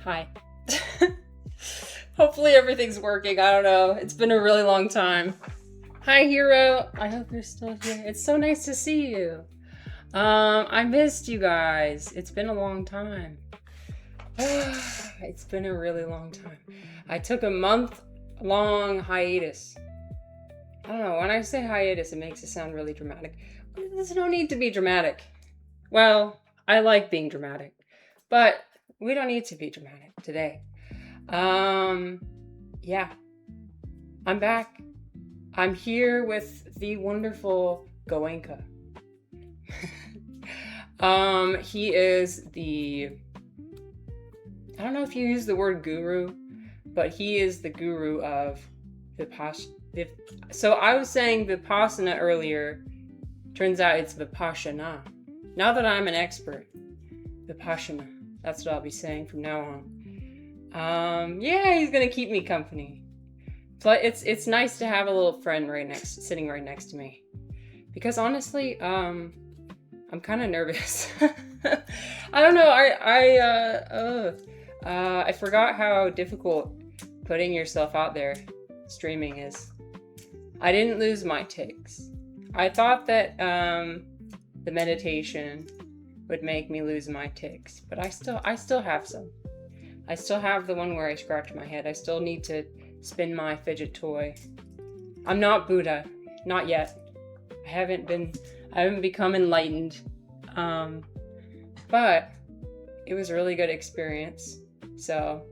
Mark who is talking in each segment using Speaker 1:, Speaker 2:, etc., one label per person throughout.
Speaker 1: Hi. Hopefully everything's working. I don't know. It's been a really long time. Hi, Hero. I hope you're still here. It's so nice to see you. I missed you guys. It's been a long time. It's been a really long time. I took a month-long hiatus. I don't know. When I say hiatus, it makes it sound really dramatic. There's no need to be dramatic. Well, I like being dramatic, but we don't need to be dramatic today. Yeah. I'm back. I'm here with the wonderful Goenka. He is I don't know if you use the word guru, but he is the guru of Vipassana. So I was saying Vipassana earlier. Turns out it's Vipassana. Now that I'm an expert, Vipassana. That's what I'll be saying from now on. Yeah, he's gonna keep me company. But it's nice to have a little friend sitting right next to me. Because honestly, I'm kind of nervous. I don't know. I forgot how difficult putting yourself out there streaming is. I didn't lose my tics. I thought that the meditation would make me lose my tics, but I still have some. I still have the one where I scratch my head. I still need to spin my fidget toy. I'm not Buddha, not yet. I haven't become enlightened. But it was a really good experience. So,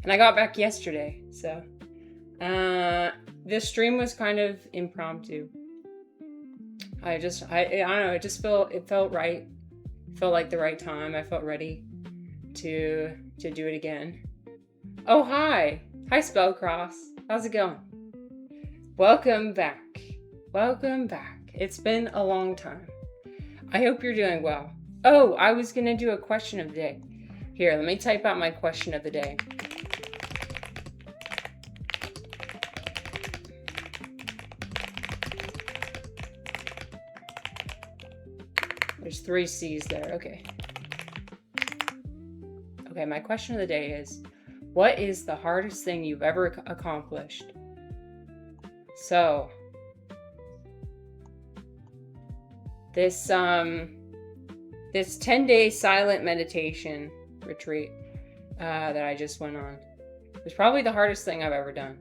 Speaker 1: and I got back yesterday. So, this stream was kind of impromptu. I don't know. It felt right. It felt like the right time. I felt ready to do it again. Oh, hi. Hi, Spellcross. How's it going? Welcome back. Welcome back. It's been a long time. I hope you're doing well. Oh, I was going to do a question of the day. Here, let me type out my question of the day. There's 3 C's there. Okay. Okay, my question of the day is, what is the hardest thing you've ever accomplished? So, this 10-day silent meditation retreat that I just went on was probably the hardest thing I've ever done.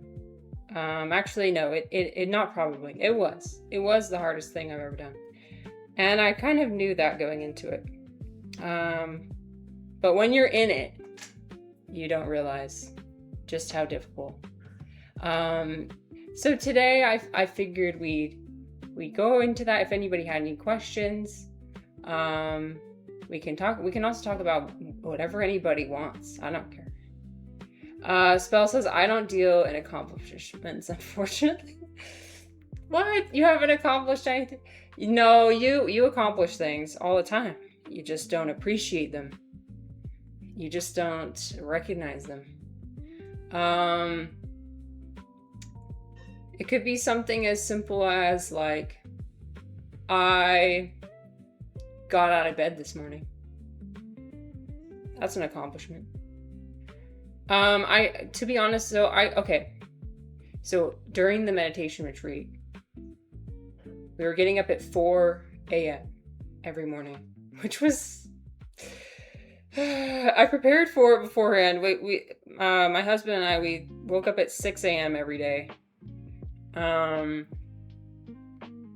Speaker 1: Actually, no, it not probably. It was the hardest thing I've ever done. And I kind of knew that going into it. But when you're in it, you don't realize just how difficult. So today I figured we'd go into that. If anybody had any questions, we can also talk about whatever anybody wants. I don't care. Spell says, I don't deal in accomplishments, unfortunately. What? You haven't accomplished anything? No, you accomplish things all the time. You just don't appreciate them. You just don't recognize them. It could be something as simple as like, I got out of bed this morning. That's an accomplishment. To be honest, so during the meditation retreat, we were getting up at 4 a.m. every morning, which was, I prepared for it beforehand. My husband and I, we woke up at 6 a.m. every day, to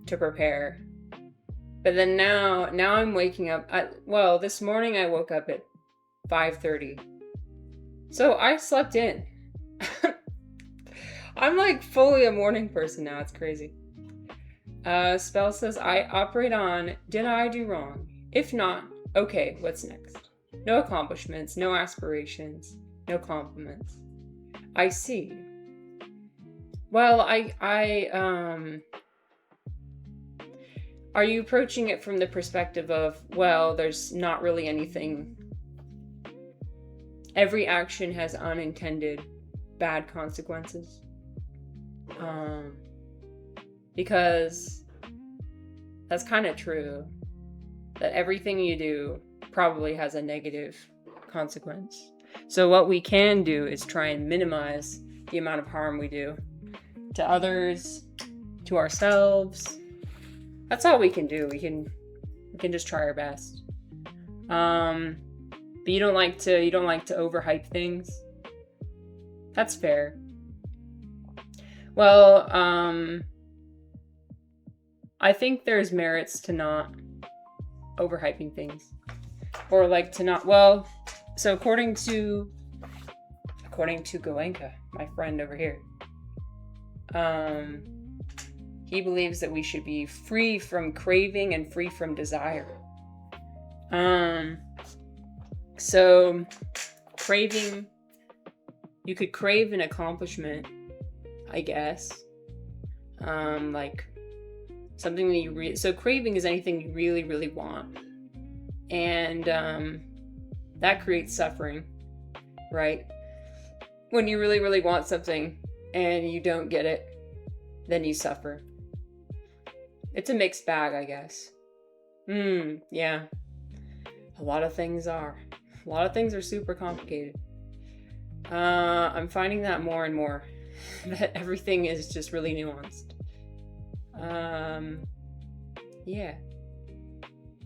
Speaker 1: prepare. But then now I'm waking up this morning I woke up at 5:30. So I slept in. I'm like fully a morning person now. It's crazy. Spell says, I operate on, did I do wrong? If not, okay, what's next? No accomplishments, no aspirations, no compliments. I see. Well, are you approaching it from the perspective of, well, there's not really anything, every action has unintended bad consequences? Because that's kind of true, that everything you do probably has a negative consequence. So what we can do is try and minimize the amount of harm we do to others, to ourselves. That's all we can do. We can just try our best. But you don't like to overhype things. That's fair. Well, I think there's merits to not overhyping things, or like to not. Well, so according to Goenka, my friend over here, he believes that we should be free from craving and free from desire. So craving, you could crave an accomplishment, I guess. Like something that so craving is anything you really, really want. And that creates suffering, right? When you really, really want something and you don't get it, then you suffer. It's a mixed bag, I guess. Yeah. A lot of things are super complicated. I'm finding that more and more, that everything is just really nuanced. Yeah.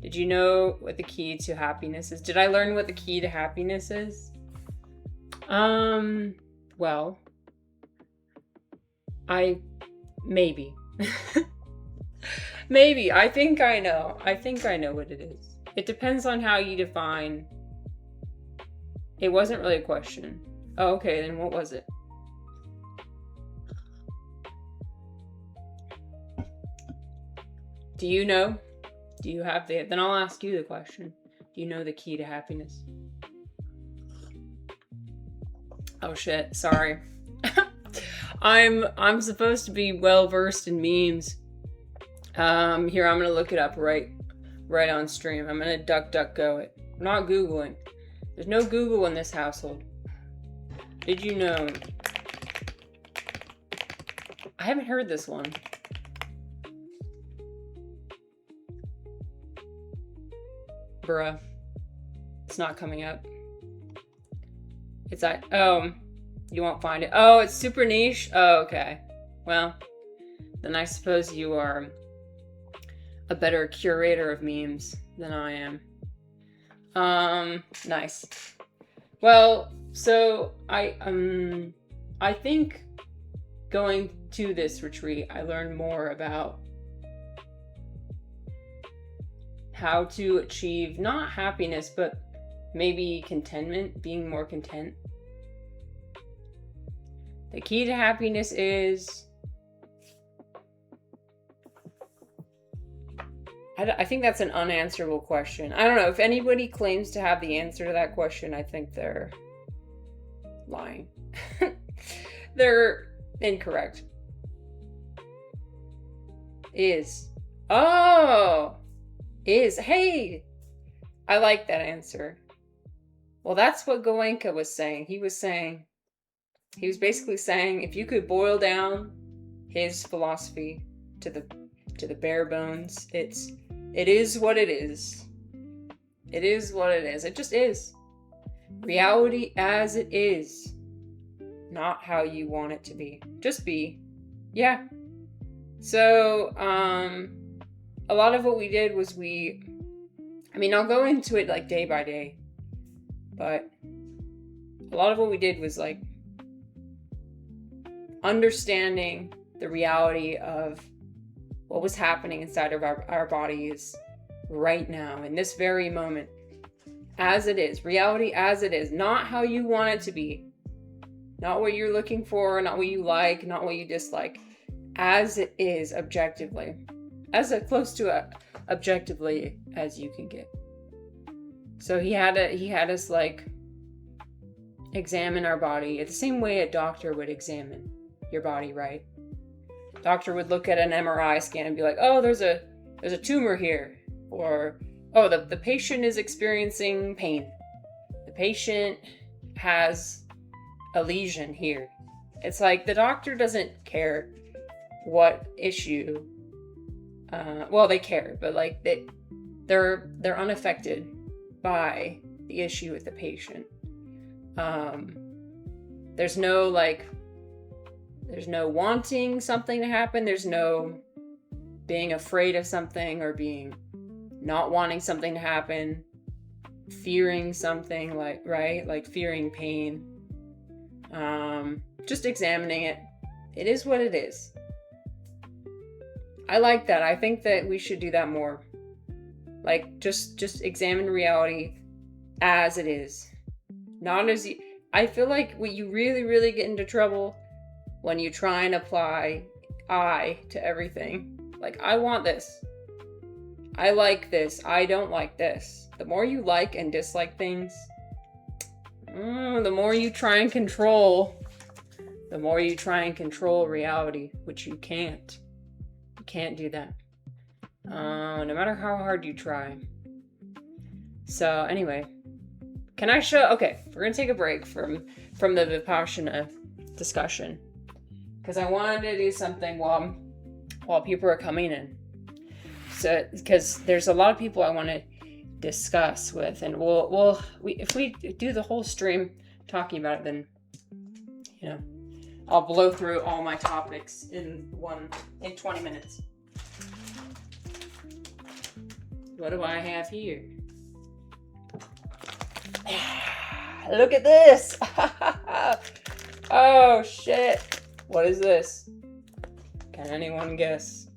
Speaker 1: Did you know what the key to happiness is? Did I learn what the key to happiness is? Well, maybe. Maybe. I think I know what it is. It depends on how you define. It wasn't really a question. Oh, okay, then what was it? Do you know? Do you have then I'll ask you the question. Do you know the key to happiness? Oh shit, sorry. I'm supposed to be well versed in memes. Here, I'm gonna look it up right on stream. I'm gonna DuckDuckGo it. I'm not Googling. There's no Google in this household. Did you know? I haven't heard this one. Bruh. It's not coming up. It's like, oh, you won't find it. Oh, it's super niche? Oh, okay. Well, then I suppose you are a better curator of memes than I am. Nice. Well, so I think going to this retreat, I learned more about how to achieve not happiness, but maybe contentment, being more content. The key to happiness is, I think that's an unanswerable question. I don't know. If anybody claims to have the answer to that question, I think they're lying. They're incorrect. Hey, I like that answer. Well, that's what Goenka was saying. He was basically saying, if you could boil down his philosophy to the bare bones, it is what it is. It is what it is. It just is. Reality as it is. Not how you want it to be. Just be. Yeah. So, a lot of what we did was I'll go into it like day by day, but a lot of what we did was like understanding the reality of what was happening inside of our bodies right now, in this very moment, as it is. Reality as it is. Not how you want it to be. Not what you're looking for, not what you like, not what you dislike. As it is, objectively. As close to objectively as you can get. So he had us like examine our body the same way a doctor would examine your body, right? Doctor would look at an MRI scan and be like, oh, there's a tumor here, or oh, the patient is experiencing pain. The patient has a lesion here. It's like the doctor doesn't care what issue. Well, they care, but like they're unaffected by the issue with the patient. There's no wanting something to happen. There's no being afraid of something or being not wanting something to happen, fearing something, like fearing pain. Just examining it. It is what it is. I like that. I think that we should do that more. Like, just examine reality as it is. Not as you... I feel like when you really, really get into trouble when you try and apply I to everything. Like, I want this. I like this. I don't like this. The more you like and dislike things, the more you try and control. The more you try and control reality, which you can't. You can't do that. No matter how hard you try. So anyway, can I show? Okay, we're gonna take a break from the Vipassana discussion because I wanted to do something while people are coming in. So because there's a lot of people I want to discuss with, and if we do the whole stream talking about it, then I'll blow through all my topics in 20 minutes. What do I have here? Look at this! Oh shit! What is this? Can anyone guess?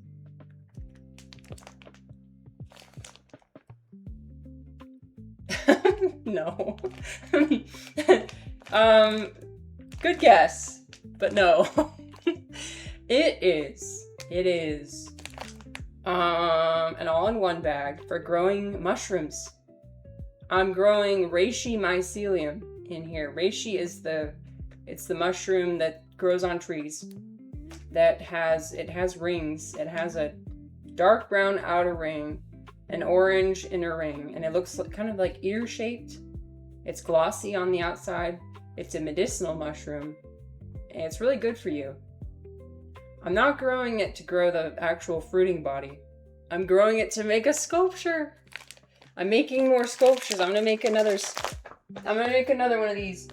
Speaker 1: No. Good guess, but no. It is an all-in-one bag for growing mushrooms. I'm growing reishi mycelium in here. Reishi is the mushroom that grows on trees. It has rings. It has a dark brown outer ring, an orange inner ring, and it looks kind of like ear-shaped. It's glossy on the outside. It's a medicinal mushroom, and it's really good for you. I'm not growing it to grow the actual fruiting body. I'm growing it to make a sculpture. I'm making more sculptures. I'm gonna make another one of these.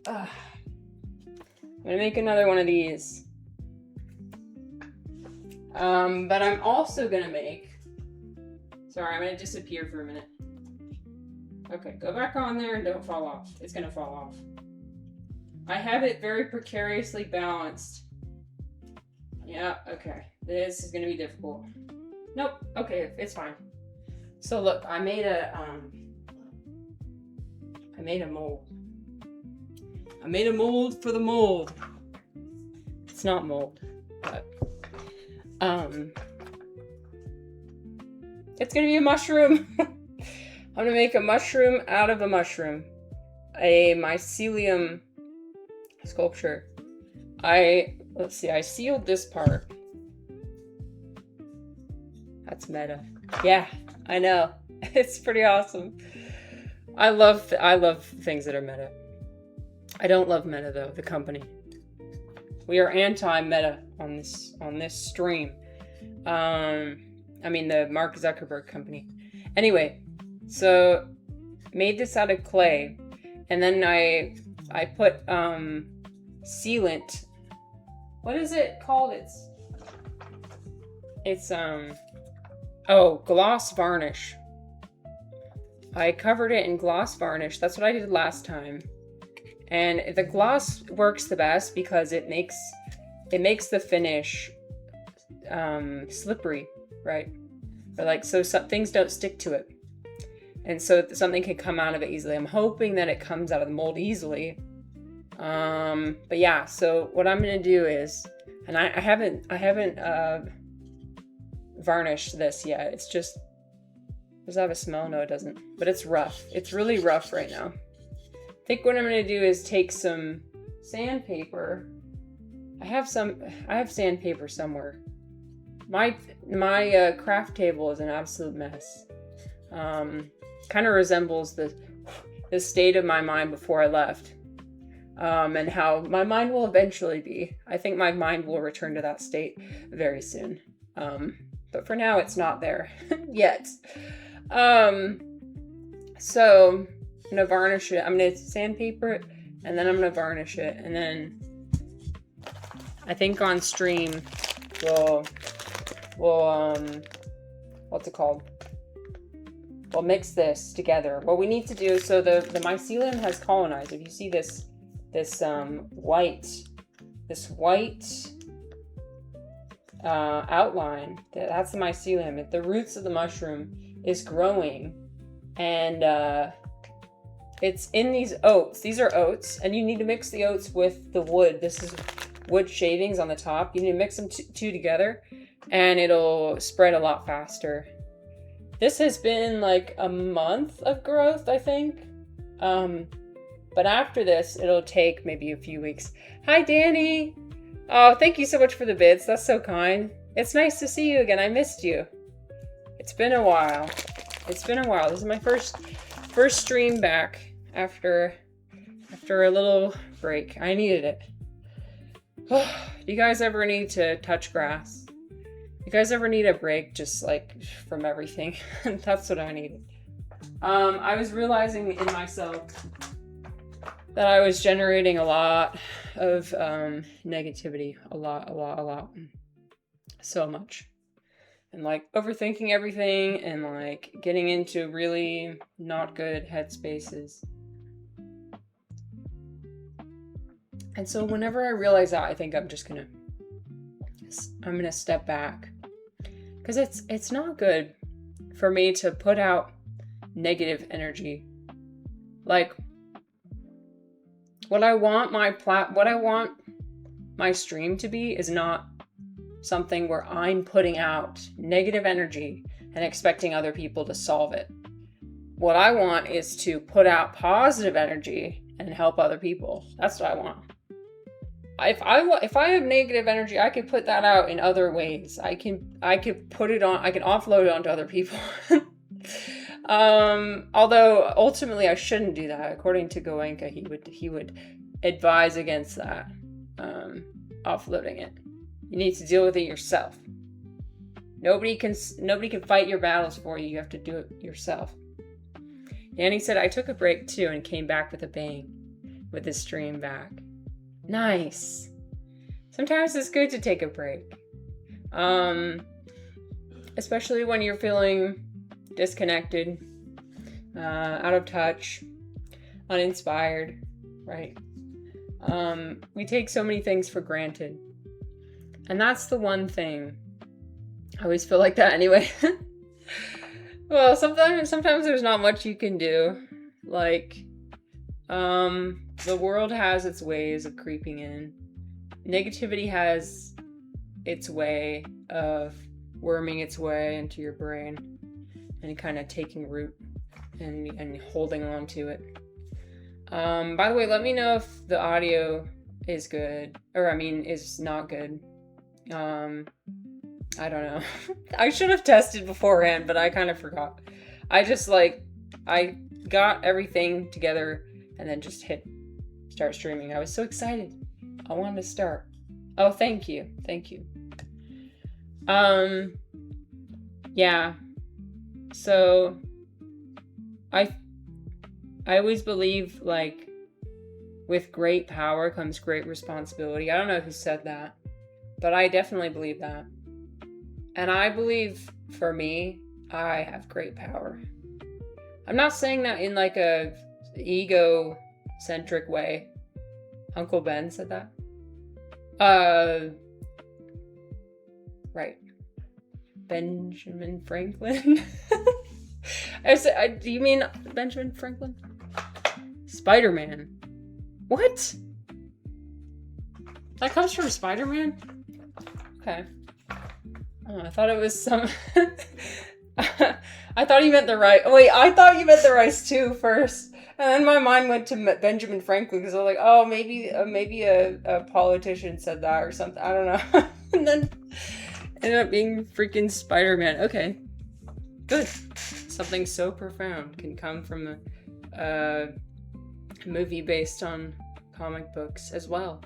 Speaker 1: I'm gonna make another one of these. But I'm also gonna make... Sorry, I'm gonna disappear for a minute. Okay, go back on there and don't fall off. It's gonna fall off. I have it very precariously balanced. Yeah, okay. This is gonna be difficult. Nope, okay, it's fine. So look, I made a mold. I made a mold for the mold. It's not mold, but it's gonna be a mushroom. I'm gonna make a mushroom out of a mushroom. A mycelium sculpture. Let's see, I sealed this part. That's meta. Yeah, I know. It's pretty awesome. I love things that are meta. I don't love Meta though, the company. We are anti-Meta on this stream. I mean the Mark Zuckerberg company. Anyway, so made this out of clay, and then I put sealant. What is it called? It's gloss varnish. I covered it in gloss varnish. That's what I did last time. And the gloss works the best because it makes the finish slippery, right? Or so some things don't stick to it. And so something can come out of it easily. I'm hoping that it comes out of the mold easily. But yeah, so what I'm gonna do is, and I haven't varnished this yet. It's just, does it have a smell? No, it doesn't. But it's rough. It's really rough right now. I think what I'm gonna do is take some sandpaper. I have sandpaper somewhere. My craft table is an absolute mess. Kind of resembles the state of my mind before I left. And how my mind will eventually be. I think my mind will return to that state very soon. But for now, it's not there yet. So I'm gonna varnish it. I'm gonna sandpaper it And then I'm gonna varnish it. And then I think on stream we'll what's it called? We'll mix this together. What we need to do, so the mycelium has colonized. If you see this white outline, that's the mycelium. The roots of the mushroom is growing, and it's in these oats. These are oats, and you need to mix the oats with the wood. This is wood shavings on the top. You need to mix them two together, and it'll spread a lot faster. This has been like a month of growth, I think. But after this, it'll take maybe a few weeks. Hi, Danny. Oh, thank you so much for the bits. That's so kind. It's nice to see you again. I missed you. It's been a while. It's been a while. This is my first stream back after a little break. I needed it. Do you guys ever need to touch grass? You guys ever need a break just like from everything? That's what I needed. I was realizing in myself that I was generating a lot of negativity. A lot. So much. And like overthinking everything and like getting into really not good headspaces. And so whenever I realize that, I think I'm gonna step back. Because it's not good for me to put out negative energy. Like, what I want my stream to be is not something where I'm putting out negative energy and expecting other people to solve it. What I want is to put out positive energy and help other people. That's what I want. If I have negative energy, I could put that out in other ways. I could put it on. I can offload it onto other people. Although ultimately I shouldn't do that. According to Goenka, he would advise against that. Offloading it. You need to deal with it yourself. Nobody can fight your battles for you. You have to do it yourself. Danny said I took a break too and came back with a bang, with the stream back. Nice. Sometimes it's good to take a break. Especially when you're feeling disconnected, out of touch, uninspired, right? We take so many things for granted. And that's the one thing. I always feel like that anyway. Well, sometimes there's not much you can do. Like, the world has its ways of creeping in. Negativity has its way of worming its way into your brain and kind of taking root and holding on to it. By the way, let me know if the audio is good, is not good. I don't know. I should have tested beforehand, but I kind of forgot. I got everything together and then just hit start streaming. I was so excited. I wanted to start. Oh, thank you. Yeah. So I always believe, like, with great power comes great responsibility. I don't know who said that, but I definitely believe that. And I believe, for me, I have great power. I'm not saying that in like a ego-centric way. Uncle Ben said that. Right. Benjamin Franklin? Do you mean Benjamin Franklin? Spider-Man. What? That comes from Spider-Man? Okay. Oh, I thought it was some... I thought you meant the rice. Wait, I thought you meant the rice too first. And then my mind went to Benjamin Franklin because I was like, oh, maybe a politician said that or something. I don't know. And then ended up being freaking Spider-Man. Okay. Good. Something so profound can come from a movie based on comic books as well.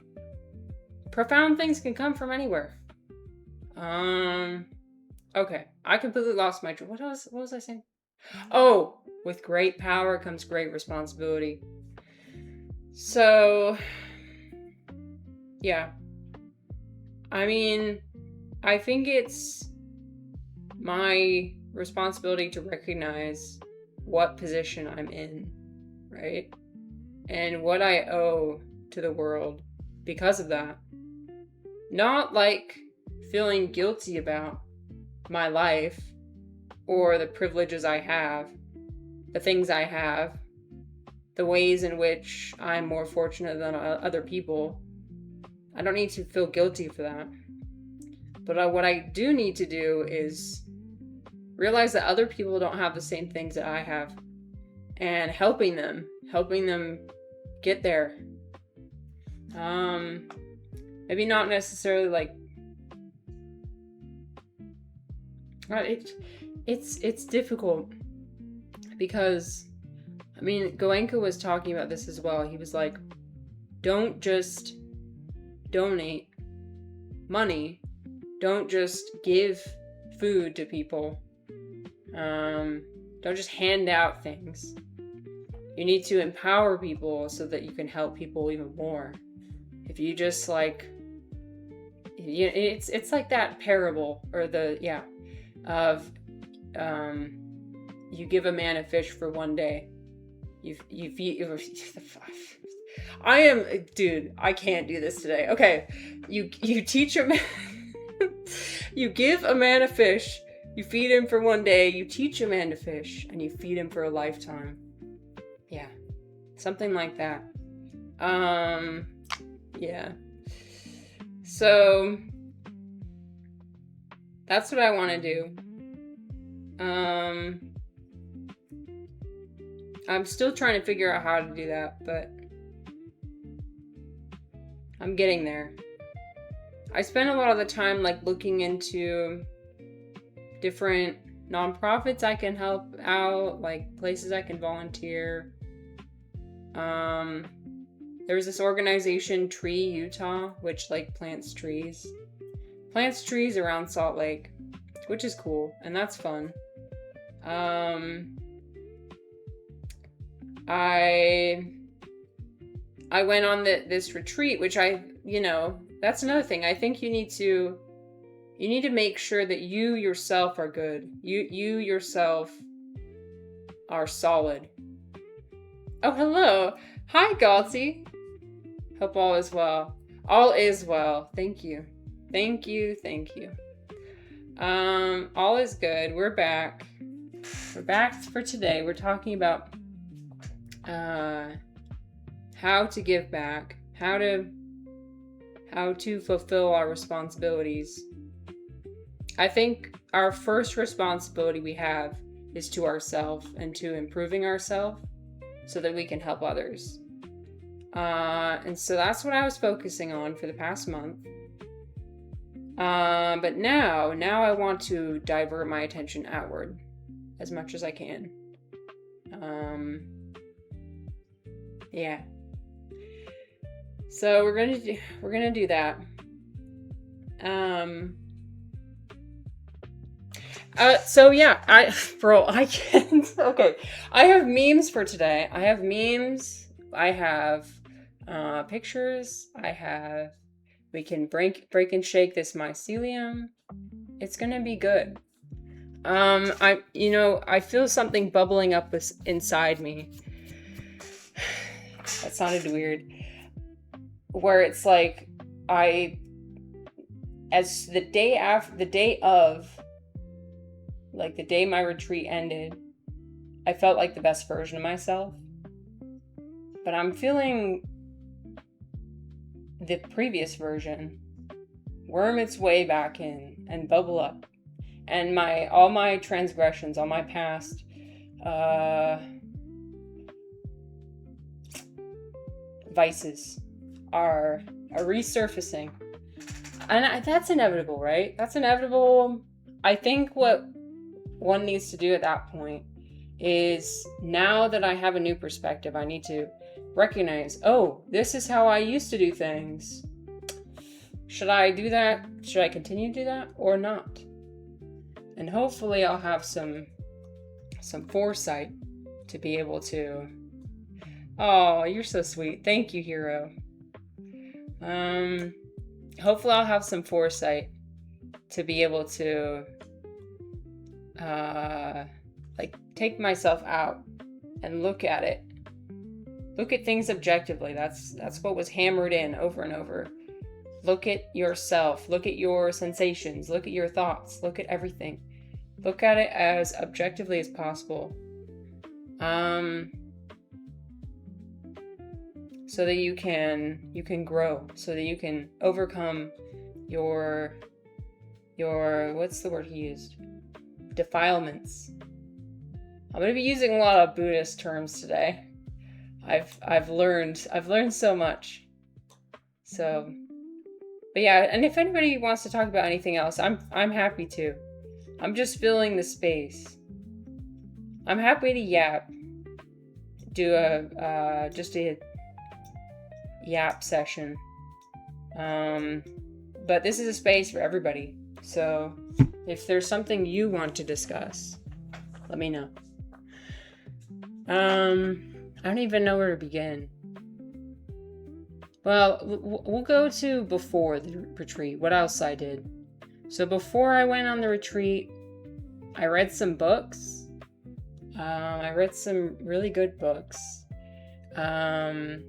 Speaker 1: Profound things can come from anywhere. Okay. I completely lost my... What was I saying? Oh, with great power comes great responsibility. So, yeah. I mean, I think it's my responsibility to recognize what position I'm in, right? And what I owe to the world because of that. Not like feeling guilty about my life or the privileges I have, the things I have, the ways in which I'm more fortunate than other people. I don't need to feel guilty for that. But what I do need to do is realize that other people don't have the same things that I have, and helping them get there. Maybe not necessarily like it's difficult because I mean, Goenka was talking about this as well. He was like, don't just donate money, don't just give food to people, don't just hand out things. You need to empower people so that you can help people even more. If you just like, it's like that parable or of you give a man a fish for one day. You feed. I can't do this today. Okay, you teach a man. You give a man a fish. You feed him for one day. You teach a man to fish, and you feed him for a lifetime. Yeah, something like that. Yeah. So that's what I want to do. I'm still trying to figure out how to do that, but I'm getting there. I spend a lot of the time like looking into different nonprofits I can help out, like places I can volunteer. There's this organization, Tree Utah, which like plants trees around Salt Lake, which is cool, and that's fun. I went on this retreat, which that's another thing. I think you need to make sure that you yourself are good. You yourself are solid. Oh, hello. Hi, Galti. Hope all is well. All is well. Thank you. Thank you. Thank you. All is good. We're back. We're back for today. We're talking about how to give back, how to fulfill our responsibilities. I think our first responsibility we have is to ourselves and to improving ourselves so that we can help others. And so that's what I was focusing on for the past month. But now I want to divert my attention outward as much as I can. Yeah. So we're gonna do that. So yeah, I can't. Okay, I have memes for today. I have memes. I have pictures. We can break and shake this mycelium. It's gonna be good. I feel something bubbling up inside me. That sounded weird. Where it's like the day my retreat ended, I felt like the best version of myself. But I'm feeling the previous version worm its way back in and bubble up. And all my transgressions, all my past vices are resurfacing. And that's inevitable, right? That's inevitable. I think what one needs to do at that point is, now that I have a new perspective, I need to recognize, oh, this is how I used to do things. Should I do that? Should I continue to do that or not? And hopefully I'll have some foresight to be able to Oh, you're so sweet. Thank you, hero. Hopefully I'll have some foresight to be able to like take myself out and look at it. Look at things objectively. That's what was hammered in over and over. Look at yourself. Look at your sensations. Look at your thoughts. Look at everything. Look at it as objectively as possible. So that you can grow, so that you can overcome your what's the word he used? Defilements. I'm going to be using a lot of Buddhist terms today. I've learned so much. So, but yeah, and if anybody wants to talk about anything else, I'm happy to. I'm just filling the space. I'm happy to yap. Do just a yap session. But this is a space for everybody. So if there's something you want to discuss, let me know. I don't even know where to begin. Well, we'll go to before the retreat, what else I did. So before I went on the retreat, I read some books. I read some really good books. There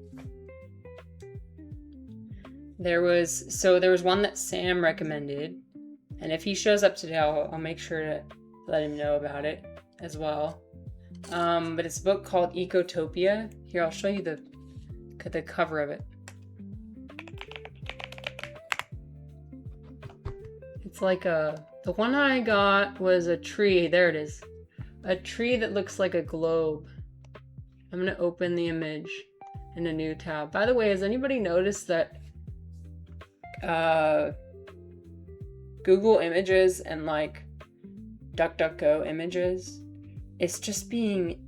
Speaker 1: was one that Sam recommended, and if he shows up today, I'll make sure to let him know about it as well. But it's a book called Ecotopia. Here, I'll show you the cover of it. It's like the one I got was a tree. There it is. A tree that looks like a globe. I'm going to open the image in a new tab. By the way, has anybody noticed that Google Images and like DuckDuckGo Images, it's just being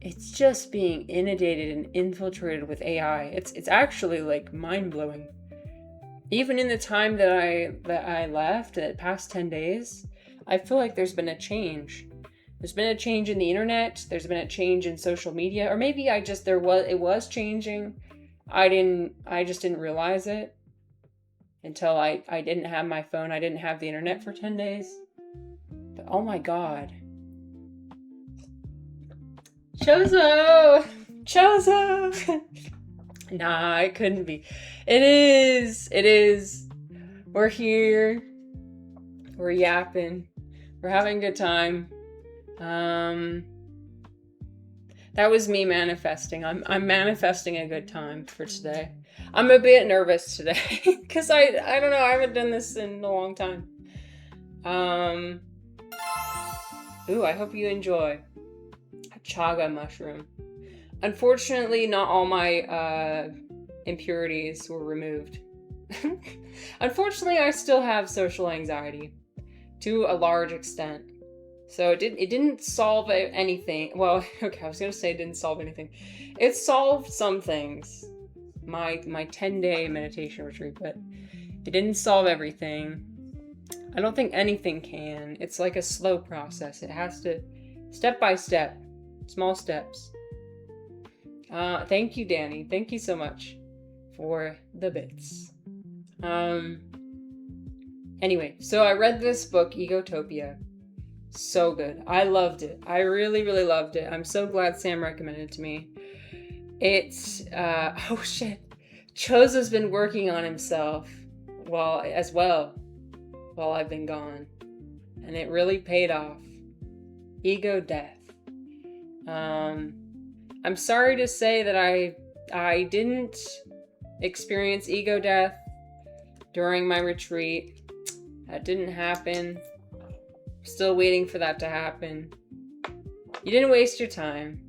Speaker 1: inundated and infiltrated with AI. It's actually like mind-blowing. Even in the time that I left, the past 10 days, I feel like there's been a change. There's been a change in the internet. There's been a change in social media, or maybe it was changing. I just didn't realize it until I didn't have my phone. I didn't have the internet for 10 days. But oh my God. Chozo! Nah, it couldn't be. It is. We're here. We're yapping. We're having a good time. That was me manifesting. I'm manifesting a good time for today. I'm a bit nervous today because I don't know, I haven't done this in a long time. Ooh, I hope you enjoy a chaga mushroom. Unfortunately, not all my impurities were removed. Unfortunately, I still have social anxiety to a large extent. So it didn't solve anything. Well, okay, I was gonna say it didn't solve anything. It solved some things. My 10-day meditation retreat, but it didn't solve everything. I don't think anything can. It's like a slow process. It has to, step by step, small steps. Thank you, Danny. Thank you so much for the bits. Anyway, so I read this book, Ecotopia. So good. I loved it. I really, really loved it. I'm so glad Sam recommended it to me. It's, oh shit. Chozo's been working on himself while I've been gone. And it really paid off. Ego death. I'm sorry to say that I didn't experience ego death during my retreat. That didn't happen. Still waiting for that to happen. You didn't waste your time.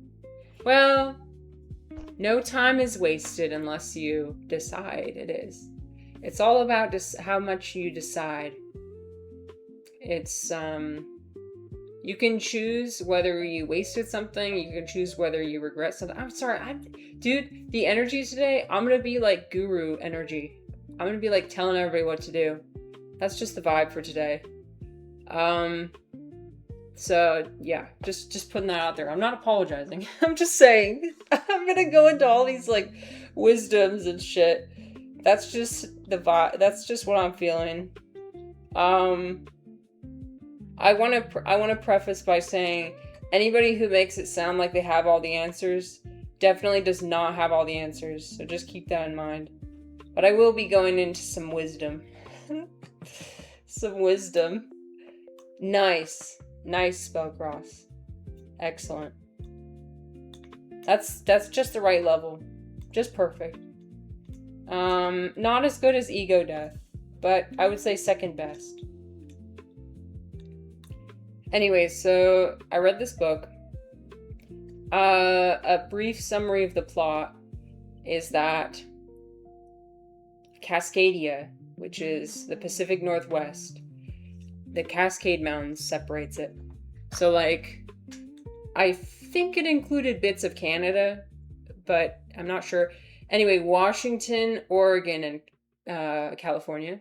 Speaker 1: Well, no time is wasted unless you decide it is. It's all about how much you decide. It's, you can choose whether you wasted something. You can choose whether you regret something. I'm sorry. Dude, the energy today, I'm going to be like guru energy. I'm going to be like telling everybody what to do. That's just the vibe for today. So yeah, just putting that out there. I'm not apologizing. I'm just saying I'm gonna go into all these like wisdoms and shit. That's just the vibe. That's just what I'm feeling. I want to preface by saying anybody who makes it sound like they have all the answers definitely does not have all the answers. So just keep that in mind. But I will be going into some wisdom. Some wisdom. Nice spellcross. Excellent. That's just the right level. Just perfect. Not as good as ego death, but I would say second best. Anyways, so I read this book. A brief summary of the plot is that Cascadia, which is the Pacific Northwest, the Cascade Mountains separates it. So, like, I think it included bits of Canada, but I'm not sure. Anyway, Washington, Oregon, and California,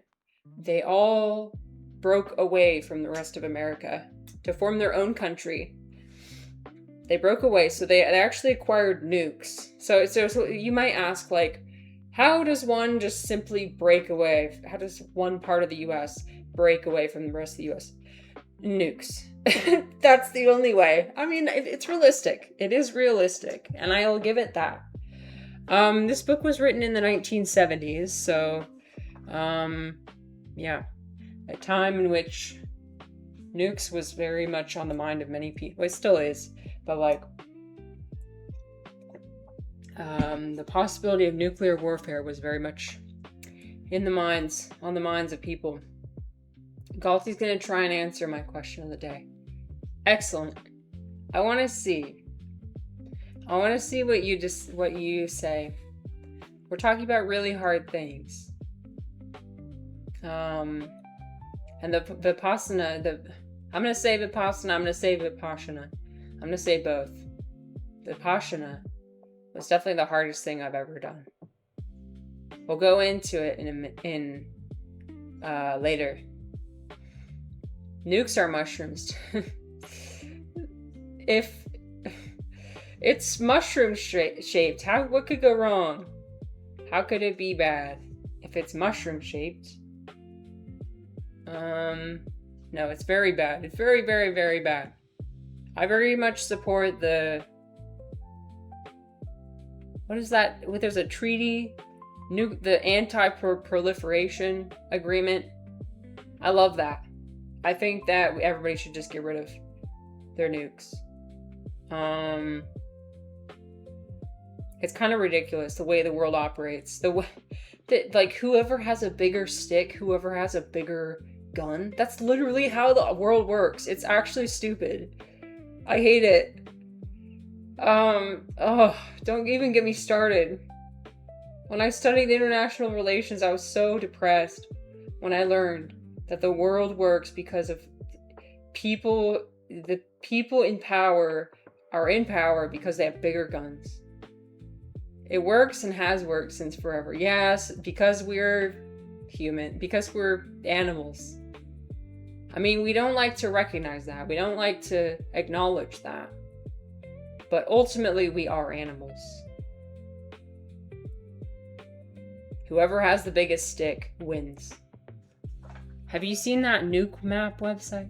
Speaker 1: they all broke away from the rest of America to form their own country. They broke away, so they actually acquired nukes. So you might ask, like, how does one just simply break away? How does one part of the U.S. break away from the rest of the U.S.? Nukes. That's the only way. I mean, it's realistic. It is realistic, and I'll give it that. This book was written in the 1970s, so, yeah. A time in which nukes was very much on the mind of many people. It still is, but, like, the possibility of nuclear warfare was very much on the minds of people. Galti's gonna try and answer my question of the day. Excellent. I want to see what you say. We're talking about really hard things. And the Vipassana, I'm gonna say Vipassana, I'm gonna say Vipassana. I'm gonna say both. Vipassana was definitely the hardest thing I've ever done. We'll go into it in later. Nukes are mushrooms. If it's mushroom shaped, what could go wrong? How could it be bad if it's mushroom shaped? No, it's very bad. It's very, very, very bad. I very much support the... What is that? There's a treaty, the anti-proliferation agreement. I love that. I think that everybody should just get rid of their nukes. It's kind of ridiculous the way the world operates. The way that, like, whoever has a bigger stick, whoever has a bigger gun, that's literally how the world works. It's actually stupid. I hate it. Don't even get me started. When I studied international relations, I was so depressed when I learned that the world works because of people. The people in power are in power because they have bigger guns. It works and has worked since forever. Yes, because we're human, because we're animals. I mean, we don't like to recognize that. We don't like to acknowledge that. But ultimately, we are animals. Whoever has the biggest stick wins. Have you seen that nuke map website?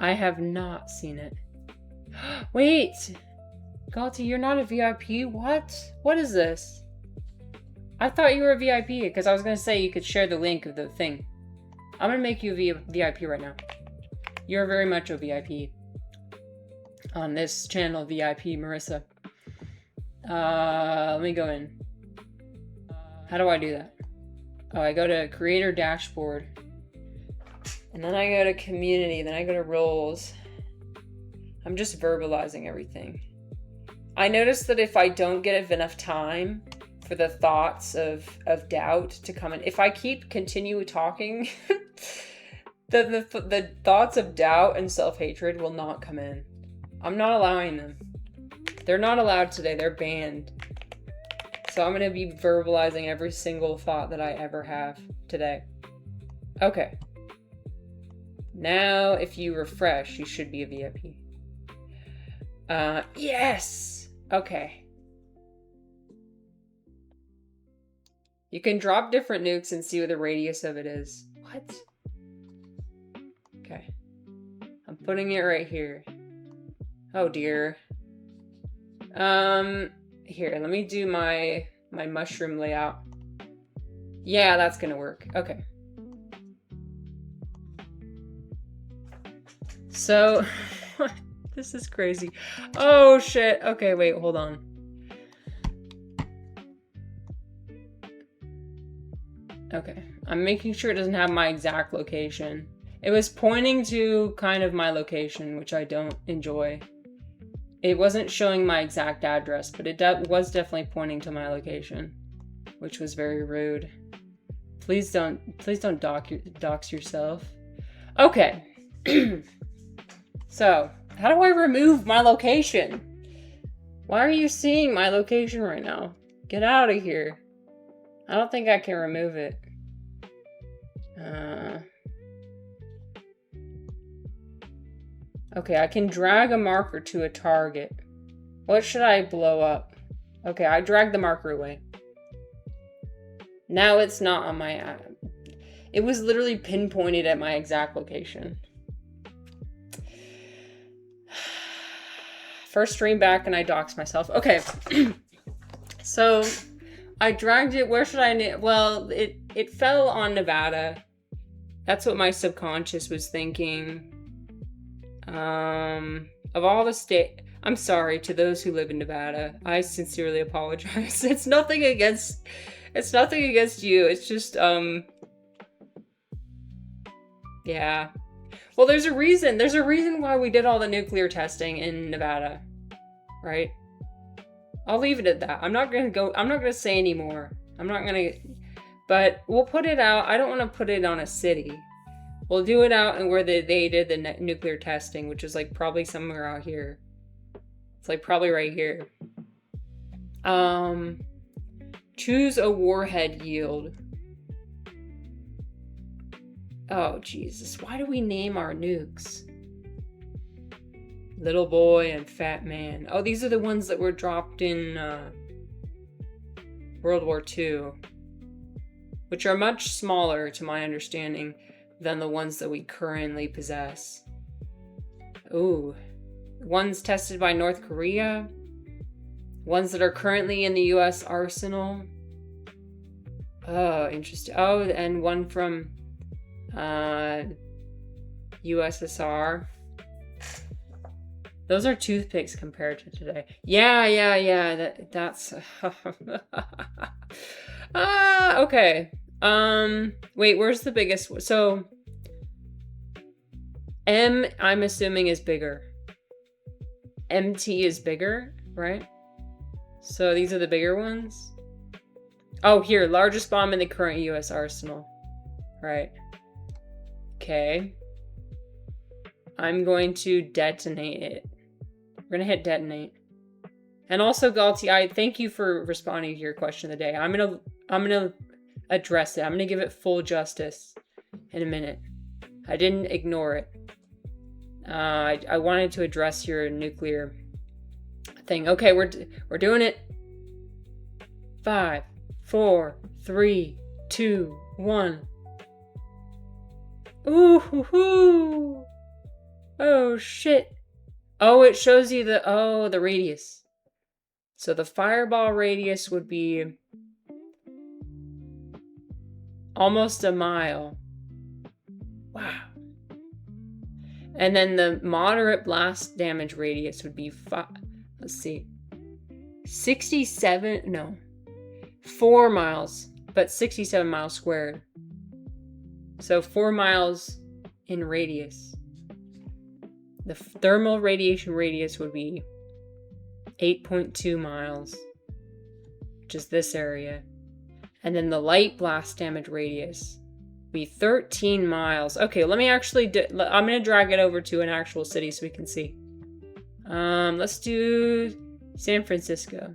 Speaker 1: I have not seen it. Wait! Galti, you're not a VIP? What? What is this? I thought you were a VIP, because I was going to say you could share the link of the thing. I'm going to make you a VIP right now. You're very much a VIP. On this channel, VIP Marissa. Let me go in. How do I do that? Oh, I go to Creator Dashboard. And then I go to Community. Then I go to Roles. I'm just verbalizing everything. I noticed that if I don't give enough time for the thoughts of doubt to come in, if I continue talking, the thoughts of doubt and self-hatred will not come in. I'm not allowing them. They're not allowed today. They're banned. So I'm going to be verbalizing every single thought that I ever have today. Okay. Now, if you refresh, you should be a VIP. Yes! Okay. You can drop different nukes and see what the radius of it is. What? Okay. I'm putting it right here. Oh dear. Here, let me do my mushroom layout. Yeah, that's gonna work. Okay. So, this is crazy. Oh shit. Okay, wait, hold on. Okay, I'm making sure it doesn't have my exact location. It was pointing to kind of my location, which I don't enjoy. It wasn't showing my exact address, but it was definitely pointing to my location, which was very rude. Please don't dox yourself. Okay. So, how do I remove my location? Why are you seeing my location right now? Get out of here. I don't think I can remove it. Okay, I can drag a marker to a target. What should I blow up? Okay, I dragged the marker away. Now it's not on my app. It was literally pinpointed at my exact location. First stream back and I doxed myself. Okay. So I dragged it. Where should I? Well, it fell on Nevada. That's what my subconscious was thinking. Of all the state, I'm sorry to those who live in Nevada. I sincerely apologize. It's nothing against you. It's just yeah. Well, there's a reason. There's a reason why we did all the nuclear testing in Nevada, right? I'll leave it at that. I'm not gonna say any more. But we'll put it out. I don't want to put it on a city. We'll do it out and where they did the nuclear testing, which is like probably somewhere out here. It's like probably right here. Choose a warhead yield. Oh, Jesus. Why do we name our nukes? Little boy and fat man. Oh, these are the ones that were dropped in World War II. Which are much smaller, to my understanding, than the ones that we currently possess. Ooh. Ones tested by North Korea. Ones that are currently in the US arsenal. Oh, interesting. Oh, and one from USSR. Those are toothpicks compared to today. Yeah. That's okay. Wait, where's the biggest one? So M, I'm assuming, is bigger. MT is bigger, right? So these are the bigger ones. Oh, here, largest bomb in the current US arsenal. Right. Okay. I'm going to detonate it. We're gonna hit detonate. And also, Galti, I thank you for responding to your question of the day. I'm gonna address it. I'm gonna give it full justice in a minute. I didn't ignore it. I wanted to address your nuclear thing. Okay, we're doing it. 5, 4, 3, 2, 1. Ooh hoo hoo. Oh shit. Oh, it shows you the radius. So the fireball radius would be almost a mile. Wow. And then the moderate blast damage radius would be 4 miles, but 67 miles squared. So 4 miles in radius. The thermal radiation radius would be 8.2 miles, which is this area. And then the light blast damage radius would be 13 miles. Okay, let me actually I'm going to drag it over to an actual city so we can see. Let's do San Francisco.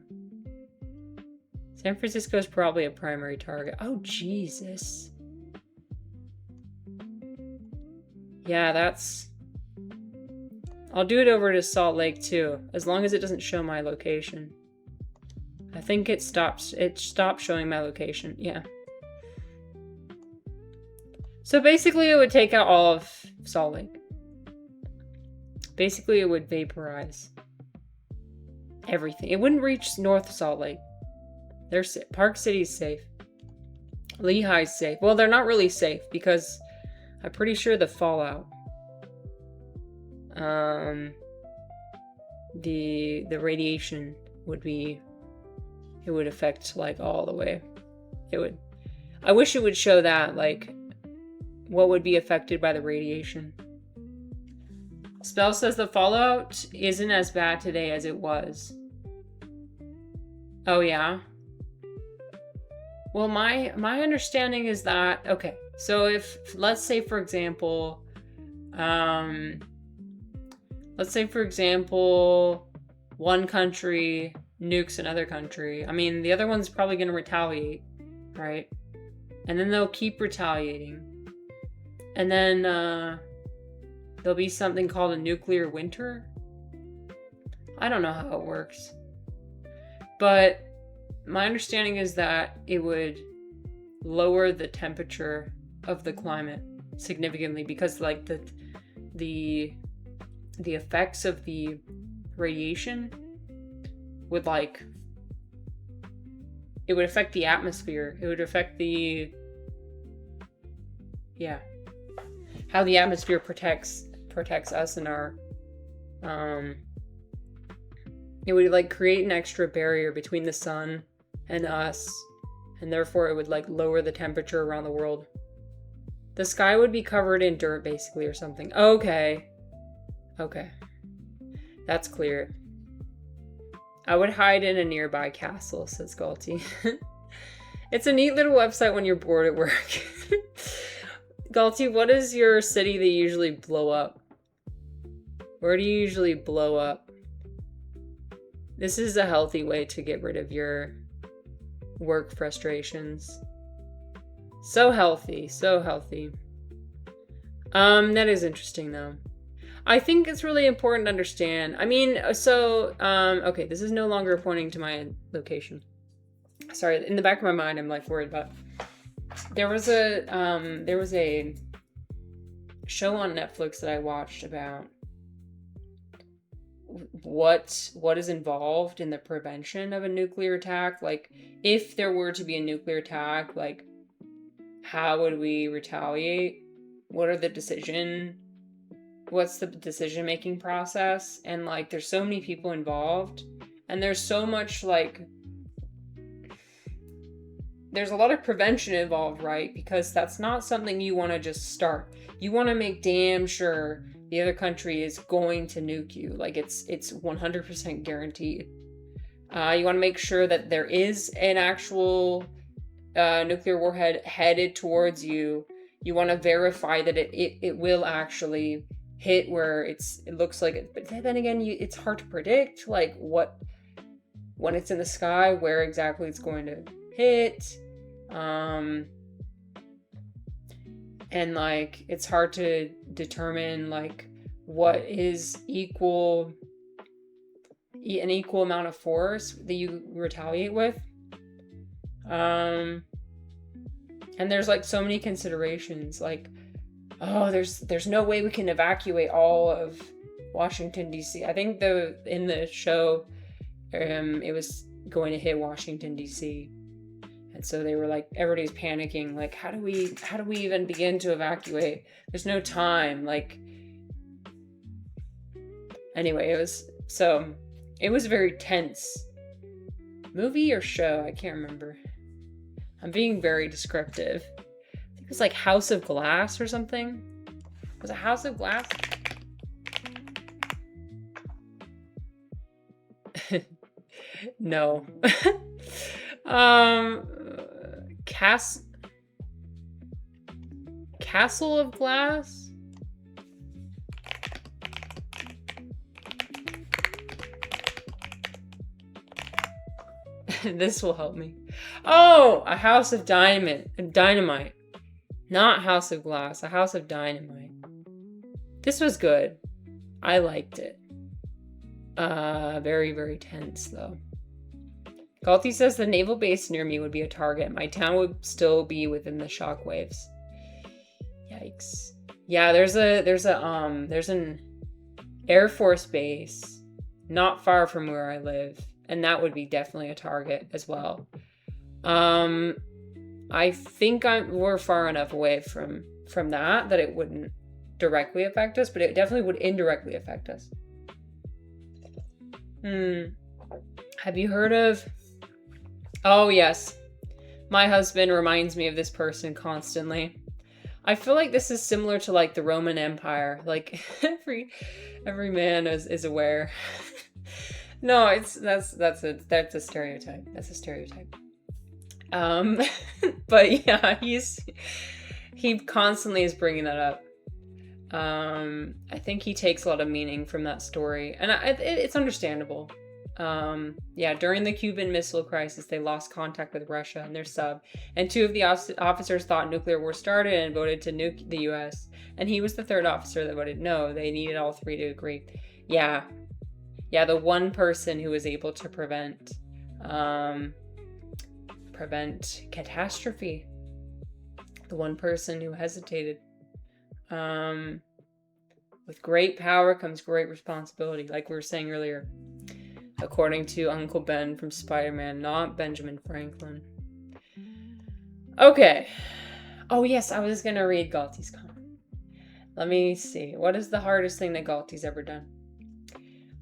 Speaker 1: San Francisco is probably a primary target. Oh, Jesus. Yeah, that's... I'll do it over to Salt Lake too, as long as it doesn't show my location. I think it stopped showing my location, yeah. So basically it would take out all of Salt Lake. Basically it would vaporize everything. It wouldn't reach North Salt Lake. Park City's safe. Lehigh's safe. Well, they're not really safe because I'm pretty sure the fallout, the radiation would be, it would affect like all the way. It would. I wish it would show that, like what would be affected by the radiation. Spell says the fallout isn't as bad today as it was. Oh yeah. Well, my understanding is that, okay, so if, let's say for example, one country nukes another country. I mean, the other one's probably going to retaliate, right? And then they'll keep retaliating. And then there'll be something called a nuclear winter. I don't know how it works. But my understanding is that it would lower the temperature of the climate significantly because like the effects of the radiation would like, it would affect the atmosphere. It would affect the, yeah, how the atmosphere protects us and our, it would like create an extra barrier between the sun and us, and therefore it would like lower the temperature around the world. The sky would be covered in dirt basically or something. Okay. That's clear. I would hide in a nearby castle, says Galti. It's a neat little website when you're bored at work. Galti, what is your city that you usually blow up? Where do you usually blow up? This is a healthy way to get rid of your work frustrations. So healthy, so healthy. That is interesting though. I think it's really important to understand. I mean, so, okay, this is no longer pointing to my location. Sorry, in the back of my mind, I'm like worried about. There was a show on Netflix that I watched about what is involved in the prevention of a nuclear attack. Like, if there were to be a nuclear attack, like, how would we retaliate? What's the decision-making process? And, like, there's so many people involved, and there's so much, like, there's a lot of prevention involved, right? Because that's not something you want to just start. You want to make damn sure the other country is going to nuke you. Like, it's 100% guaranteed. You want to make sure that there is an actual nuclear warhead headed towards you. You want to verify that it will actually hit where it looks like it. But then again, it's hard to predict, like, when it's in the sky, where exactly it's going to hit. And like, it's hard to determine like what is an equal amount of force that you retaliate with. And there's like so many considerations, like, oh, there's no way we can evacuate all of Washington D.C. I think in the show, it was going to hit Washington D.C. And so they were like, everybody's panicking, like, how do we even begin to evacuate? There's no time. Like, anyway, it was very tense. Movie or show? I can't remember. I'm being very descriptive. I think it was like House of Glass or something. Was it House of Glass? No. Castle of Glass? This will help me. Oh, a House of Dynamite. Not House of Glass, a House of Dynamite. This was good. I liked it. Very, very tense, though. Galti says the naval base near me would be a target. My town would still be within the shockwaves. Yikes. Yeah, there's an Air Force base not far from where I live, and that would be definitely a target as well. I think we're far enough away from that it wouldn't directly affect us, but it definitely would indirectly affect us. Have you heard of... Oh, yes. My husband reminds me of this person constantly. I feel like this is similar to like the Roman Empire. Like every man is aware. No, that's a stereotype. That's a stereotype. But yeah, he constantly is bringing that up. I think he takes a lot of meaning from that story, and it's understandable. Yeah, during the Cuban Missile Crisis, they lost contact with Russia and their sub, and 2 of the officers thought nuclear war started and voted to nuke the US, and he was the 3rd officer that voted no. They needed all 3 to agree. Yeah, the one person who was able to prevent catastrophe. The one person who hesitated. With great power comes great responsibility, like we were saying earlier. According to Uncle Ben from Spider-Man, not Benjamin Franklin. Okay. Oh yes, I was gonna read Galti's comment. Let me see. What is the hardest thing that Galti's ever done?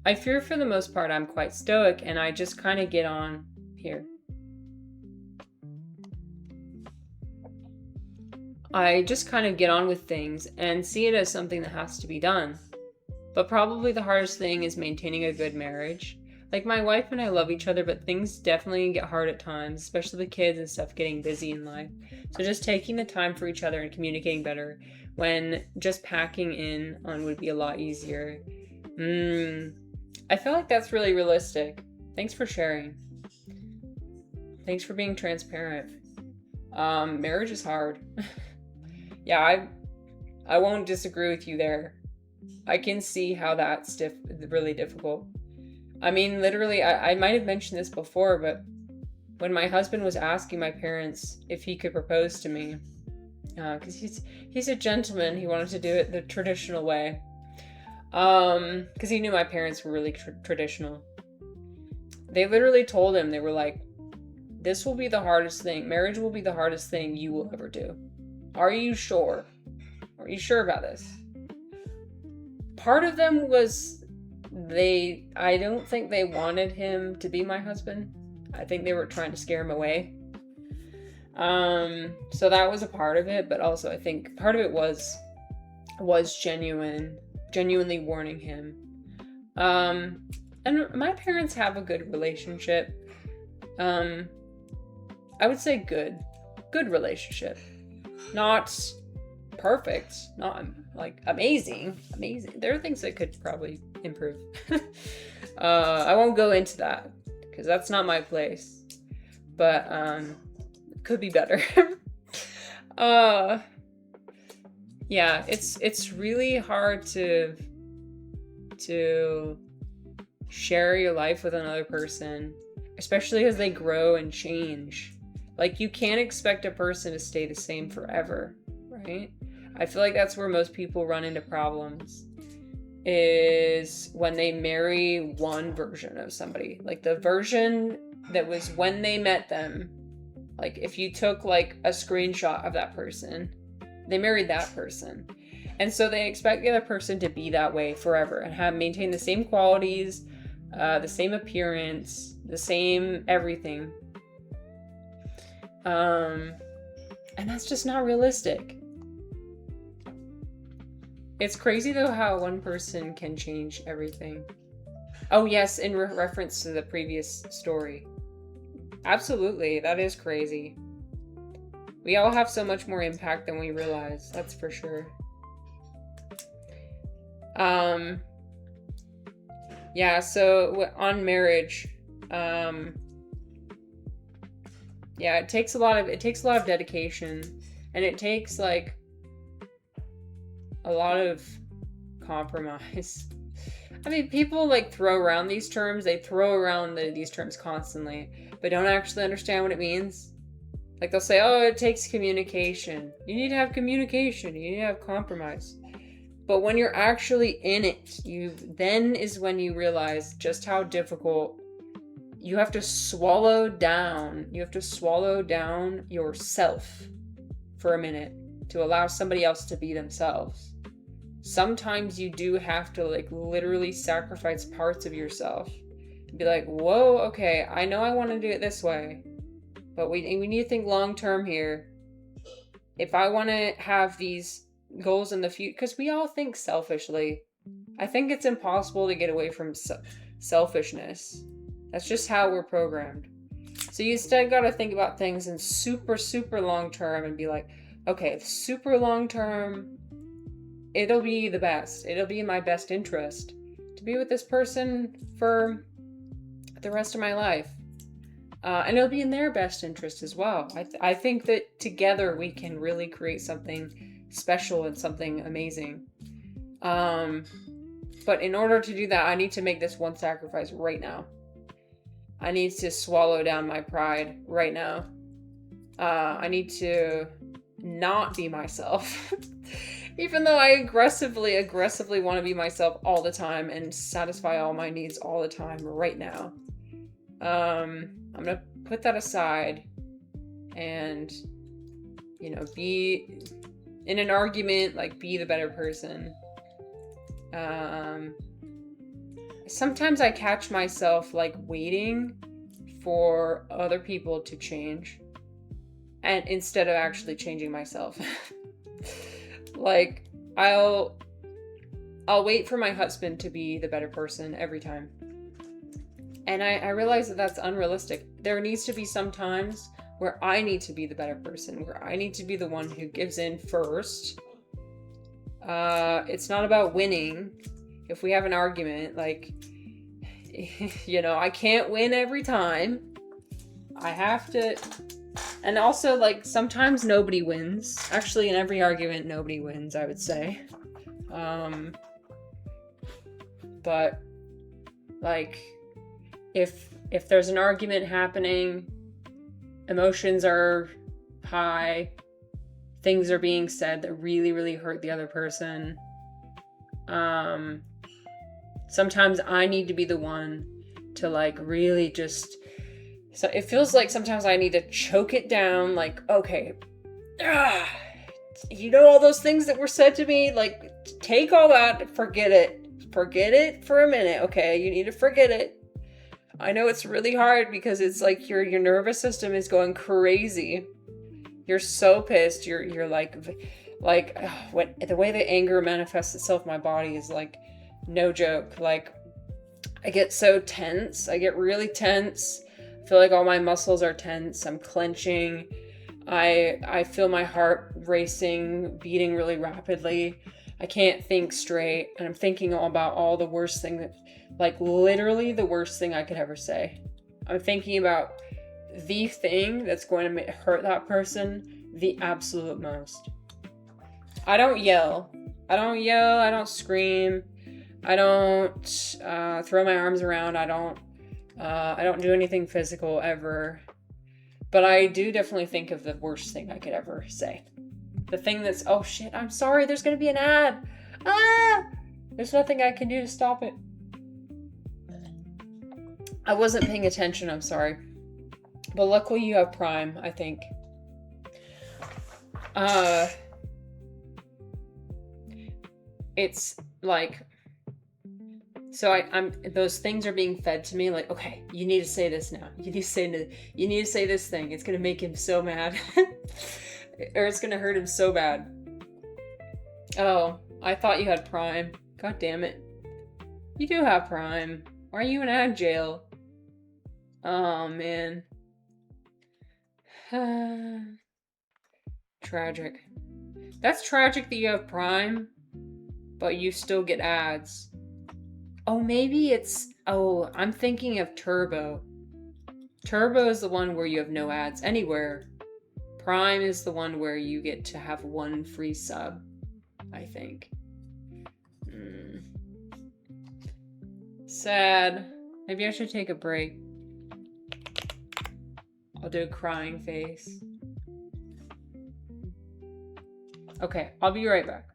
Speaker 1: I fear for the most part I'm quite stoic, and I just kind of get on here. I just kind of get on with things and see it as something that has to be done. But probably the hardest thing is maintaining a good marriage. Like, my wife and I love each other, but things definitely get hard at times, especially the kids and stuff getting busy in life. So just taking the time for each other and communicating better, when just packing in on would be a lot easier. I feel like that's really realistic. Thanks for sharing. Thanks for being transparent. Marriage is hard. Yeah, I won't disagree with you there. I can see how that's really difficult. I mean, literally, I might have mentioned this before, but when my husband was asking my parents if he could propose to me, because he's a gentleman, he wanted to do it the traditional way, because he knew my parents were really traditional. They literally told him, they were like, this will be the hardest thing. Marriage will be the hardest thing you will ever do. Are you sure? Are you sure about this? Part of them was I don't think they wanted him to be my husband. I think they were trying to scare him away. So that was a part of it, but also I think part of it was genuinely warning him. And my parents have a good relationship. I would say good relationship. Not perfect, not like amazing. There are things that could probably improve. I won't go into that because that's not my place, but could be better. Yeah, it's really hard to share your life with another person, especially as they grow and change. Like, you can't expect a person to stay the same forever, right? I feel like that's where most people run into problems, is when they marry one version of somebody. Like, the version that was when they met them. Like, if you took, like, a screenshot of that person, they married that person. And so they expect the other person to be that way forever and maintain the same qualities, the same appearance, the same everything. And that's just not realistic. It's crazy though how one person can change everything. Oh yes, in reference to the previous story. Absolutely, that is crazy. We all have so much more impact than we realize, that's for sure. Yeah, so on marriage, yeah, it takes a lot of dedication, and it takes like a lot of compromise. I mean, people like throw around these terms. They throw around these terms constantly, but don't actually understand what it means. Like they'll say, oh, it takes communication. You need to have communication. You need to have compromise. But when you're actually in it, then is when you realize just how difficult you have to swallow down. You have to swallow down yourself for a minute to allow somebody else to be themselves. Sometimes you do have to like literally sacrifice parts of yourself and be like, whoa, okay, I know I want to do it this way, but we need to think long term here. If I want to have these goals in the future, because we all think selfishly, I think it's impossible to get away from selfishness. That's just how we're programmed. So you instead got to think about things in super, super long term and be like, okay, super long term, it'll be the best. It'll be in my best interest to be with this person for the rest of my life. And it'll be in their best interest as well. I think that together we can really create something special and something amazing. But in order to do that, I need to make this one sacrifice right now. I need to swallow down my pride right now. I need to not be myself. Even though I aggressively want to be myself all the time and satisfy all my needs all the time right now. I'm going to put that aside and, be in an argument, like be the better person. Sometimes I catch myself like waiting for other people to change and instead of actually changing myself. Like I'll wait for my husband to be the better person every time. And I realize that that's unrealistic. There needs to be some times where I need to be the better person, where I need to be the one who gives in first. It's not about winning. If we have an argument, like, I can't win every time. I have to. And also, like, sometimes nobody wins. Actually, in every argument, nobody wins, I would say. But, like, if there's an argument happening, emotions are high, things are being said that really, really hurt the other person. Sometimes I need to be the one to like really just, so it feels like sometimes I need to choke it down, like, okay, all those things that were said to me, like, take all that, forget it for a minute, okay, you need to forget it. I know it's really hard because it's like your nervous system is going crazy. You're so pissed. You're like when the way the anger manifests itself in my body is like no joke. Like I get so tense. I get really tense. I feel like all my muscles are tense. I'm clenching. I feel my heart racing, beating really rapidly. I can't think straight, and I'm thinking about all the worst thing that, like literally the worst thing I could ever say. I'm thinking about the thing that's going to hurt that person the absolute most. I don't yell. I don't scream. I don't throw my arms around. I don't do anything physical ever. But I do definitely think of the worst thing I could ever say. The thing that's, oh shit, I'm sorry, there's going to be an ad. There's nothing I can do to stop it. I wasn't paying attention, I'm sorry. But luckily you have Prime, I think. It's like, so I'm those things are being fed to me like, okay, you need to say this now. You need to say this thing. It's gonna make him so mad. Or it's gonna hurt him so bad. Oh, I thought you had Prime. God damn it. You do have Prime. Why are you in ad jail? Oh man. Tragic. That's tragic that you have Prime, but you still get ads. Oh, maybe it's... Oh, I'm thinking of Turbo. Turbo is the one where you have no ads anywhere. Prime is the one where you get to have one free sub, I think. sad. Maybe I should take a break. I'll do a crying face. Okay, I'll be right back.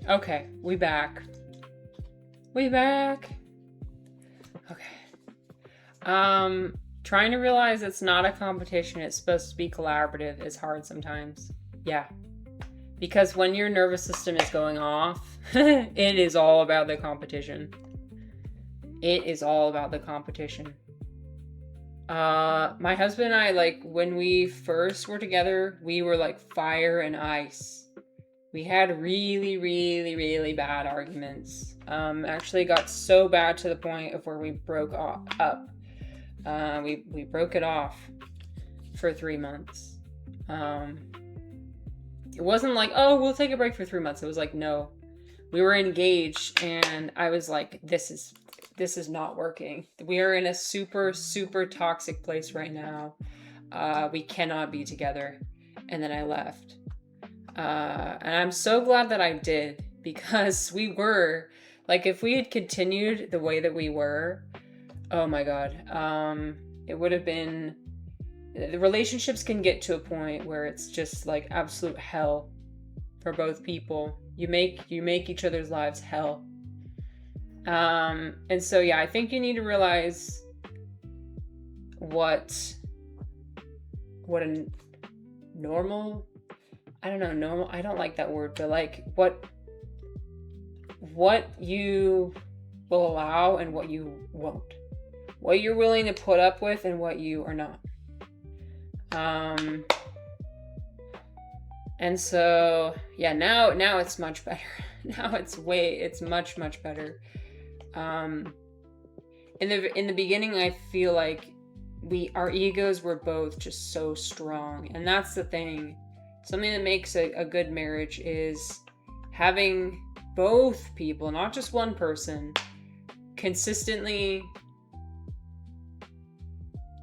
Speaker 1: Okay, we back. We back. Okay. Trying to realize it's not a competition, it's supposed to be collaborative is hard sometimes. Yeah. Because when your nervous system is going off, it is all about the competition. It is all about the competition. My husband and I, like, when we first were together, we were like fire and ice. We had really, really, really bad arguments. Actually got so bad to the point of where we broke up. We broke it off for 3 months. It wasn't like, oh, we'll take a break for 3 months. It was like, no. We were engaged, and I was like, this is not working. We are in a super, super toxic place right now. We cannot be together. And then I left. And I'm so glad that I did, because we were, like, if we had continued the way that we were, oh my God, it would have been, the relationships can get to a point where it's just like absolute hell for both people. You make each other's lives hell. And so, yeah, I think you need to realize what a normal, I don't know, normal, I don't like that word, but like what you will allow and what you won't. What you're willing to put up with and what you are not. And so, yeah, now it's much better. Now it's much, much better. In the beginning, I feel like our egos were both just so strong. And that's the thing. Something that makes a good marriage is having both people, not just one person, consistently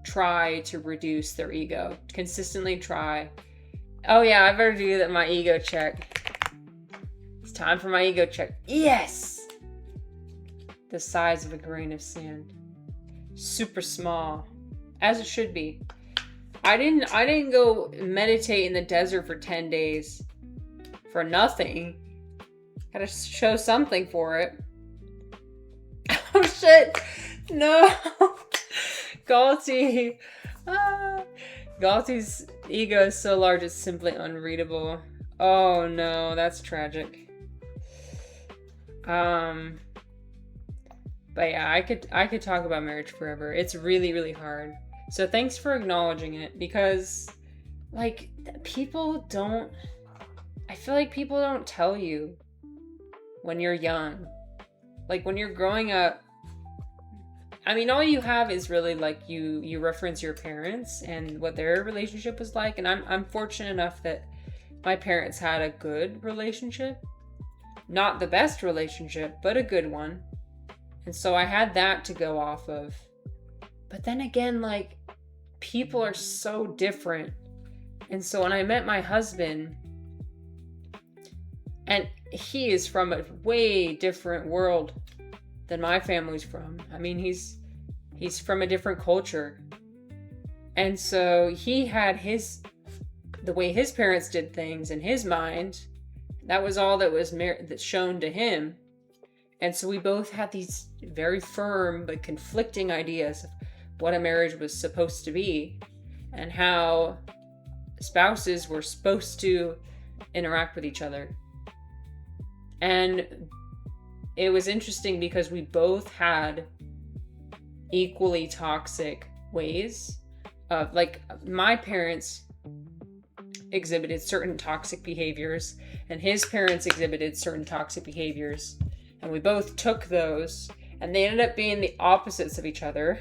Speaker 1: try to reduce their ego. Consistently try. Oh yeah, I better do my ego check. It's time for my ego check. Yes! The size of a grain of sand. super small, as it should be. I didn't go meditate in the desert for 10 days for nothing. Gotta show something for it. Oh shit! No! Galti. Galti's ego is so large it's simply unreadable. Oh no, that's tragic. But yeah, I could talk about marriage forever. It's really, really hard. So thanks for acknowledging it, because like I feel like people don't tell you when you're young. Like when you're growing up, I mean, all you have is really like you reference your parents and what their relationship was like. And I'm fortunate enough that my parents had a good relationship. Not the best relationship, but a good one. And so I had that to go off of. But then again, like, people are so different. And so when I met my husband, and he is from a way different world than my family's from. I mean, he's from a different culture. And so he had the way his parents did things in his mind. That was all that was that's shown to him. And so we both had these very firm but conflicting ideas of what a marriage was supposed to be and how spouses were supposed to interact with each other. And it was interesting because we both had equally toxic ways of, like, my parents exhibited certain toxic behaviors and his parents exhibited certain toxic behaviors, and we both took those and they ended up being the opposites of each other.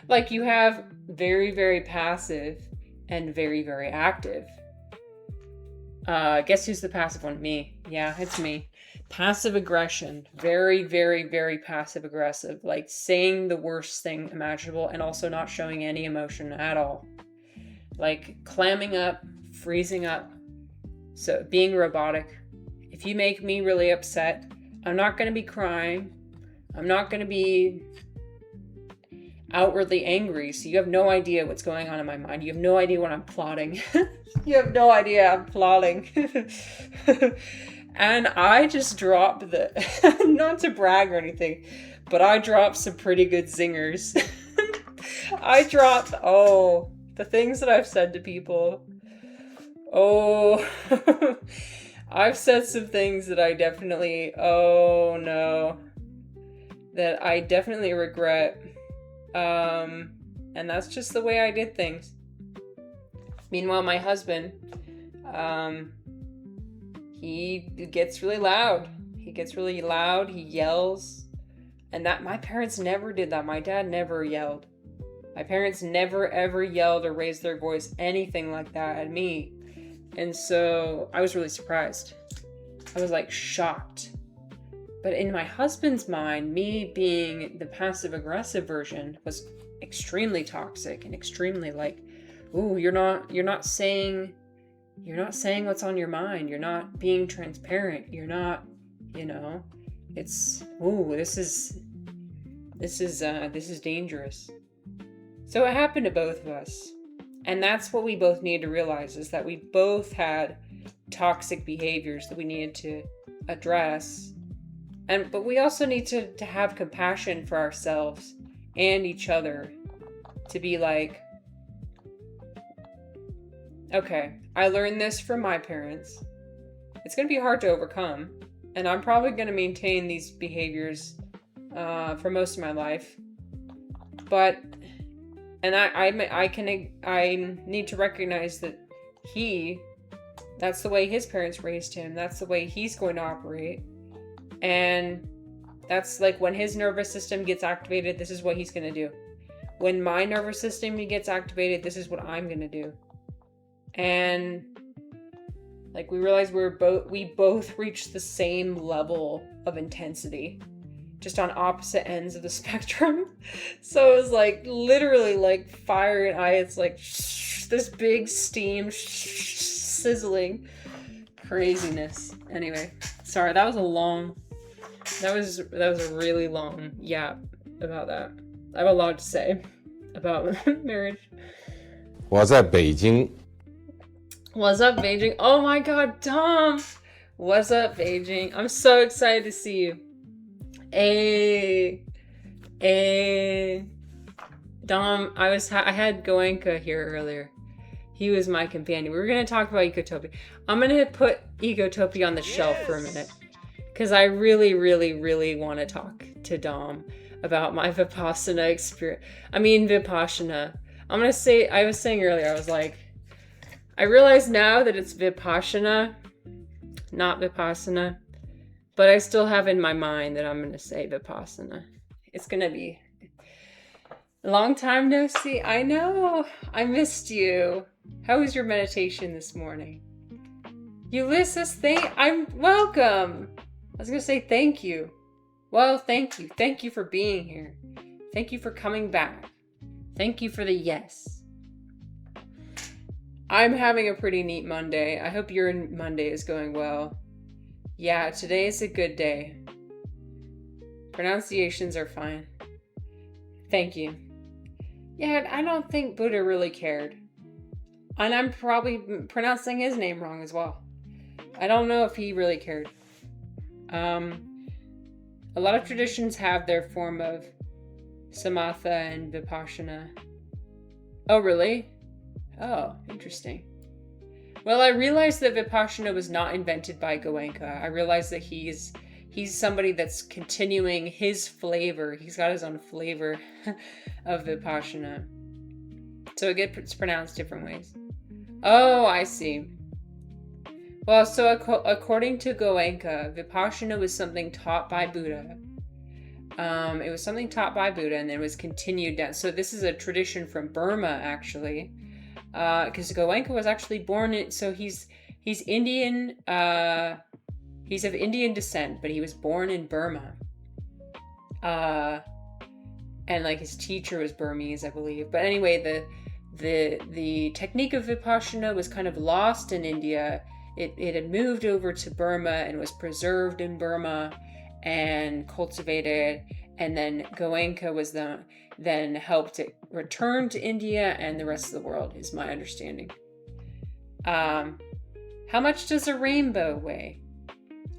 Speaker 1: Like, you have very, very passive and very, very active. Guess who's the passive one? Me. Yeah, it's me. Passive aggression. Very, very, very passive aggressive. Like saying the worst thing imaginable and also not showing any emotion at all. Like clamming up, freezing up. So being robotic. If you make me really upset, I'm not going to be crying. I'm not going to be outwardly angry, so you have no idea what's going on in my mind. You have no idea what I'm plotting. You have no idea I'm plotting. And I just dropped not to brag or anything, but I dropped some pretty good zingers. I dropped, the things that I've said to people. I've said some things that I definitely, that I definitely regret. And that's just the way I did things. Meanwhile, my husband, he gets really loud. He yells. And that, my parents never did that. My dad never yelled. My parents never ever yelled or raised their voice, anything like that at me. And so I was really surprised. I was like shocked. But in my husband's mind, me being the passive aggressive version was extremely toxic and extremely like, ooh, you're not saying what's on your mind. You're not being transparent. You're not, it's, ooh, this is dangerous. So it happened to both of us. And that's what we both needed to realize, is that we both had toxic behaviors that we needed to address. But we also need to have compassion for ourselves and each other, to be like, okay, I learned this from my parents. It's going to be hard to overcome, and I'm probably going to maintain these behaviors for most of my life. But, and I need to recognize that that's the way his parents raised him. That's the way he's going to operate. And that's like, when his nervous system gets activated, this is what he's going to do. When my nervous system gets activated, this is what I'm going to do. And like, we realized we both reached the same level of intensity, just on opposite ends of the spectrum. So it was like literally like fire and ice. It's like this big steam sizzling craziness. Anyway, sorry, that was a really long yap about that. I have a lot to say about marriage.
Speaker 2: 我在北京。
Speaker 1: What's up, Beijing? Oh my god, Tom! What's up, Beijing? I'm so excited to see you. Hey. Dom, I had Goenka here earlier. He was my companion. We were going to talk about ecotopia. I'm going to put ecotopia on the shelf for a minute. Because I really, really, really want to talk to Dom about my Vipassana experience. Vipassana. I was saying earlier, I was like, I realize now that it's Vipassana, not Vipassana. But I still have in my mind that I'm going to say Vipassana. It's going to be a long time no see. I know. I missed you. How was your meditation this morning? Ulysses, I'm welcome. I was going to say thank you. Well, thank you. Thank you for being here. Thank you for coming back. Thank you for the yes. I'm having a pretty neat Monday. I hope your Monday is going well. Yeah, today is a good day. Pronunciations are fine. Thank you. Yeah, I don't think Buddha really cared. And I'm probably pronouncing his name wrong as well. I don't know if he really cared. A lot of traditions have their form of samatha and vipassana. Oh, really? Oh, interesting. Well, I realized that Vipassana was not invented by Goenka. I realized that he's somebody that's continuing his flavor. He's got his own flavor of Vipassana. So it gets pronounced different ways. Oh, I see. Well, so according to Goenka, Vipassana was something taught by Buddha. It was something taught by Buddha and then was continued down. So this is a tradition from Burma, actually. Because Goenka was actually born in, so he's Indian, he's of Indian descent, but he was born in Burma. And like his teacher was Burmese, I believe. But anyway, the technique of Vipassana was kind of lost in India. It had moved over to Burma and was preserved in Burma and cultivated, and then Goenka was then helped it return to India and the rest of the world, is my understanding. How much does a rainbow weigh?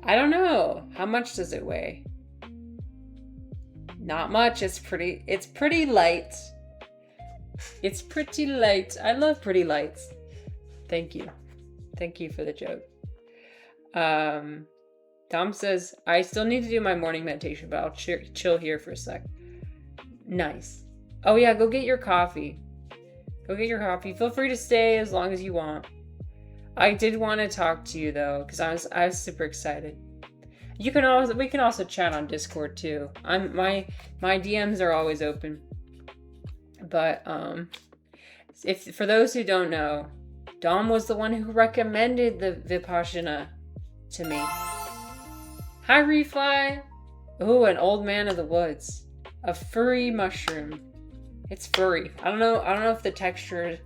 Speaker 1: I don't know. How much does it weigh? Not much. It's pretty light. It's pretty light. I love pretty lights. Thank you. Thank you for the joke. Tom says, I still need to do my morning meditation, but I'll chill here for a sec. Nice. Oh yeah, go get your coffee. Go get your coffee. Feel free to stay as long as you want. I did want to talk to you though, because I was super excited. We can also chat on Discord too. My DMs are always open. But if for those who don't know, Dom was the one who recommended the Vipassana to me. Hi, Refly. Oh, an old man of the woods. A furry mushroom. It's furry. I don't know if the texture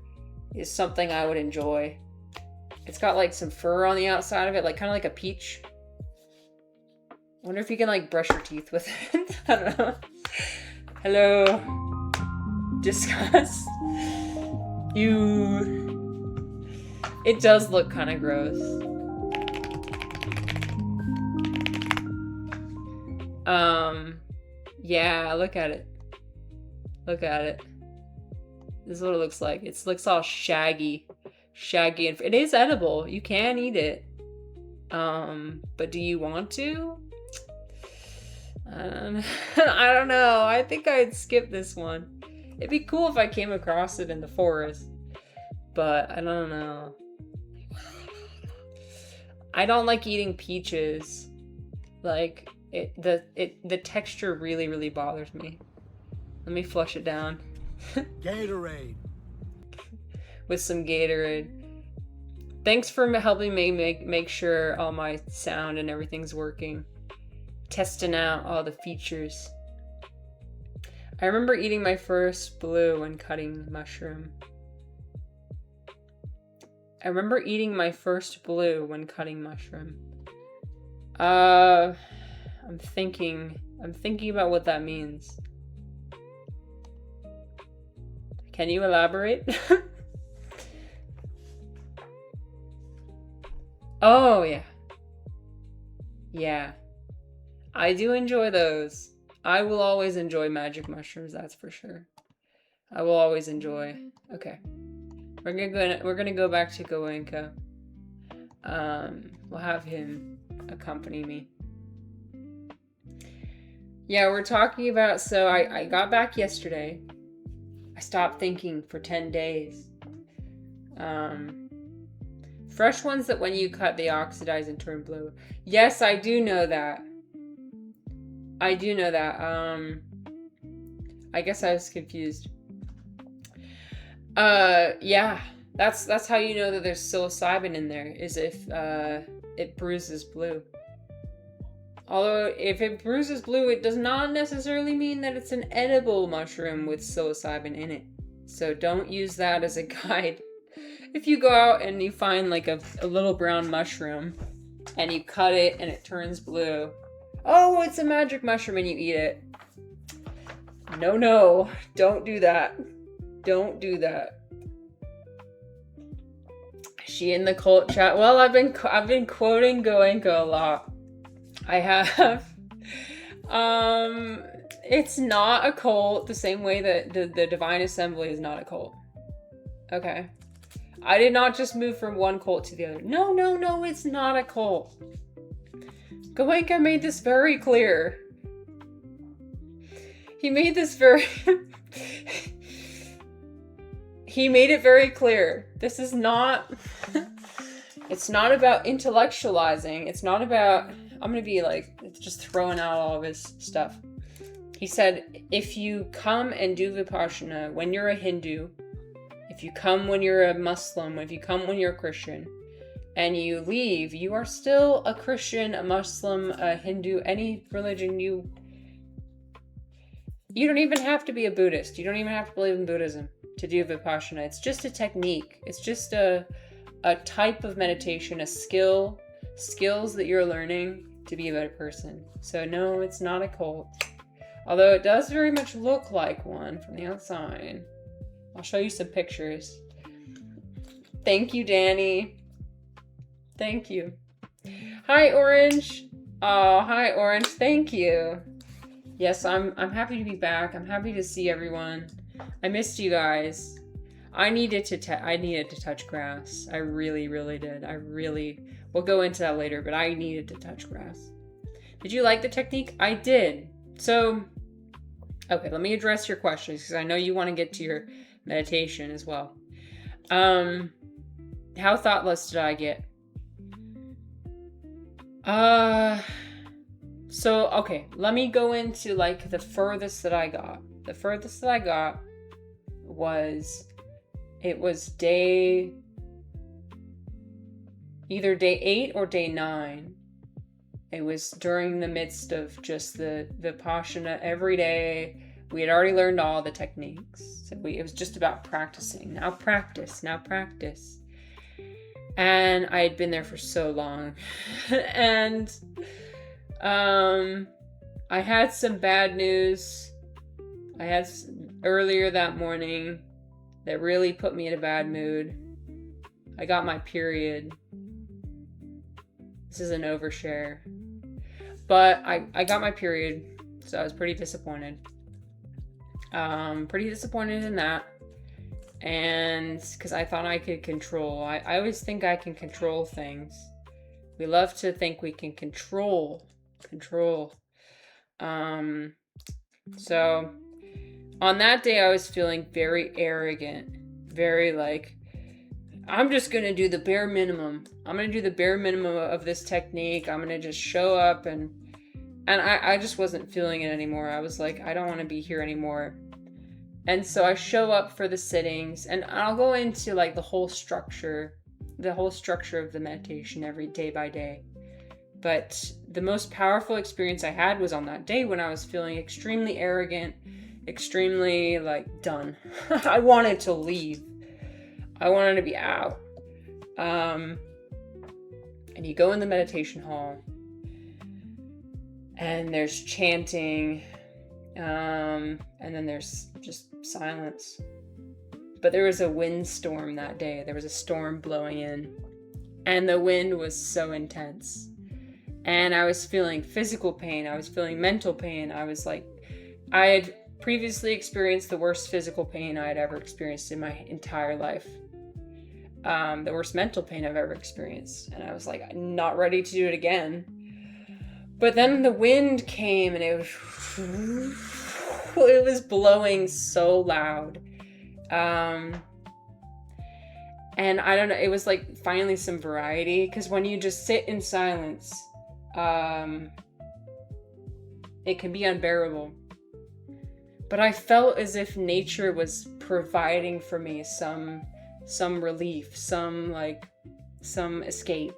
Speaker 1: is something I would enjoy. It's got like some fur on the outside of it, like kind of like a peach. I wonder if you can like brush your teeth with it. I don't know. Hello. Discuss. It does look kind of gross. Yeah, look at it. Look at it. This is what it looks like. It looks all shaggy, and it is edible. You can eat it. But do you want to? I don't know. I think I'd skip this one. It'd be cool if I came across it in the forest, but I don't know. I don't like eating peaches. Like the texture really, really bothers me. Let me flush it down.
Speaker 3: Gatorade.
Speaker 1: With some Gatorade. Thanks for helping me make sure all my sound and everything's working. Testing out all the features. I remember eating my first blue when cutting mushroom. I'm thinking about what that means. Can you elaborate? Oh, yeah. Yeah. I do enjoy those. I will always enjoy magic mushrooms, that's for sure. I will always enjoy. Okay. We're gonna go back to Goenka. We'll have him accompany me. Yeah, we're talking about, so I got back yesterday. I stopped thinking for 10 days. Fresh ones that when you cut, they oxidize and turn blue. Yes, I do know that. I do know that. I guess I was confused. Yeah. That's how you know that there's psilocybin in there, is if it bruises blue. Although, if it bruises blue, it does not necessarily mean that it's an edible mushroom with psilocybin in it. So don't use that as a guide. If you go out and you find like a little brown mushroom and you cut it and it turns blue, oh, it's a magic mushroom, and you eat it. No, don't do that. Don't do that. She in the cult chat. Well, I've been quoting Goenka a lot. I have. It's not a cult the same way that the Divine Assembly is not a cult. Okay. I did not just move from one cult to the other. No, it's not a cult. Goenka made this very clear. He made this very... He made it very clear. This is not... It's not about intellectualizing. It's not about... I'm gonna be like, just throwing out all of his stuff. He said, if you come and do Vipassana when you're a Hindu, if you come when you're a Muslim, if you come when you're a Christian, and you leave, you are still a Christian, a Muslim, a Hindu, any religion you don't even have to be a Buddhist. You don't even have to believe in Buddhism to do Vipassana. It's just a technique. It's just a type of meditation, a skills that you're learning to be a better person. So no, it's not a cult. Although it does very much look like one from the outside. I'll show you some pictures. Thank you, Danny. Thank you. Hi, Orange. Oh, hi, Orange. Thank you. Yes, I'm happy to be back. I'm happy to see everyone. I missed you guys. I needed to touch grass. I really, really did. We'll go into that later, but I needed to touch grass. Did you like the technique? I did. So, okay, let me address your questions because I know you want to get to your meditation as well. How thoughtless did I get? So, okay, let me go into like the furthest that I got. The furthest that I got was, it was either day 8 or day 9. It was during the midst of just the Vipassana every day. We had already learned all the techniques. So it was just about practicing. Now practice. And I had been there for so long. And I had some bad news. I had earlier that morning that really put me in a bad mood. I got my period. This is an overshare. But I got my period, so I was pretty disappointed. Pretty disappointed in that. And because I thought I could control. I always think I can control things. We love to think we can control. So on that day I was feeling very arrogant. Very like, I'm just gonna do the bare minimum. I'm gonna do the bare minimum of this technique. I'm gonna just show up and I just wasn't feeling it anymore. I was like, I don't want to be here anymore. And so I show up for the sittings, and I'll go into like the whole structure of the meditation every day by day. But the most powerful experience I had was on that day when I was feeling extremely arrogant, extremely like done. I wanted to leave. I wanted to be out. And you go in the meditation hall, and there's chanting, and then there's just silence. But there was a windstorm that day. There was a storm blowing in, and the wind was so intense. And I was feeling physical pain. I was feeling mental pain. I had previously experienced the worst physical pain I had ever experienced in my entire life. The worst mental pain I've ever experienced. And I was like, I'm not ready to do it again. But then the wind came, and it was blowing so loud. And I don't know, it was like finally some variety, because when you just sit in silence, it can be unbearable. But I felt as if nature was providing for me some relief, some escape.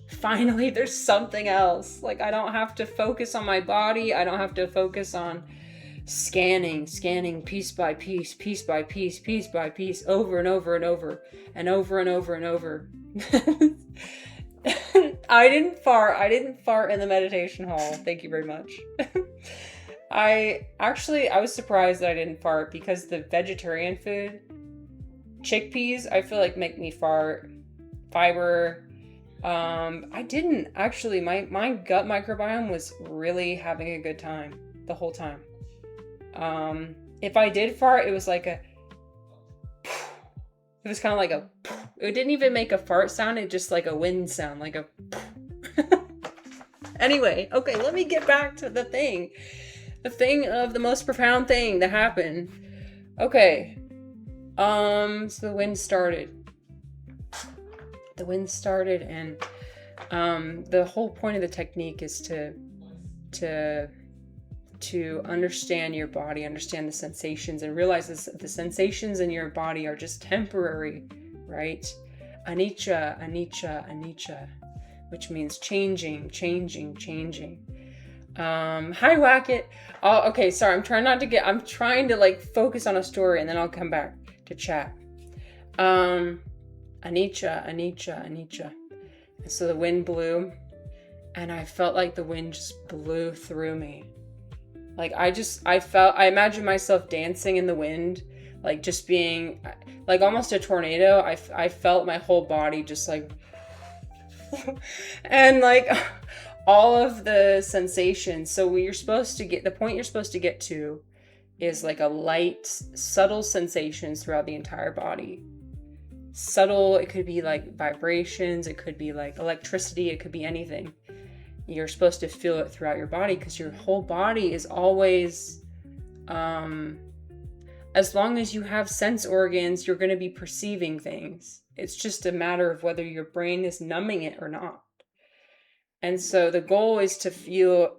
Speaker 1: Finally, there's something else. Like, I don't have to focus on my body. I don't have to focus on scanning piece by piece, piece by piece, piece by piece, over and over and over and over and over and over. I didn't fart in the meditation hall. Thank you very much. I was surprised that I didn't fart, because the vegetarian food, chickpeas, I feel like make me fart. Fiber, I didn't actually. My gut microbiome was really having a good time the whole time. If I did fart, it was like it was kind of like it didn't even make a fart sound. It just like a wind sound, like a anyway. Okay, let me get back to the thing of the most profound thing that happened. Okay. So the wind started, and the whole point of the technique is to understand your body, understand the sensations, and realize the sensations in your body are just temporary, right? Anicca, anicca, anicca, which means changing. Hi, Wackett. Oh, okay, sorry, I'm trying to like focus on a story, and then I'll come back to chat. Anicca, anicca, anicca. And so the wind blew, and I felt like the wind just blew through me. Like, I imagined myself dancing in the wind, like just being like almost a tornado. I felt my whole body just like, and like all of the sensations. So the point you're supposed to get to is like a light, subtle sensations throughout the entire body. Subtle, it could be like vibrations, it could be like electricity, it could be anything. You're supposed to feel it throughout your body, because your whole body is always, as long as you have sense organs, you're going to be perceiving things. It's just a matter of whether your brain is numbing it or not. And so the goal is to feel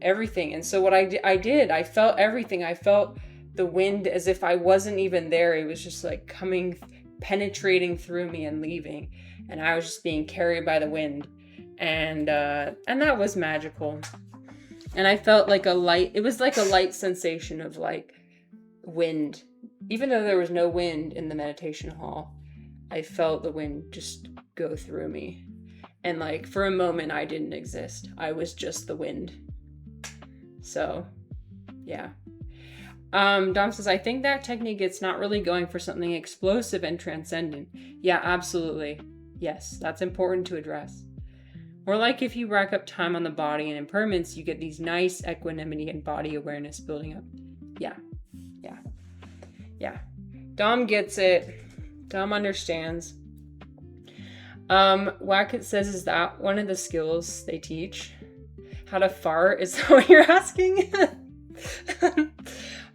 Speaker 1: everything. And so what I did, I felt everything. I felt the wind as if I wasn't even there. It was just like penetrating through me and leaving. And I was just being carried by the wind. And that was magical. And I felt like it was like a light sensation of like wind. Even though there was no wind in the meditation hall, I felt the wind just go through me. And like for a moment I didn't exist. I was just the wind. So, yeah. Dom says, I think that technique, it's not really going for something explosive and transcendent. Yeah, absolutely. Yes, that's important to address. Or like if you rack up time on the body and impermanence, you get these nice equanimity and body awareness building up. Yeah. Dom gets it. Dom understands. Wackett says, is that one of the skills they teach? How to fart? Is that what you're asking?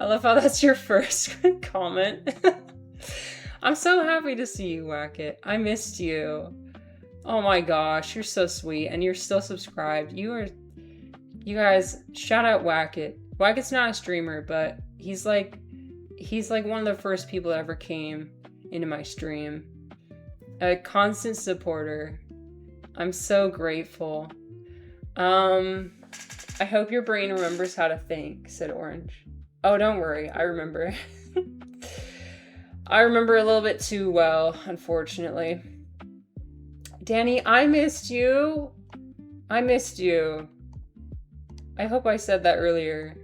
Speaker 1: I love how that's your first comment. I'm so happy to see you, Wackett. I missed you. Oh my gosh, you're so sweet, and you're still subscribed. You guys, shout out Wackett. Wackett's not a streamer, but he's like one of the first people that ever came into my stream. A constant supporter. I'm so grateful. I hope your brain remembers how to think, said Orange. Oh, don't worry, I remember. I remember a little bit too well, unfortunately. Danny, I missed you. I hope I said that earlier.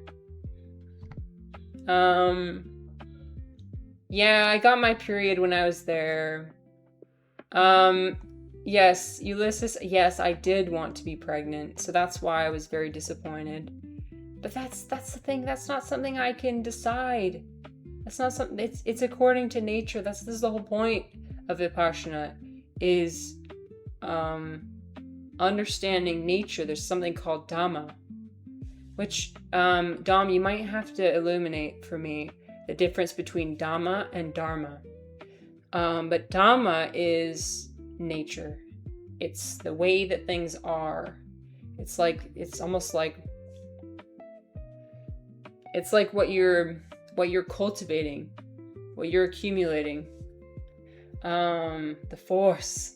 Speaker 1: Yeah, I got my period when I was there. Yes, Ulysses, yes, I did want to be pregnant, so that's why I was very disappointed. But that's the thing, that's not something I can decide. That's not something, it's according to nature. This is the whole point of Vipassana, is understanding nature. There's something called Dhamma, which, Dom, you might have to illuminate for me the difference between Dhamma and Dharma. But Dhamma is nature. It's the way that things are. It's almost like what you're cultivating, what you're accumulating. The force,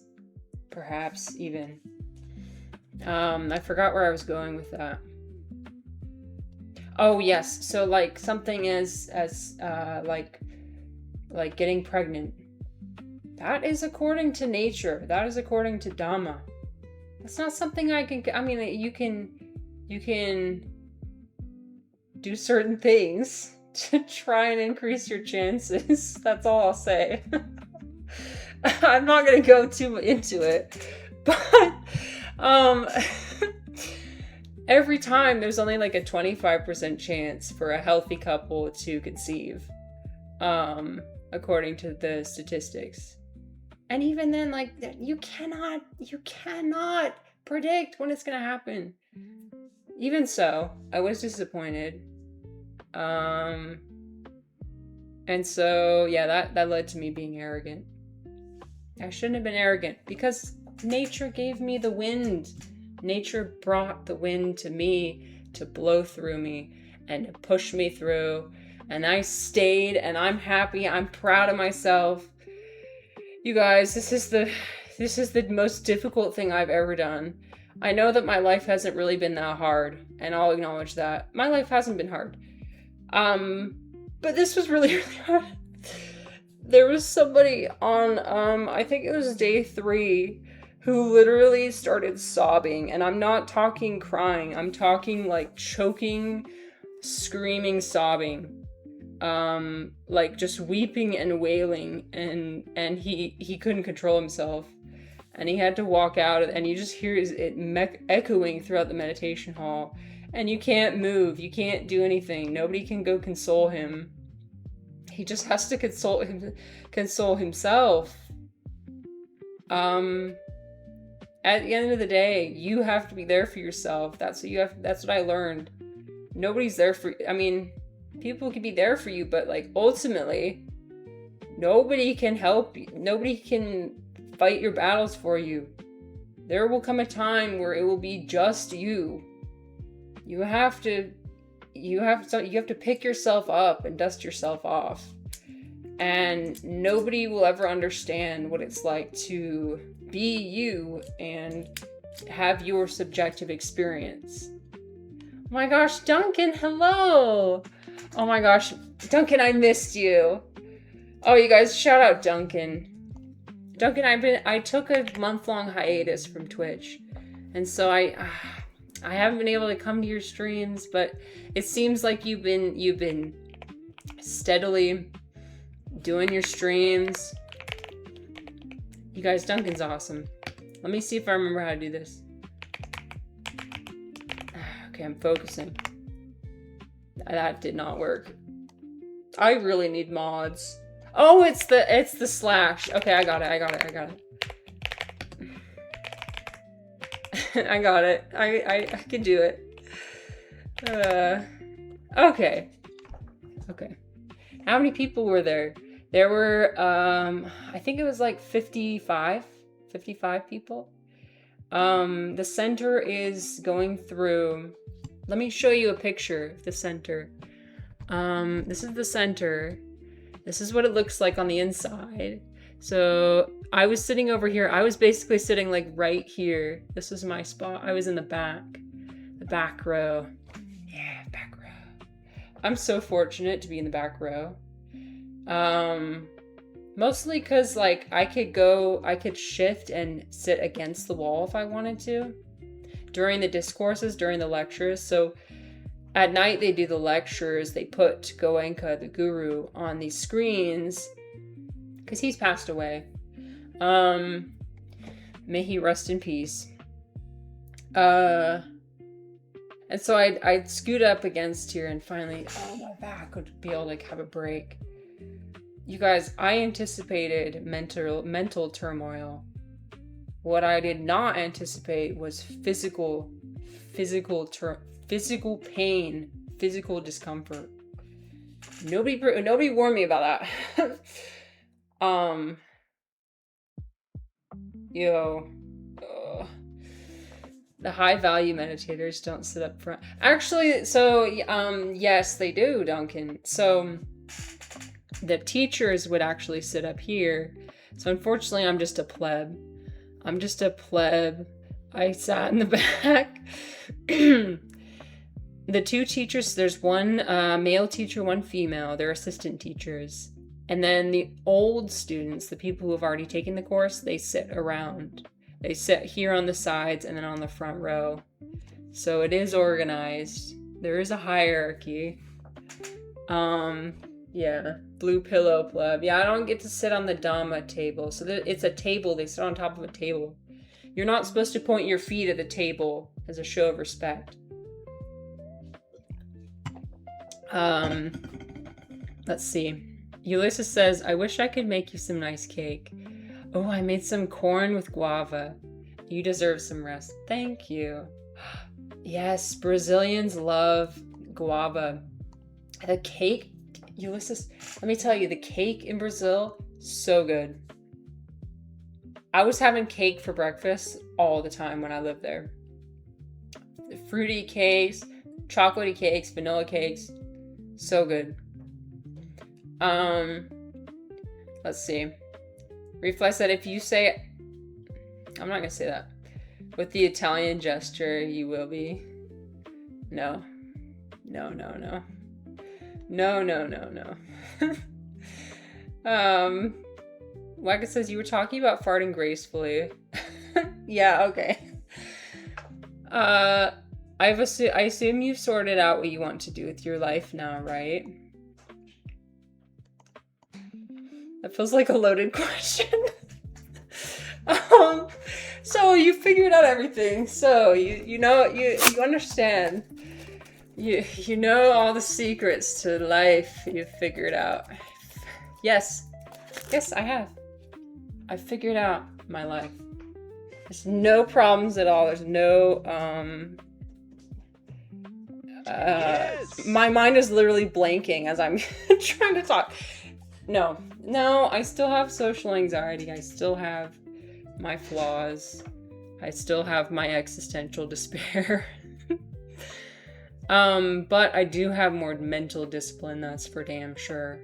Speaker 1: perhaps even. I forgot where I was going with that. Oh yes, so like something as like getting pregnant. That is according to nature. That is according to Dhamma. That's not something I mean, you can do certain things to try and increase your chances. That's all I'll say. I'm not gonna go too into it, but every time there's only like a 25% chance for a healthy couple to conceive, according to the statistics. And even then, like, you cannot predict when it's gonna happen. Even so, I was disappointed. And so, yeah, that led to me being arrogant. I shouldn't have been arrogant, because nature gave me the wind. Nature brought the wind to me to blow through me and to push me through. And I stayed, and I'm happy. I'm proud of myself. You guys, this is the most difficult thing I've ever done. I know that my life hasn't really been that hard, and I'll acknowledge that. My life hasn't been hard. But this was really, really hard. There was somebody on, I think it was day 3, who literally started sobbing, and I'm not talking crying, I'm talking like choking, screaming, sobbing. Like just weeping and wailing, and he couldn't control himself, and he had to walk out, and you just hear it echoing throughout the meditation hall, and you can't move, you can't do anything, nobody can go console him. He just has to console himself. At the end of the day, you have to be there for yourself. That's what I learned. Nobody's there for, I mean, people can be there for you, but like ultimately, nobody can help you. Nobody can fight your battles for you. There will come a time where it will be just you. You have to pick yourself up and dust yourself off. And nobody will ever understand what it's like to be you and have your subjective experience. Oh my gosh, Duncan, hello! Oh my gosh, Duncan, I missed you. Oh, you guys, shout out Duncan. Duncan, I took a month-long hiatus from Twitch, and so I haven't been able to come to your streams, but it seems like you've been steadily doing your streams. You guys, Duncan's awesome. Let me see if I remember how to do this. Okay, I'm focusing. That did not work. I really need mods. Oh, it's the slash. Okay, I got it. I got it. I can do it. Okay. How many people were there? There were, I think it was like 55 people. The center is going through, let me show you a picture of the center. This is the center. This is what it looks like on the inside. So I was sitting over here. I was basically sitting like right here. This was my spot. I was in the back row. Yeah, back row. I'm so fortunate to be in the back row. Mostly because like I could shift and sit against the wall if I wanted to during the discourses, during the lectures. So at night they do the lectures. They put Goenka, the guru, on these screens because he's passed away. May he rest in peace. And so I'd scoot up against here and finally, my back would be able to have a break. You guys, I anticipated mental turmoil. What I did not anticipate was physical pain, physical discomfort. Nobody warned me about that. The high value meditators don't sit up front. Actually, so yes, they do, Duncan. So the teachers would actually sit up here. So unfortunately, I'm just a pleb. I sat in the back. The two teachers, there's one male teacher, one female. They're assistant teachers. And then the old students, the people who have already taken the course, they sit around. They sit here on the sides and then on the front row. So it is organized. There is a hierarchy. Yeah. Blue pillow pleb. Yeah, I don't get to sit on the Dhamma table. So it's a table. They sit on top of a table. You're not supposed to point your feet at the table as a show of respect. Let's see. Ulysses says, I wish I could make you some nice cake. Oh, I made some corn with guava. You deserve some rest. Thank you. Yes, Brazilians love guava. The cake, Ulysses, let me tell you, the cake in Brazil, so good. I was having cake for breakfast all the time when I lived there. The fruity cakes, chocolatey cakes, vanilla cakes, so good. Let's see. Reflex said, if you say, I'm not gonna say that. With the Italian gesture, you will be. No. Waka says, you were talking about farting gracefully. Yeah, okay. I assume you've sorted out what you want to do with your life now, right? That feels like a loaded question. So you figured out everything. So you know you understand. You know all the secrets to life. You've figured out. Yes, I have. I figured out my life. There's no problems at all. There's no yes! My mind is literally blanking as I'm trying to talk. No, I still have social anxiety. I still have my flaws. I still have my existential despair. But I do have more mental discipline, that's for damn sure.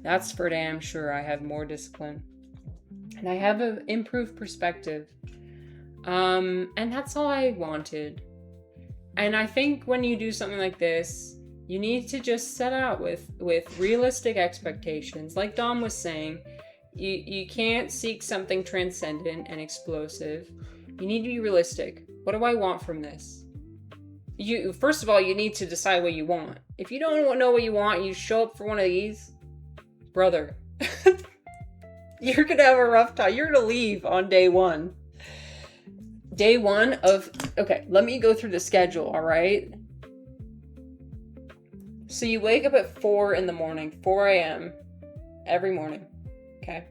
Speaker 1: I have more discipline. And I have an improved perspective. And that's all I wanted. And I think when you do something like this, you need to just set out with realistic expectations. Like Dom was saying, you can't seek something transcendent and explosive. You need to be realistic. What do I want from this? First of all, you need to decide what you want. If you don't know what you want, you show up for one of these, brother, you're gonna have a rough time. You're gonna leave on day one. Day one of, okay, let me go through the schedule, all right? So you wake up at 4 in the morning, 4 a.m. every morning, okay?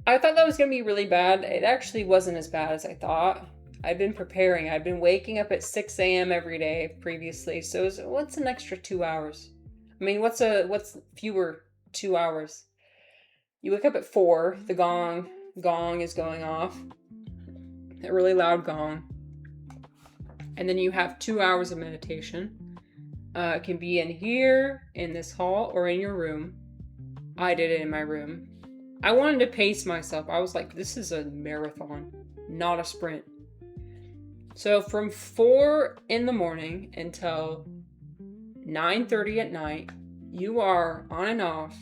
Speaker 1: I thought that was going to be really bad. It actually wasn't as bad as I thought. I've been preparing. I've been waking up at 6 a.m. every day previously. So what's an extra 2 hours? I mean, what's fewer 2 hours? You wake up at 4. The gong is going off. A really loud gong. And then you have 2 hours of meditation. It can be in here, in this hall, or in your room. I did it in my room. I wanted to pace myself. I was like, this is a marathon, not a sprint. So from 4 in the morning until 9:30 at night, you are on and off,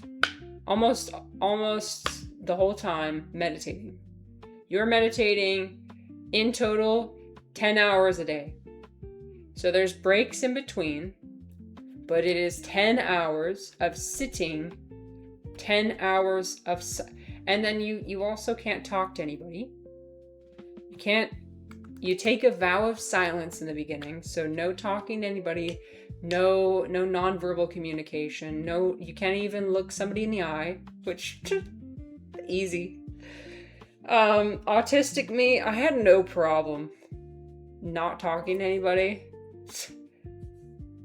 Speaker 1: almost the whole time meditating. You're meditating in total 10 hours a day. So there's breaks in between, but it is 10 hours of sitting, 10 hours of, and then you also can't talk to anybody. You take a vow of silence in the beginning, so no talking to anybody, no nonverbal communication, you can't even look somebody in the eye, which, easy. Autistic me, I had no problem not talking to anybody.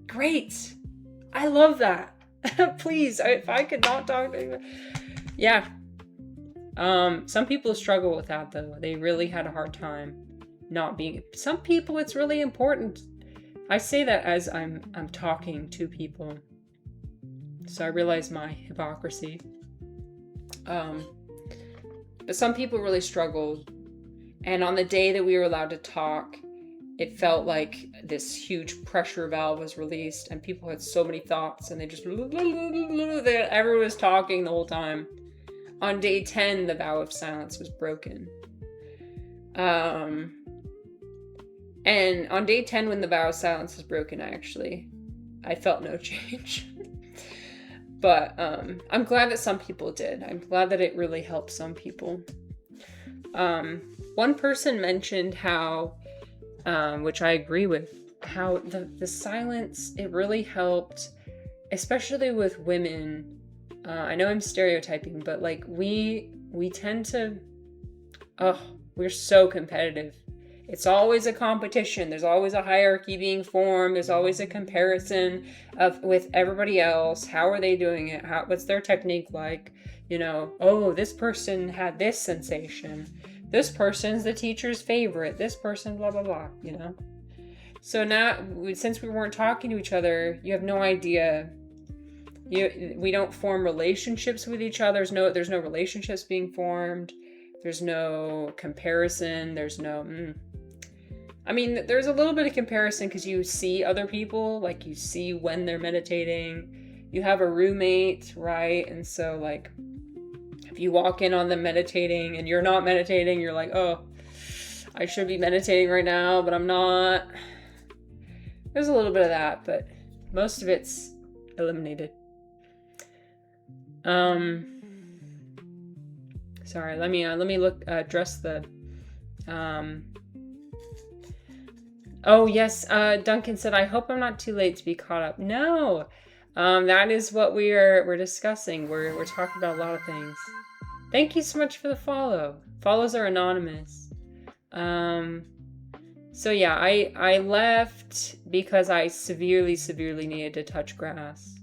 Speaker 1: Great. I love that. Please, if I could not talk to anybody. Yeah. Some people struggle with that though. They really had a hard time not being. Some people it's really important. I say that as I'm talking to people. So I realize my hypocrisy. But some people really struggled. And on the day that we were allowed to talk, it felt like this huge pressure valve was released and people had so many thoughts and they just, everyone was talking the whole time. On day 10, the vow of silence was broken. And on day 10, when the vow of silence was broken, I felt no change. But I'm glad that some people did. I'm glad that it really helped some people. One person mentioned how, which I agree with, how the silence, it really helped, especially with women. I know I'm stereotyping, but like we tend to, we're so competitive. It's always a competition. There's always a hierarchy being formed. There's always a comparison with everybody else. How are they doing it? What's their technique like? Oh, this person had this sensation. This person's the teacher's favorite. This person, blah, blah, blah, So now, since we weren't talking to each other, you have no idea. We don't form relationships with each other. There's no relationships being formed. There's no comparison. There's no, there's a little bit of comparison because you see other people, like you see when they're meditating. You have a roommate, right? And so like, if you walk in on them meditating and you're not meditating, you're like, oh, I should be meditating right now, but I'm not. There's a little bit of that, but most of it's eliminated. Sorry, let me address the, oh yes, Duncan said, I hope I'm not too late to be caught up. No, that is what we're discussing. We're talking about a lot of things. Thank you so much for the follow. Follows are anonymous. So yeah, I left because I severely needed to touch grass.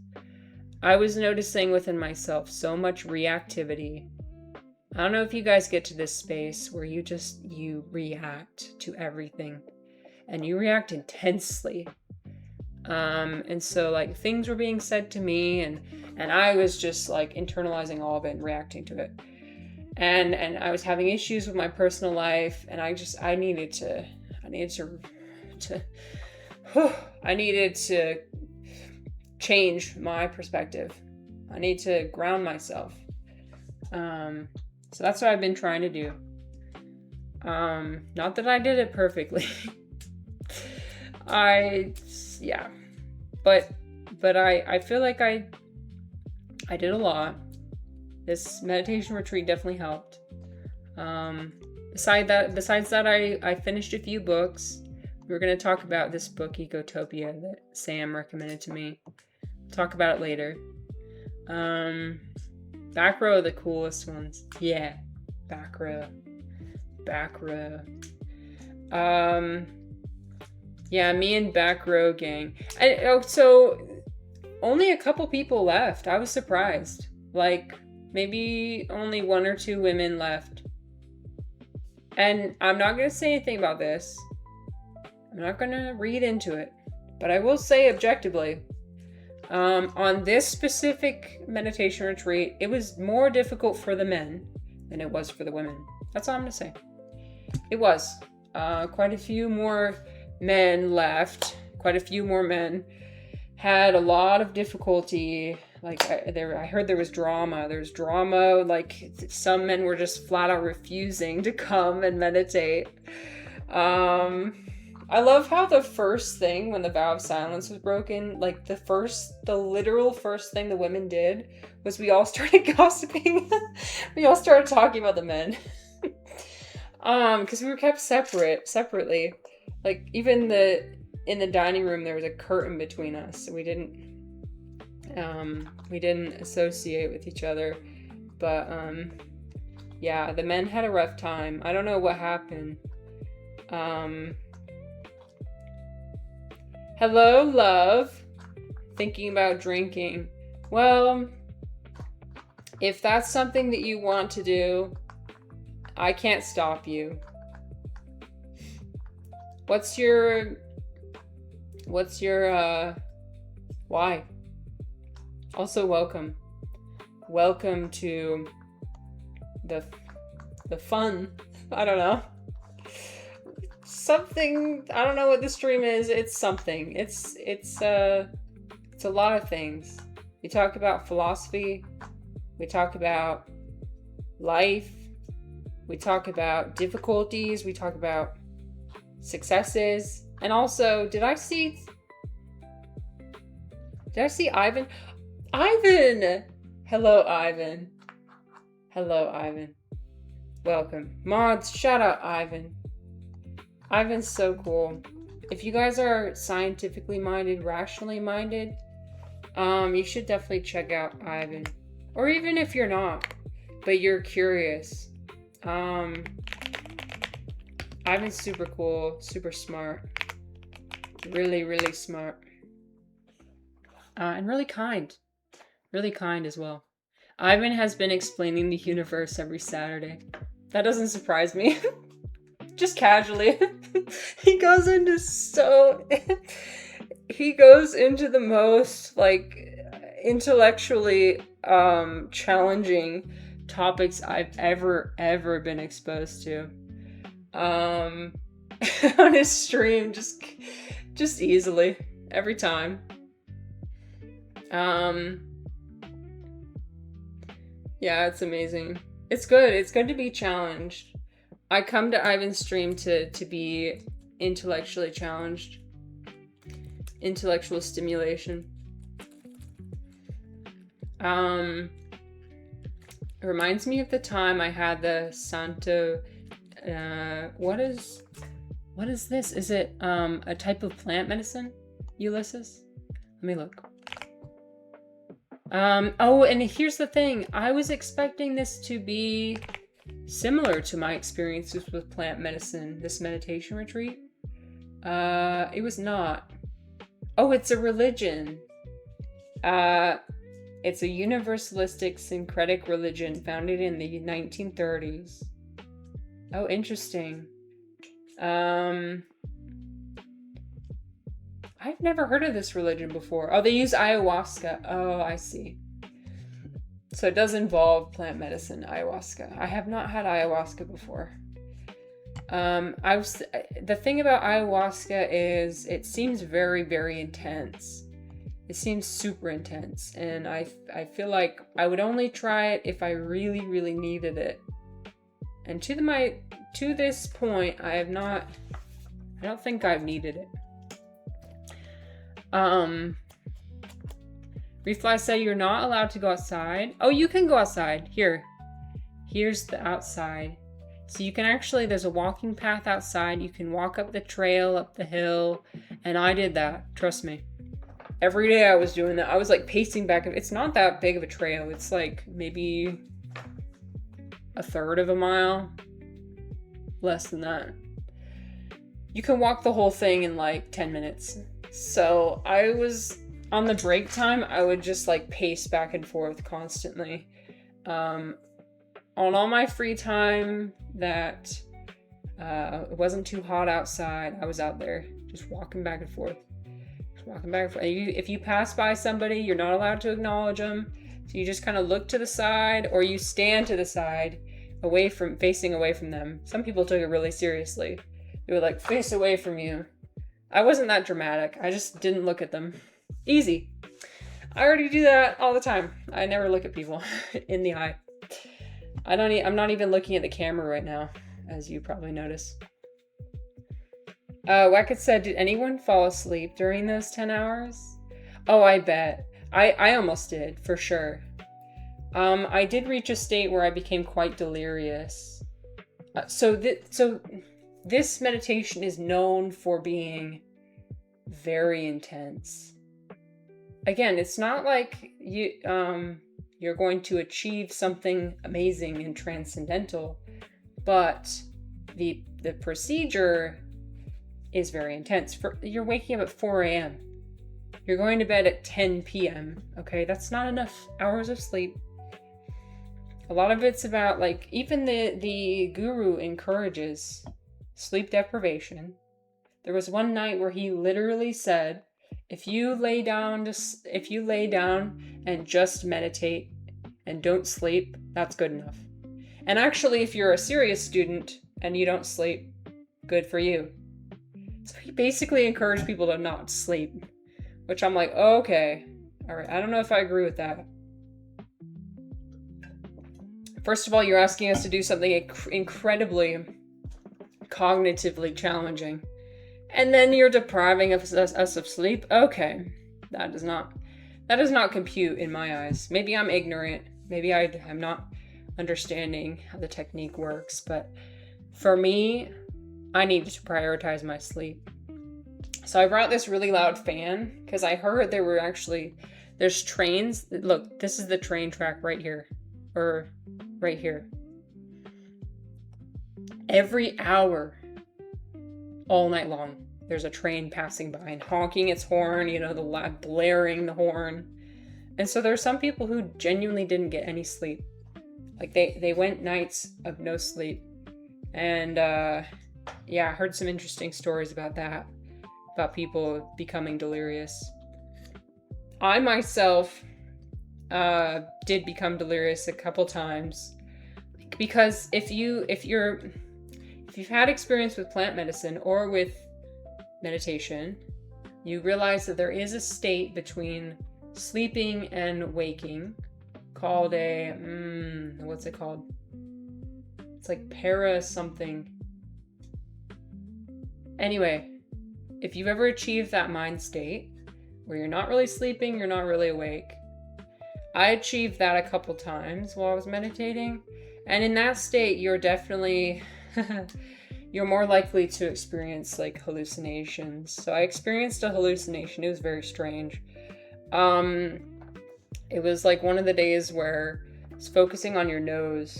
Speaker 1: I was noticing within myself so much reactivity. I don't know if you guys get to this space where you react to everything and you react intensely. And so like things were being said to me and I was just like internalizing all of it and reacting to it. And I was having issues with my personal life and I needed to change my perspective. I need to ground myself. So that's what I've been trying to do. Not that I did it perfectly. But I feel like I did a lot. This meditation retreat definitely helped. Besides that, I finished a few books. We're going to talk about this book, Ecotopia, that Sam recommended to me. Talk about it later. Back row are the coolest ones. Yeah, back row. Yeah, me and back row gang. So only a couple people left. I was surprised. Like maybe only 1 or 2 women left. And I'm not going to say anything about this. I'm not going to read into it. But I will say objectively, on this specific meditation retreat, it was more difficult for the men than it was for the women. That's all I'm going to say. It was. Quite a few more men left. Quite a few more men had a lot of difficulty. Like I heard there was drama. There's drama. Like some men were just flat out refusing to come and meditate. I love how the first thing when the vow of silence was broken, like the literal first thing the women did was we all started gossiping. We all started talking about the men. Because we were kept separately. Like even in the dining room there was a curtain between us, so we didn't associate with each other. But yeah, the men had a rough time. I don't know what happened. Hello, love. Thinking about drinking. Well, if that's something that you want to do, I can't stop you. What's your why? Also, welcome. Welcome to the fun. I don't know. Something, I don't know what the stream is. It's something. It's a lot of things. We talk about philosophy. We talk about life. We talk about difficulties. We talk about successes. And also, did I see Ivan? Ivan! Hello, Ivan. Hello, Ivan. Welcome. Mods, shout out Ivan. Ivan's so cool. If you guys are scientifically minded, rationally minded, you should definitely check out Ivan. Or even if you're not, but you're curious. Ivan's super cool, super smart. Really, really smart. And really kind. Really kind as well. Ivan has been explaining the universe every Saturday. That doesn't surprise me. Just casually. He goes into the most like intellectually challenging topics I've ever been exposed to. On his stream, just easily every time. Yeah, it's amazing. It's good. It's good to be challenged. I come to Ivan's stream to be intellectually challenged. Intellectual stimulation. It reminds me of the time I had the Santo. What is this? Is it a type of plant medicine, Ulysses? Let me look. Oh, and here's the thing. I was expecting this to be similar to my experiences with plant medicine, this meditation retreat. It was not. Oh, it's a religion. It's a universalistic syncretic religion founded in the 1930s. Oh, interesting. I've never heard of this religion before. Oh, they use ayahuasca. Oh, I see. So it does involve plant medicine, ayahuasca. I have not had ayahuasca before. The thing about ayahuasca is it seems very, very intense. It seems super intense, and I feel like I would only try it if I really, really needed it. And to this point, I don't think I've needed it. Refly say you're not allowed to go outside. Oh, you can go outside. Here's the outside. So you can actually, there's a walking path outside. You can walk up the trail, up the hill. And I did that. Trust me. Every day I was doing that. I was like pacing back. It's not that big of a trail. It's like maybe a third of a mile. Less than that. You can walk the whole thing in like 10 minutes. So I was, on the break time, I would just like pace back and forth constantly. On all my free time that it wasn't too hot outside, I was out there just walking back and forth. If you pass by somebody, you're not allowed to acknowledge them. So you just kind of look to the side, or you stand to the side, facing away from them. Some people took it really seriously. They would like face away from you. I wasn't that dramatic. I just didn't look at them. Easy. I already do that all the time. I never look at people in the eye. I'm not even looking at the camera right now, as you probably notice. Wackett said, did anyone fall asleep during those 10 hours? Oh, I bet. I almost did, for sure. I did reach a state where I became quite delirious. So this meditation is known for being very intense. Again, it's not like you're going to achieve something amazing and transcendental, but the procedure is very intense. You're waking up at 4 a.m. You're going to bed at 10 p.m. Okay, that's not enough hours of sleep. A lot of it's about, like, even the guru encourages sleep deprivation. There was one night where he literally said, if you lay down and just meditate and don't sleep, that's good enough. And actually, if you're a serious student and you don't sleep, good for you. So he basically encouraged people to not sleep, which I'm like, okay, all right. I don't know if I agree with that. First of all, you're asking us to do something incredibly cognitively challenging, and then you're depriving us of sleep. Okay, that does not compute in my eyes. Maybe I'm ignorant. Maybe I am not understanding how the technique works, but for me, I needed to prioritize my sleep. So I brought this really loud fan because I heard there's trains. Look, this is the train track right here, or right here. Every hour, all night long, there's a train passing by and honking its horn, blaring the horn. And so there's some people who genuinely didn't get any sleep. Like they went nights of no sleep. And I heard some interesting stories about that, about people becoming delirious. I myself did become delirious a couple times, because if you've had experience with plant medicine or with meditation, you realize that there is a state between sleeping and waking called what's it called? It's like para something. Anyway, if you've ever achieved that mind state where you're not really sleeping, you're not really awake, I achieved that a couple times while I was meditating. And in that state, you're definitely, you're more likely to experience like hallucinations. So I experienced a hallucination. It was very strange. It was like one of the days where it's focusing on your nose.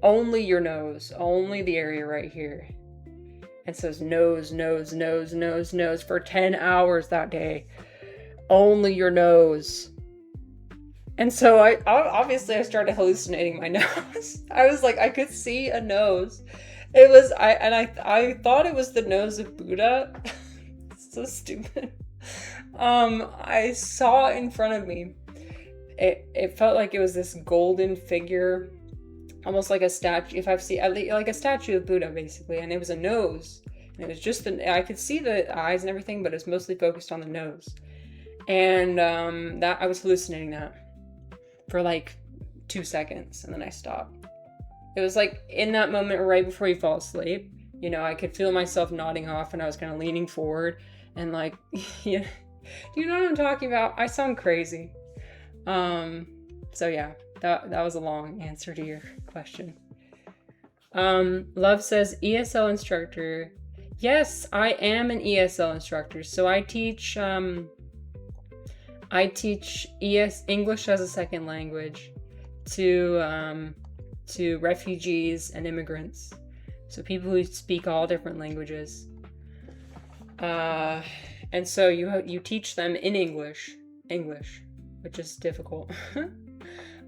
Speaker 1: Only your nose. Only the area right here. And so it's nose, nose, nose, nose, nose for 10 hours that day. Only your nose. And so I started hallucinating my nose. I was like, I could see a nose. I thought it was the nose of Buddha. So stupid. I saw in front of me. It felt like it was this golden figure, almost like a statue. If I've seen like a statue of Buddha, basically, and it was a nose. And it was just I could see the eyes and everything, but it was mostly focused on the nose. And that I was hallucinating that for like 2 seconds, and then I stopped. It was like in that moment right before you fall asleep, I could feel myself nodding off, and I was kind of leaning forward and like, do you know what I'm talking about? I sound crazy. So yeah, that was a long answer to your question. Love says ESL instructor. Yes, I am an ESL instructor. So I teach English as a second language to refugees and immigrants. So people who speak all different languages. And so you teach them in English, which is difficult,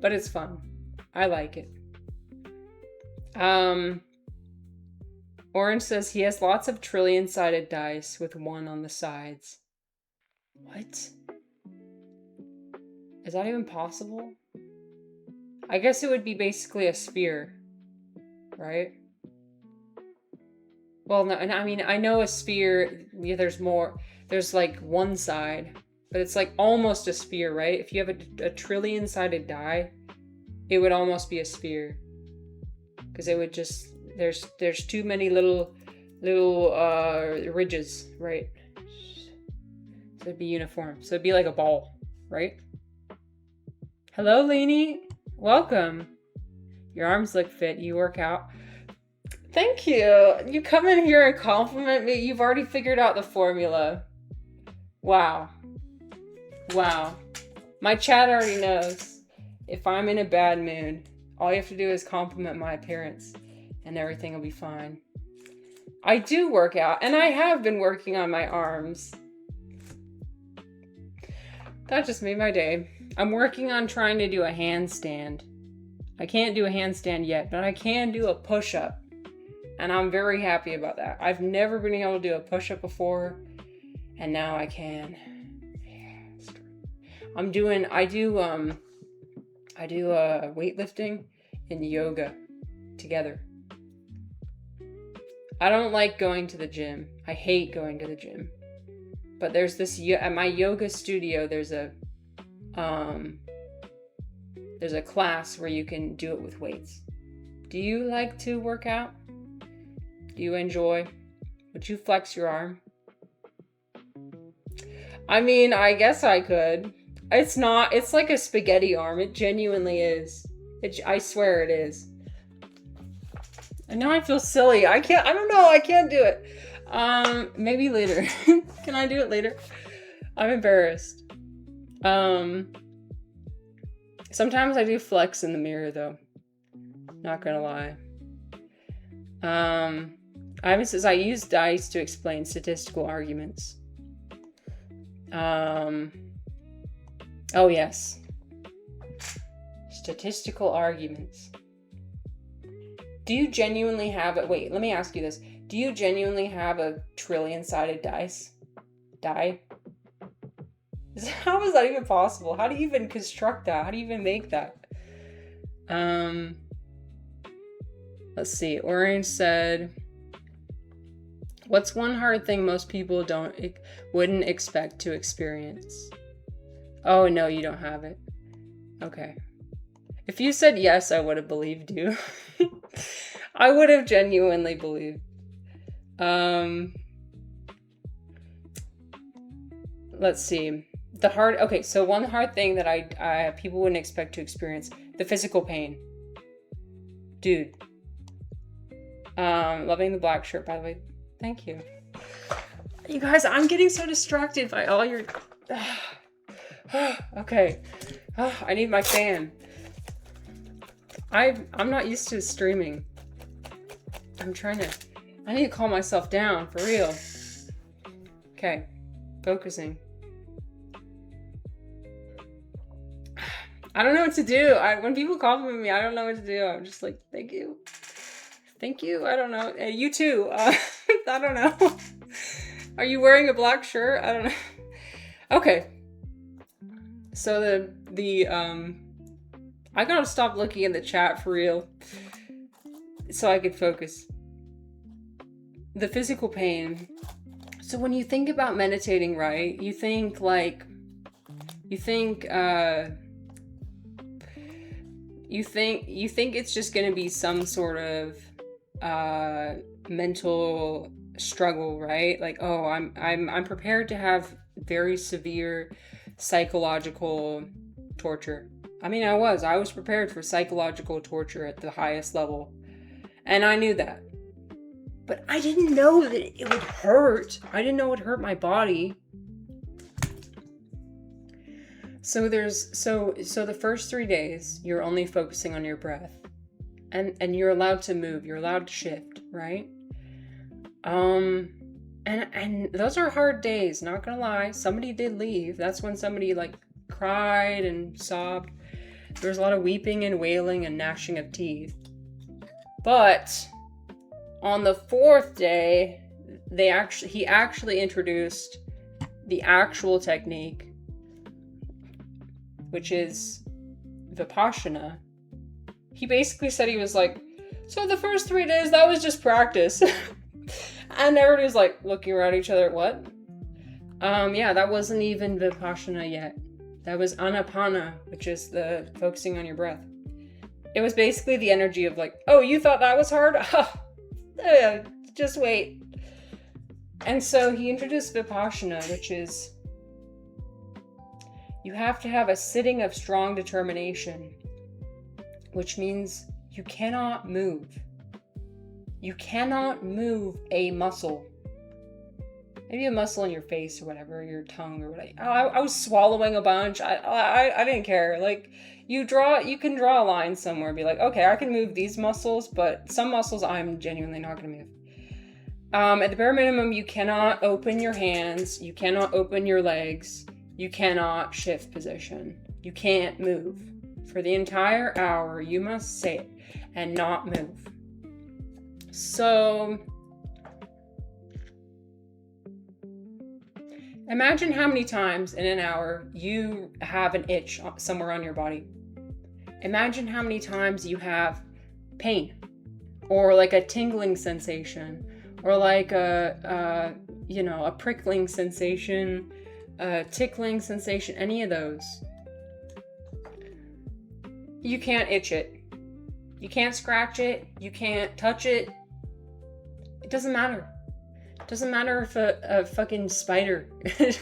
Speaker 1: but it's fun. I like it. Orange says he has lots of trillion-sided dice with one on the sides. What? Is that even possible? I guess it would be basically a sphere, right? Well, no, and I mean, I know a sphere, there's more, there's like one side, but it's like almost a sphere, right? If you have a trillion-sided die, it would almost be a sphere. Because it would just, there's too many little little ridges, right? So it'd be uniform. So it'd be like a ball, right? Hello, Lainey. Welcome. Your arms look fit. You work out. Thank you. You come in here and compliment me. You've already figured out the formula. Wow. Wow. My chat already knows. If I'm in a bad mood, all you have to do is compliment my appearance and everything will be fine. I do work out, and I have been working on my arms. That just made my day. I'm working on trying to do a handstand. I can't do a handstand yet, but I can do a push-up. And I'm very happy about that. I've never been able to do a push-up before, and now I can. I do weightlifting and yoga together. I don't like going to the gym. I hate going to the gym. But there's this at my yoga studio. There's a class where you can do it with weights. Do you like to work out? Do you enjoy? Would you flex your arm? I mean, I guess I could. It's not. It's like a spaghetti arm. It genuinely is. I swear it is. And now I feel silly. I don't know. I can't do it. Maybe later. Can I do it later? I'm embarrassed. Sometimes I do flex in the mirror though. Not gonna lie. I use dice to explain statistical arguments. Oh yes. Statistical arguments. Do you genuinely have it? Wait, let me ask you this. Do you genuinely have a trillion-sided die? How is that even possible? How do you even construct that? How do you even make that? Let's see. Orange said, what's one hard thing most people wouldn't expect to experience? Oh, no, you don't have it. Okay. If you said yes, I would have believed you. I would have genuinely believed. Let's see. So one hard thing that I people wouldn't expect to experience, the physical pain. Dude. Loving the black shirt, by the way. Thank you. You guys, I'm getting so distracted by all your... Okay. I need my fan. I'm not used to streaming. I need to calm myself down, for real. Okay. Focusing. I don't know what to do. When people compliment me, I don't know what to do. I'm just like, thank you. Thank you. I don't know. You too. I don't know. Are you wearing a black shirt? I don't know. Okay. So I gotta stop looking in the chat for real. So I could focus. The physical pain. So when you think about meditating, right? You think it's just gonna be some sort of mental struggle, right? Like, oh, I'm prepared to have very severe psychological torture. I mean, I was prepared for psychological torture at the highest level. And I knew that. But I didn't know that it would hurt. I didn't know it would hurt my body. So the first 3 days, you're only focusing on your breath. And you're allowed to move. You're allowed to shift, right? And those are hard days, not gonna lie. Somebody did leave. That's when somebody like cried and sobbed. There was a lot of weeping and wailing and gnashing of teeth. But on the 4th day, he actually introduced the actual technique, which is Vipassana. He basically said, he was like, so the first 3 days, that was just practice. And everybody was like looking around each other, what? Yeah, that wasn't even Vipassana yet. That was Anapana, which is the focusing on your breath. It was basically the energy of like, oh, you thought that was hard? Just wait. And so he introduced Vipassana, which is you have to have a sitting of strong determination, which means you cannot move. You cannot move a muscle. Maybe a muscle in your face or whatever, your tongue or whatever. I was swallowing a bunch. I didn't care. Like, you can draw a line somewhere. Be like, okay, I can move these muscles, but some muscles I'm genuinely not going to move. At the bare minimum, you cannot open your hands. You cannot open your legs. You cannot shift position. You can't move. For the entire hour, you must sit and not move. So, imagine how many times in an hour you have an itch somewhere on your body. Imagine how many times you have pain, or like a tingling sensation, or like a prickling sensation, a tickling sensation, any of those. You can't itch it. You can't scratch it. You can't touch it. It doesn't matter. It doesn't matter if a fucking spider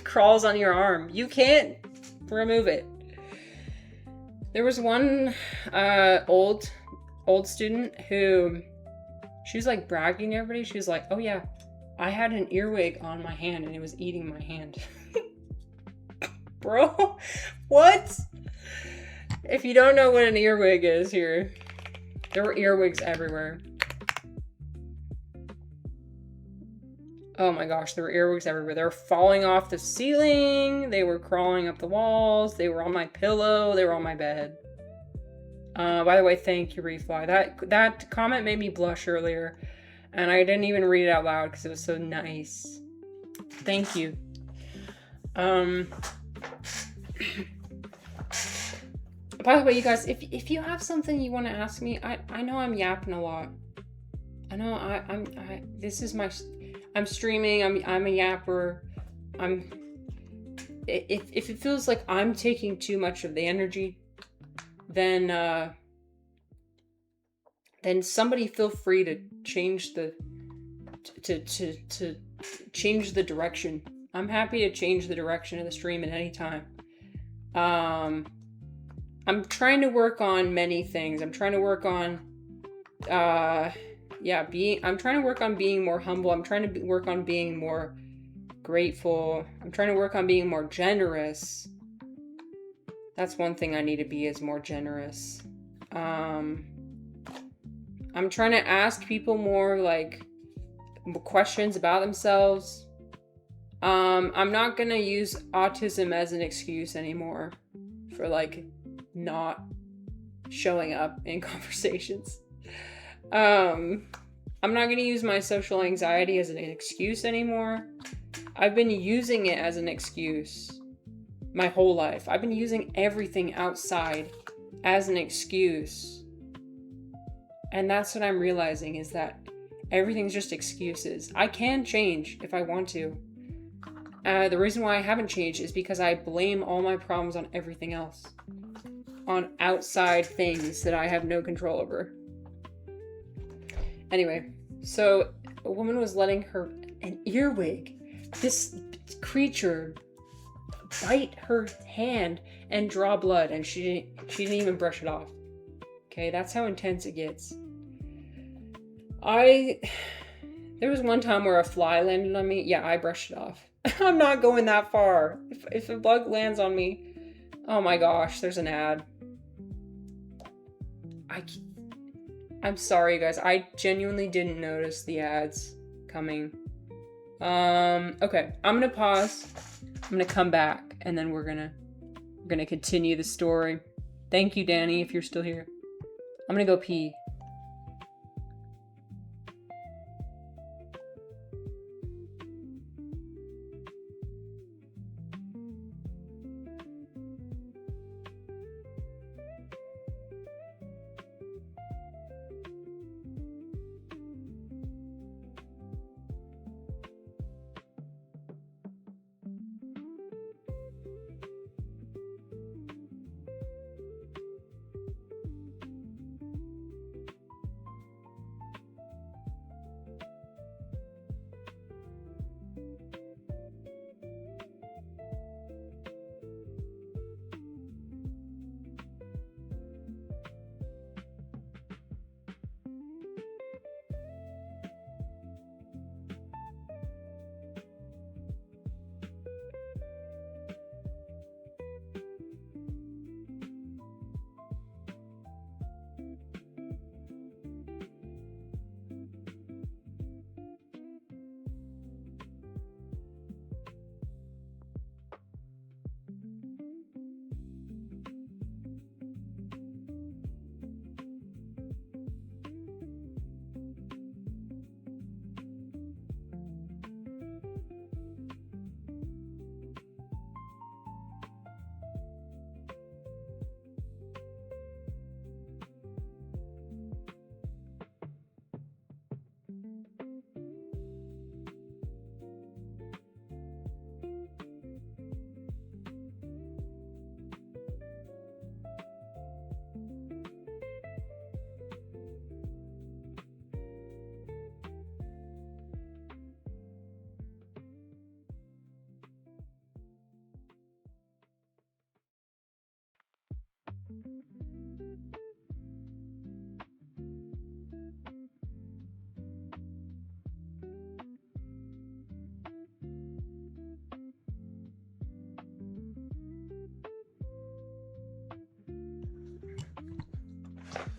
Speaker 1: crawls on your arm. You can't remove it. There was one old student who, she was like bragging to everybody. She was like, oh yeah, I had an earwig on my hand and it was eating my hand. Bro, what? If you don't know what an earwig is here, there were earwigs everywhere. Oh my gosh, there were earwigs everywhere. They were falling off the ceiling. They were crawling up the walls. They were on my pillow. They were on my bed. By the way, thank you, Refly. That comment made me blush earlier, and I didn't even read it out loud because it was so nice. Thank you. By the way, you guys, if you have something you want to ask me, I know I'm yapping a lot. I know I'm streaming. I'm a yapper. If it feels like I'm taking too much of the energy, then somebody feel free to change the to change the direction. I'm happy to change the direction of the stream at any time. I'm trying to work on many things. I'm trying to work on I'm trying to work on being more humble. I'm trying to work on being more grateful. I'm trying to work on being more generous. That's one thing I need to be, is more generous. I'm trying to ask people more like questions about themselves. I'm not gonna use autism as an excuse anymore for like not showing up in conversations. I'm not going to use my social anxiety as an excuse anymore. I've been using it as an excuse my whole life. I've been using everything outside as an excuse. And that's what I'm realizing, is that everything's just excuses. I can change if I want to. The reason why I haven't changed is because I blame all my problems on everything else. On outside things that I have no control over. Anyway, so a woman was letting an earwig, this creature, bite her hand and draw blood, and she didn't even brush it off. Okay, that's how intense it gets. There was one time where a fly landed on me. Yeah, I brushed it off. I'm not going that far. If a bug lands on me, oh my gosh, there's an ad. I'm sorry, you guys. I genuinely didn't notice the ads coming. Okay, I'm gonna pause. I'm gonna come back, and then we're gonna continue the story. Thank you, Danny, if you're still here. I'm gonna go pee.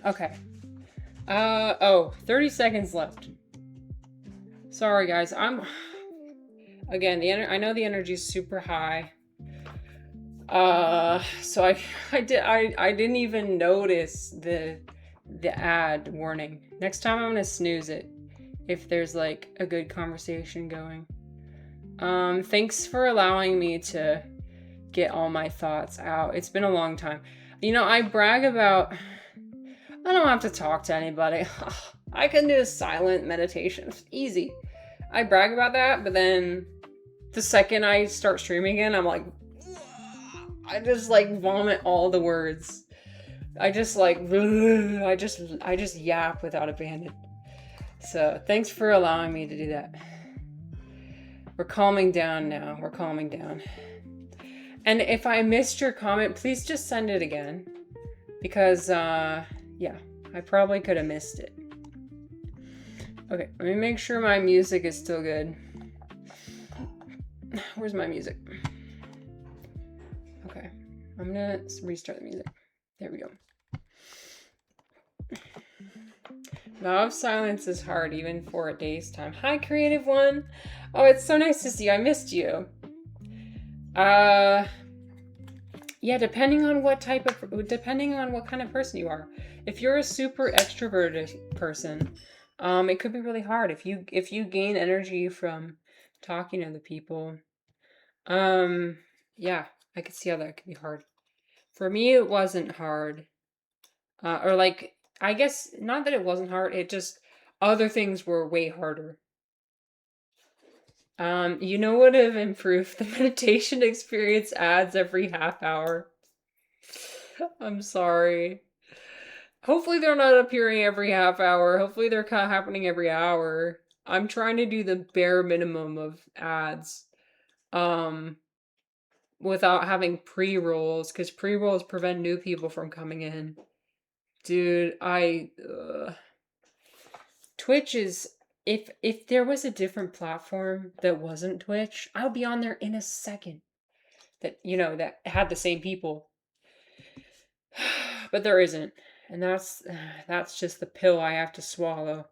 Speaker 1: Okay. 30 seconds left. Sorry, guys. Again, I know the energy is super high. So I didn't even notice the ad warning. Next time I'm gonna snooze it if there's like a good conversation going. Thanks for allowing me to get all my thoughts out. It's been a long time. You know, I brag about I don't have to talk to anybody. I can do silent meditation. It's easy. I brag about that, but then the second I start streaming again, I'm like, I just like vomit all the words. I just like, I just yap without abandon. So thanks for allowing me to do that. We're calming down now. We're calming down. And if I missed your comment, please just send it again. Because, yeah, I probably could have missed it. Okay, let me make sure my music is still good. Where's my music? Okay, I'm gonna restart the music. There we go. Law of silence is hard, even for a day's time. Hi, creative one. Oh, it's so nice to see you. I missed you. Yeah, depending on what kind of person you are. If you're a super extroverted person, it could be really hard if you gain energy from talking to other people. Yeah, I could see how that could be hard. For me, it wasn't hard. Or like, I guess not that it wasn't hard. It just other things were way harder. You know what have improved the meditation experience ads every half hour? I'm sorry. Hopefully they're not appearing every half hour. Hopefully they're kind of happening every hour. I'm trying to do the bare minimum of ads. Without having pre-rolls, because pre-rolls prevent new people from coming in. Dude, Twitch is... If there was a different platform that wasn't Twitch, I would be on there in a second. That, you know, that had the same people. But there isn't. And that's just the pill I have to swallow,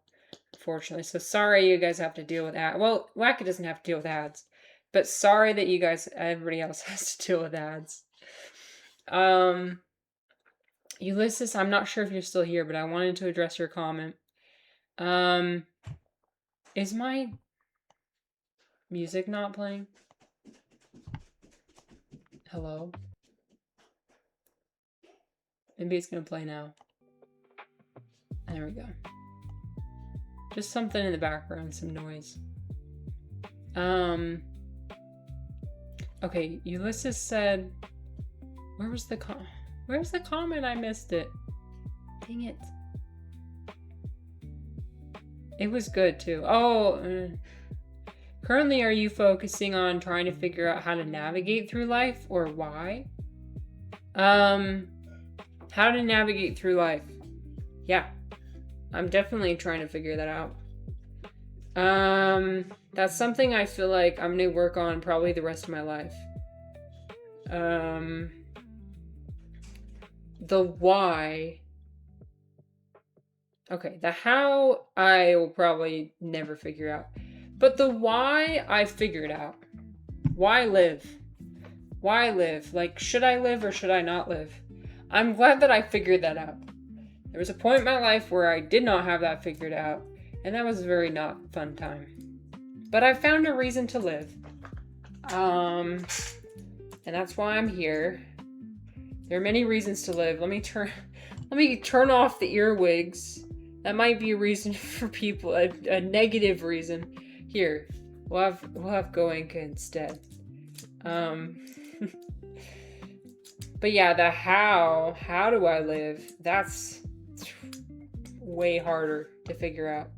Speaker 1: unfortunately. So sorry you guys have to deal with ads. Well, Wacka doesn't have to deal with ads. But sorry that everybody else has to deal with ads. Ulysses, I'm not sure if you're still here, but I wanted to address your comment. Is my music not playing? Hello? Maybe it's gonna play now. There we go. Just something in the background, some noise. Okay, Ulysses said... Where's the comment? I missed it. Dang it. It was good too. Oh, currently are you focusing on trying to figure out how to navigate through life or why? How to navigate through life. Yeah, I'm definitely trying to figure that out. That's something I feel like I'm gonna work on probably the rest of my life. The why. Okay, the how I will probably never figure out. But the why I figured out. Why live? Why live? Like, should I live or should I not live? I'm glad that I figured that out. There was a point in my life where I did not have that figured out, and that was a very not fun time. But I found a reason to live. And that's why I'm here. There are many reasons to live. Let me turn off the earwigs. That might be a reason for people, a negative reason. Here, we'll have Goenka instead. But yeah, the how do I live? That's way harder to figure out.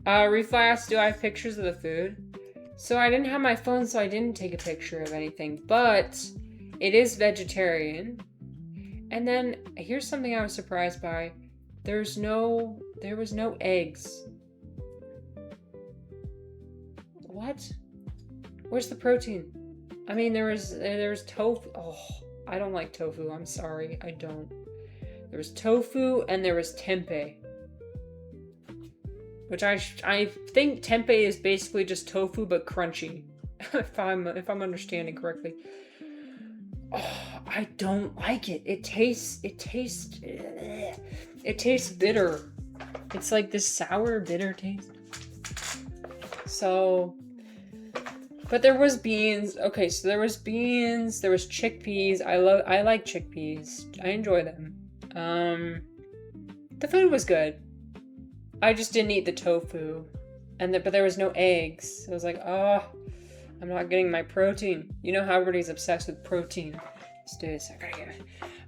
Speaker 1: Reflash, do I have pictures of the food? So I didn't have my phone, so I didn't take a picture of anything, but it is vegetarian. And then here's something I was surprised by. There was no eggs. What? Where's the protein? I mean, there was tofu. Oh, I don't like tofu. I'm sorry. I don't. There was tofu and there was tempeh. Which I think tempeh is basically just tofu but crunchy. if I'm understanding correctly. Oh, I don't like it. It tastes bitter. It's like this sour, bitter taste. So, but there was beans. Okay, so there was beans, there was chickpeas. I like chickpeas. I enjoy them. The food was good. I just didn't eat the tofu. But there was no eggs. I was like, oh, I'm not getting my protein. You know how everybody's obsessed with protein these days.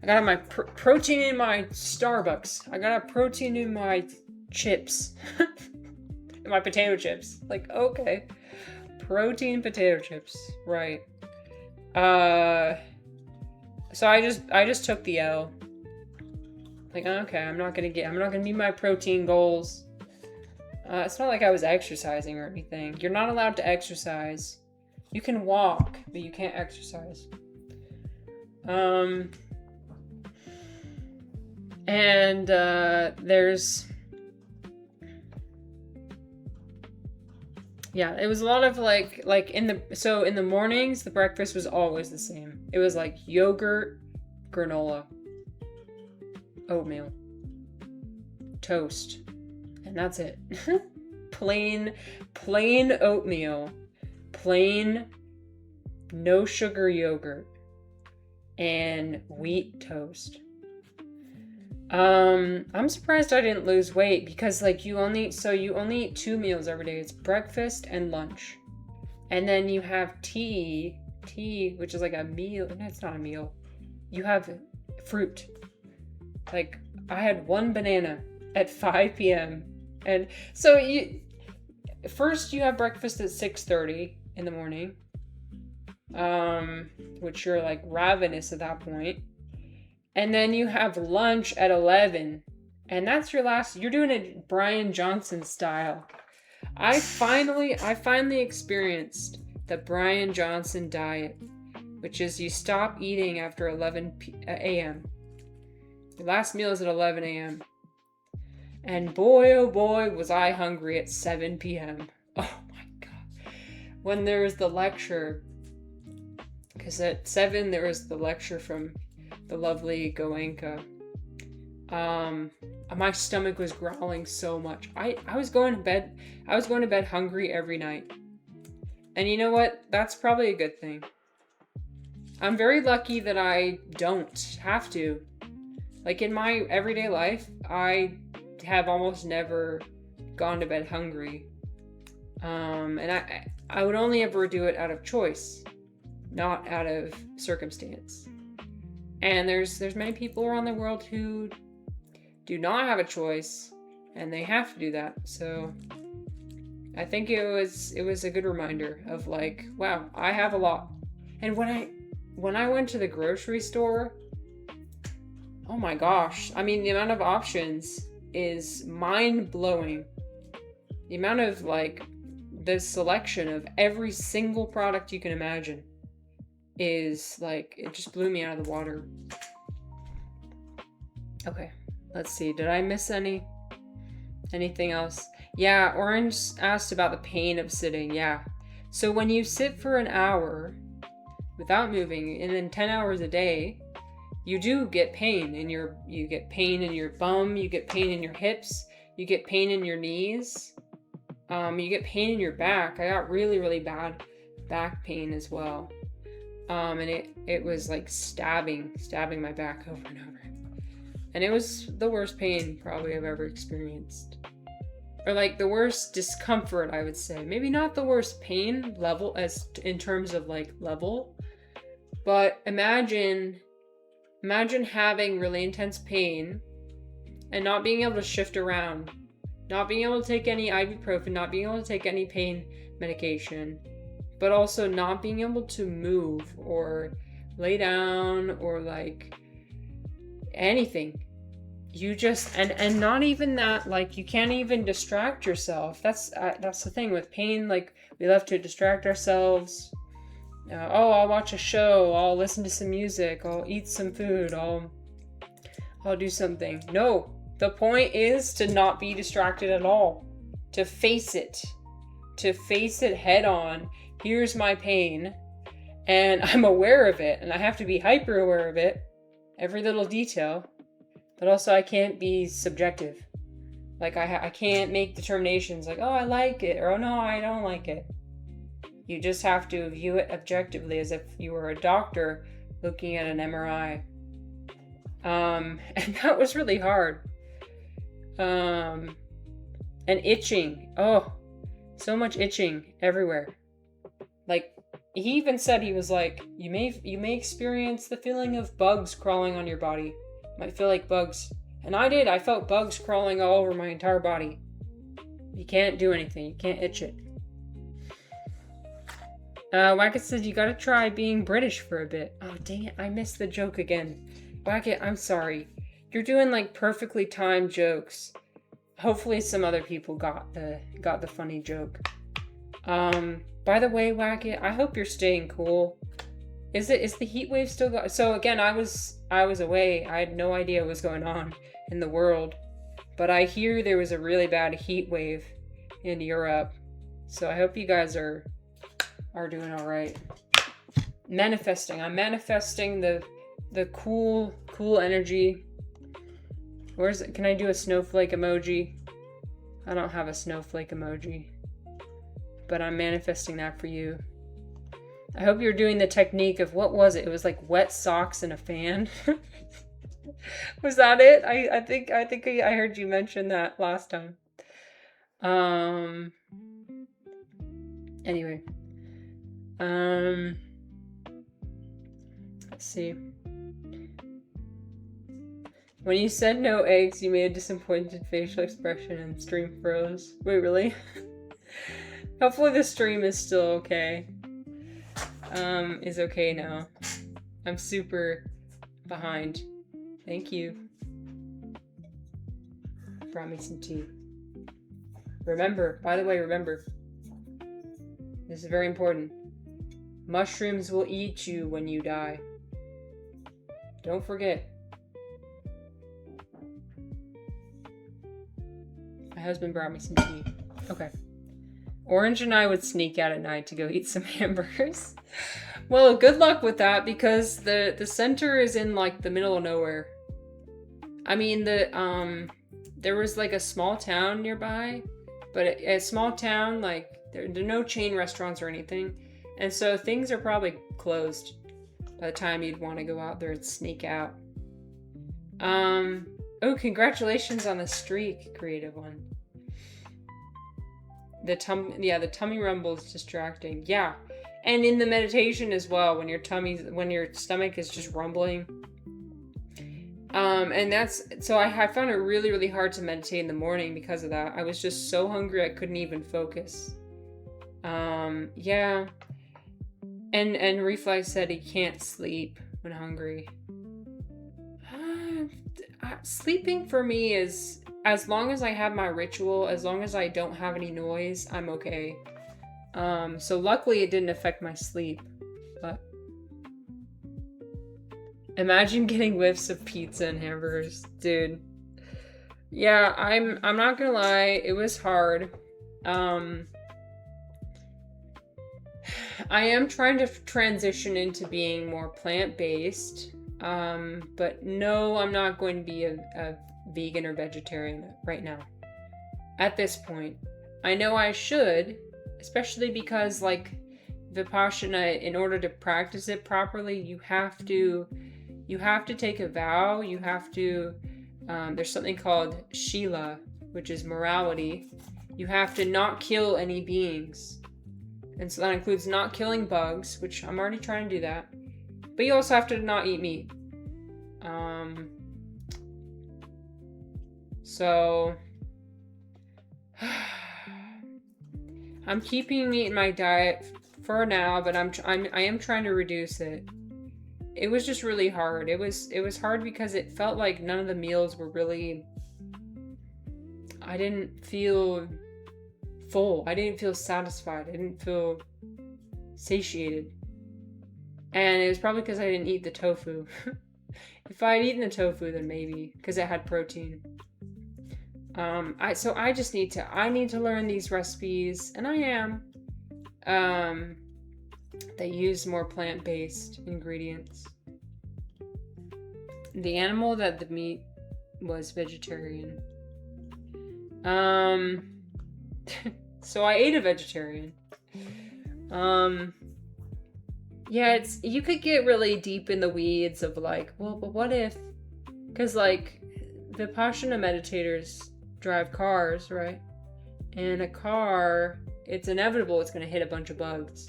Speaker 1: I got my protein in my Starbucks. I got a protein in my chips. In my potato chips. Like, okay. Protein potato chips. Right. So I just took the L. Like, okay, I'm not gonna meet my protein goals. It's not like I was exercising or anything. You're not allowed to exercise. You can walk, but you can't exercise. There's... Yeah, it was a lot of like in the mornings, the breakfast was always the same. It was like yogurt, granola, oatmeal, toast, and that's it. plain oatmeal, plain no sugar yogurt, and wheat toast. I'm surprised I didn't lose weight because like you only eat 2 meals every day. It's breakfast and lunch. And then you have tea, which is like a meal. No, it's not a meal. You have fruit. Like I had 1 banana at 5 p.m. And so you have breakfast at 6:30 in the morning. Which you're like ravenous at that point. And then you have lunch at 11. And that's your last... You're doing it Brian Johnson style. I finally experienced the Brian Johnson diet, which is you stop eating after 11 a.m. Your last meal is at 11 a.m. And boy, oh boy, was I hungry at 7 p.m. Oh my God. When there was the lecture, because at 7 there was the lecture from the lovely Goenka. My stomach was growling so much. I was going to bed hungry every night. And you know what? That's probably a good thing. I'm very lucky that I don't have to. Like in my everyday life, I have almost never gone to bed hungry. And I would only ever do it out of choice, not out of circumstance. And there's many people around the world who do not have a choice, and they have to do that. So I think it was a good reminder of like, wow, I have a lot. And when I went to the grocery store, oh my gosh, I mean the amount of options is mind-blowing. The amount of like the selection of every single product you can imagine is like, it just blew me out of the water. Okay, let's see. Did I miss anything else? Yeah, Orange asked about the pain of sitting. Yeah. So when you sit for an hour without moving, and then 10 hours a day, you do get pain you get pain in your bum, you get pain in your hips, you get pain in your knees, you get pain in your back. I got really, really bad back pain as well. And it was like stabbing my back over and over. And it was the worst pain probably I've ever experienced. Or like the worst discomfort, I would say. Maybe not the worst pain level as in terms of like level. But imagine having really intense pain and not being able to shift around. Not being able to take any ibuprofen, not being able to take any pain medication. But also not being able to move or lay down or like anything. You just, and not even that, like you can't even distract yourself. That's the thing with pain. Like we love to distract ourselves. I'll watch a show. I'll listen to some music. I'll eat some food. I'll do something. No, the point is to not be distracted at all. To face it. To face it head on. Here's my pain. And I'm aware of it. And I have to be hyper aware of it. Every little detail. But also I can't be subjective. Like I can't make determinations like, oh, I like it. Or, oh, no, I don't like it. You just have to view it objectively as if you were a doctor looking at an MRI. And that was really hard. And itching. Oh, so much itching everywhere. Like, he even said, he was like, you may experience the feeling of bugs crawling on your body. Might feel like bugs. And I did. I felt bugs crawling all over my entire body. You can't do anything. You can't itch it. Wackett said you gotta try being British for a bit. Oh, dang it. I missed the joke again. Wackett, I'm sorry. You're doing like perfectly timed jokes. Hopefully some other people got the funny joke. By the way, Wackett, I hope you're staying cool. Is the heat wave still going? So again, I was away. I had no idea what was going on in the world. But I hear there was a really bad heat wave in Europe. So I hope you guys are doing all right. Manifesting. I'm manifesting the cool energy. Where's it? Can I do a snowflake emoji? I don't have a snowflake emoji. But I'm manifesting that for you. I hope you're doing the technique of, what was it? It was like wet socks and a fan. Was that it? I think I heard you mention that last time. Anyway. Let's see. When you said no eggs, you made a disappointed facial expression and stream froze. Wait, really? Hopefully the stream is still okay. Is okay now. I'm super behind. Thank you. Brought me some tea. Remember, by the way, remember. This is very important. Mushrooms will eat you when you die. Don't forget. My husband brought me some tea. Okay. Orange and I would sneak out at night to go eat some hamburgers. Well, good luck with that, because the center is in like the middle of nowhere. I mean, there was like a small town nearby, but a small town, like there are no chain restaurants or anything, and so things are probably closed by the time you'd want to go out there and sneak out. Oh, congratulations on the streak, creative one. The tummy rumble is distracting. Yeah. And in the meditation as well, when your stomach is just rumbling. And so I found it really, really hard to meditate in the morning because of that. I was just so hungry I couldn't even focus. Yeah. And Reflex said he can't sleep when hungry. Sleeping for me is, as long as I have my ritual, as long as I don't have any noise, I'm okay. So luckily it didn't affect my sleep, but imagine getting whiffs of pizza and hamburgers, dude. Yeah, I'm not gonna lie, it was hard. I am trying to transition into being more plant-based, but no, I'm not going to be a vegan or vegetarian right now. At this point, I know I should, especially because like Vipassana, in order to practice it properly, you have to take a vow. You have to, there's something called Shila, which is morality. You have to not kill any beings. And so that includes not killing bugs, which I'm already trying to do that. But you also have to not eat meat. So I'm keeping meat in my diet for now, but I am trying to reduce it. It was just really hard. It was hard because it felt like none of the meals were really, I didn't feel full. I didn't feel satisfied. I didn't feel satiated. And it was probably because I didn't eat the tofu. If I had eaten the tofu, then maybe, because it had protein. I need to learn these recipes, and I am. They use more plant-based ingredients. The animal that the meat was vegetarian. So I ate a vegetarian. Yeah, you could get really deep in the weeds of like, well, but what if? Because like, Vipassana meditators drive cars, right? And a car, it's inevitable it's going to hit a bunch of bugs,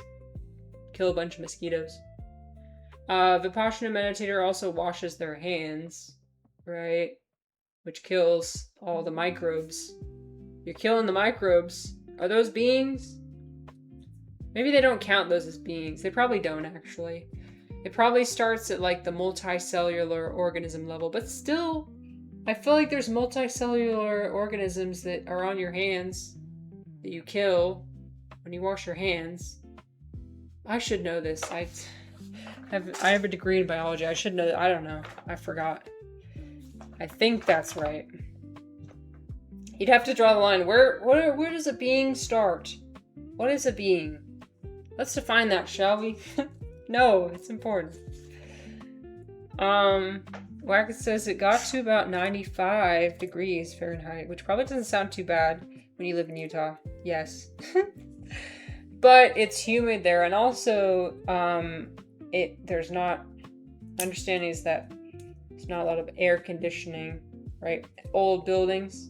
Speaker 1: kill a bunch of mosquitoes. Vipassana meditator also washes their hands, right? Which kills all the microbes. You're killing the microbes. Are those beings? Maybe they don't count those as beings. They probably don't, actually. It probably starts at like the multicellular organism level, but still, I feel like there's multicellular organisms that are on your hands that you kill when you wash your hands. I should know this. I have a degree in biology. I should know that. I don't know. I forgot. I think that's right. You'd have to draw the line. Where does a being start? What is a being? Let's define that, shall we? No, it's important. Wackett says it got to about 95 degrees Fahrenheit, which probably doesn't sound too bad when you live in Utah. Yes. But it's humid there, and also there's not understandings that there's not a lot of air conditioning, right? Old buildings.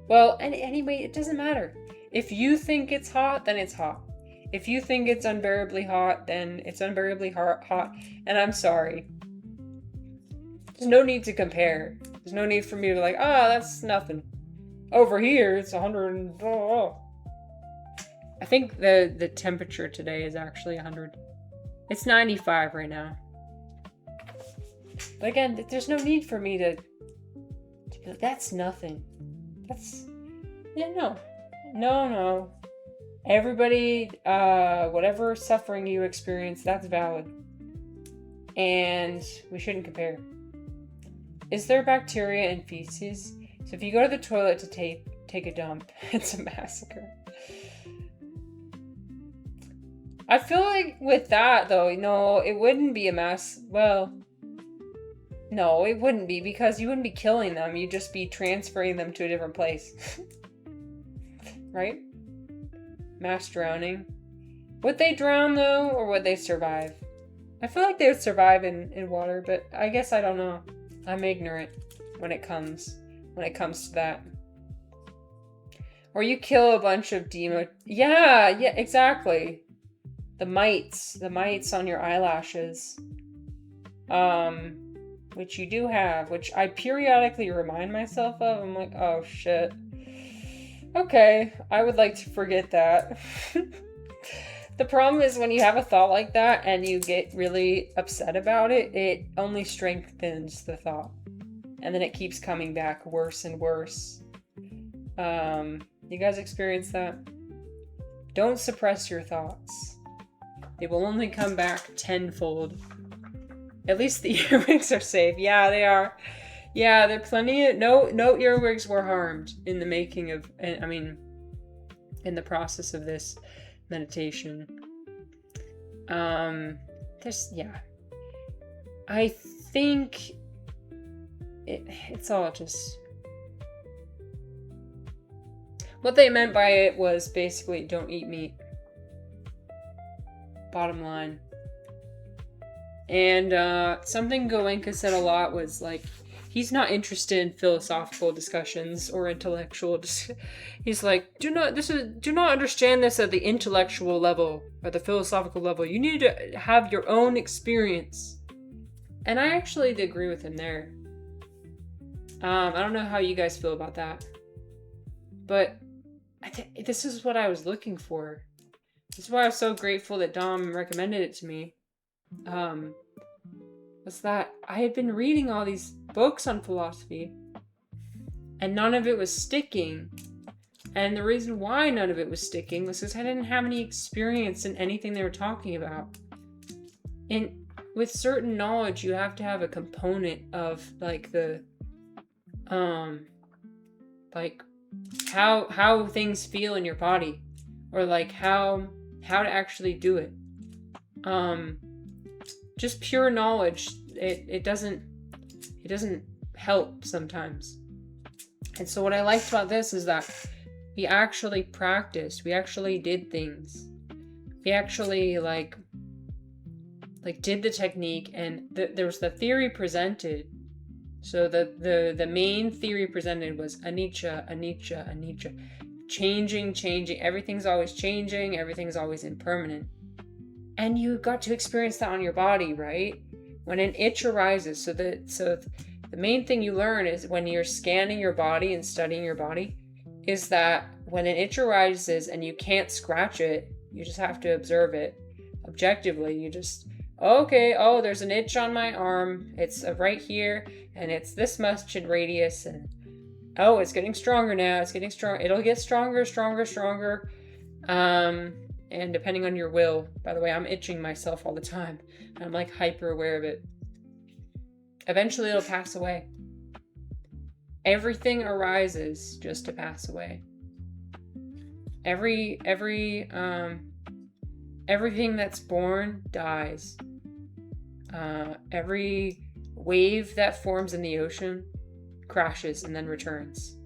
Speaker 1: Well, anyway, it doesn't matter. If you think it's hot, then it's hot. If you think it's unbearably hot, then it's unbearably hot. And I'm sorry. There's no need to compare. There's no need for me to be like, that's nothing. Over here, it's 100 and... Oh. I think the temperature today is actually 100. It's 95 right now. But again, there's no need for me to be like, that's nothing. That's... Yeah, no. No. Everybody, whatever suffering you experience, that's valid. And we shouldn't compare. Is there bacteria in feces? So if you go to the toilet to take a dump, it's a massacre. I feel like with that, though, no, it wouldn't be a mass. Well, no, it wouldn't be, because you wouldn't be killing them. You'd just be transferring them to a different place. Right? Mass drowning. Would they drown, though, or would they survive? I feel like they would survive in water, but I guess I don't know. I'm ignorant when it comes to that. Or you kill a bunch of Yeah, exactly. The mites on your eyelashes. Which you do have, which I periodically remind myself of. I'm like, oh shit. Okay, I would like to forget that. The problem is when you have a thought like that and you get really upset about it, it only strengthens the thought. And then it keeps coming back worse and worse. You guys experience that? Don't suppress your thoughts. They will only come back tenfold. At least the earwigs are safe. Yeah, they are. Yeah, there are plenty of... No earwigs were harmed in the making of... in the process of this meditation. Yeah. I think... It's all just... What they meant by it was basically don't eat meat. Bottom line. And something Goenka said a lot was like, he's not interested in philosophical discussions or intellectual. He's like, do not understand this at the intellectual level or the philosophical level. You need to have your own experience. And I actually agree with him there. I don't know how you guys feel about that, but this is what I was looking for. This is why I was so grateful that Dom recommended it to me. Was that I had been reading all these books on philosophy and none of it was sticking. And the reason why none of it was sticking was because I didn't have any experience in anything they were talking about. And with certain knowledge, you have to have a component of like the like how things feel in your body, or like how to actually do it. Just pure knowledge, it doesn't help sometimes. And so what I liked about this is that we actually practiced, we actually did things, we actually like did the technique, and there was the theory presented. So the main theory presented was anicca, anicca, anicca. Changing. Everything's always changing. Everything's always impermanent. And you got to experience that on your body, right? When an itch arises. So the main thing you learn is when you're scanning your body and studying your body, is that when an itch arises and you can't scratch it, you just have to observe it objectively. You just, okay, oh, there's an itch on my arm. It's right here, and it's this much in radius, and oh, it's getting stronger now. It's getting strong. It'll get stronger. And depending on your will, by the way, I'm itching myself all the time. I'm like hyper aware of it. Eventually it'll pass away. Everything arises just to pass away. Everything that's born dies. Every wave that forms in the ocean crashes and then returns.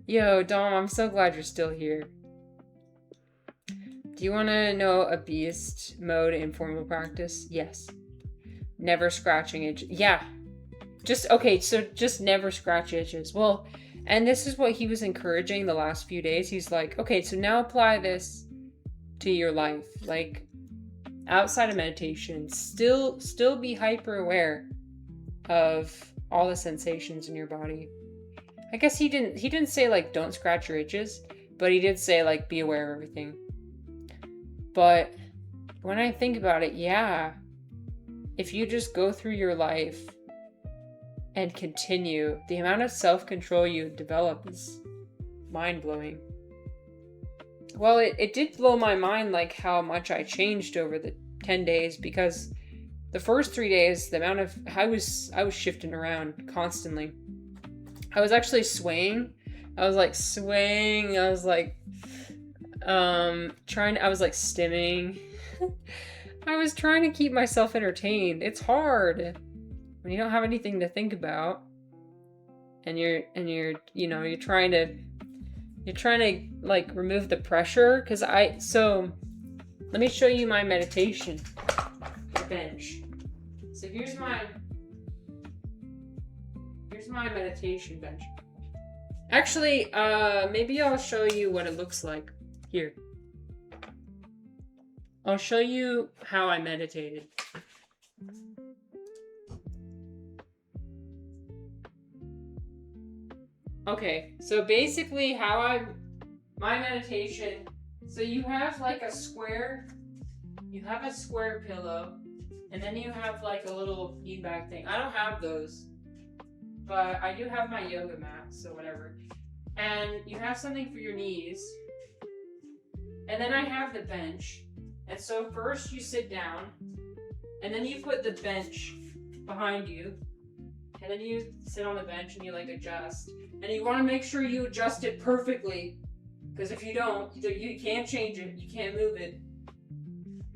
Speaker 1: Yo, Dom, I'm so glad you're still here. Do you want to know a beast mode in formal practice? Yes. Never scratching itches. Yeah. Just never scratch itches. Well, and this is what he was encouraging the last few days. He's like, okay, so now apply this to your life. Like, outside of meditation, still be hyper aware of all the sensations in your body. I guess he didn't say like don't scratch your itches, but he did say like be aware of everything. But when I think about it, yeah, if you just go through your life and continue, the amount of self-control you develop is mind-blowing. Well, it did blow my mind, like how much I changed over the 10 days, because the first 3 days, the amount of, I was shifting around constantly. I was actually swaying. I was like swaying. I was like, I was like stimming. I was trying to keep myself entertained. It's hard when you don't have anything to think about, and you're trying to like remove the pressure. So let me show you my meditation bench. So here's my meditation bench. Actually, maybe I'll show you what it looks like. Here. I'll show you how I meditated. Okay, so basically my meditation, so you have like a square pillow, and then you have like a little feedback thing. I don't have those, but I do have my yoga mat, so whatever. And you have something for your knees, and then I have the bench. And so first you sit down, and then you put the bench behind you, and then you sit on the bench and you like adjust. And you want to make sure you adjust it perfectly, because if you don't, you can't change it, you can't move it.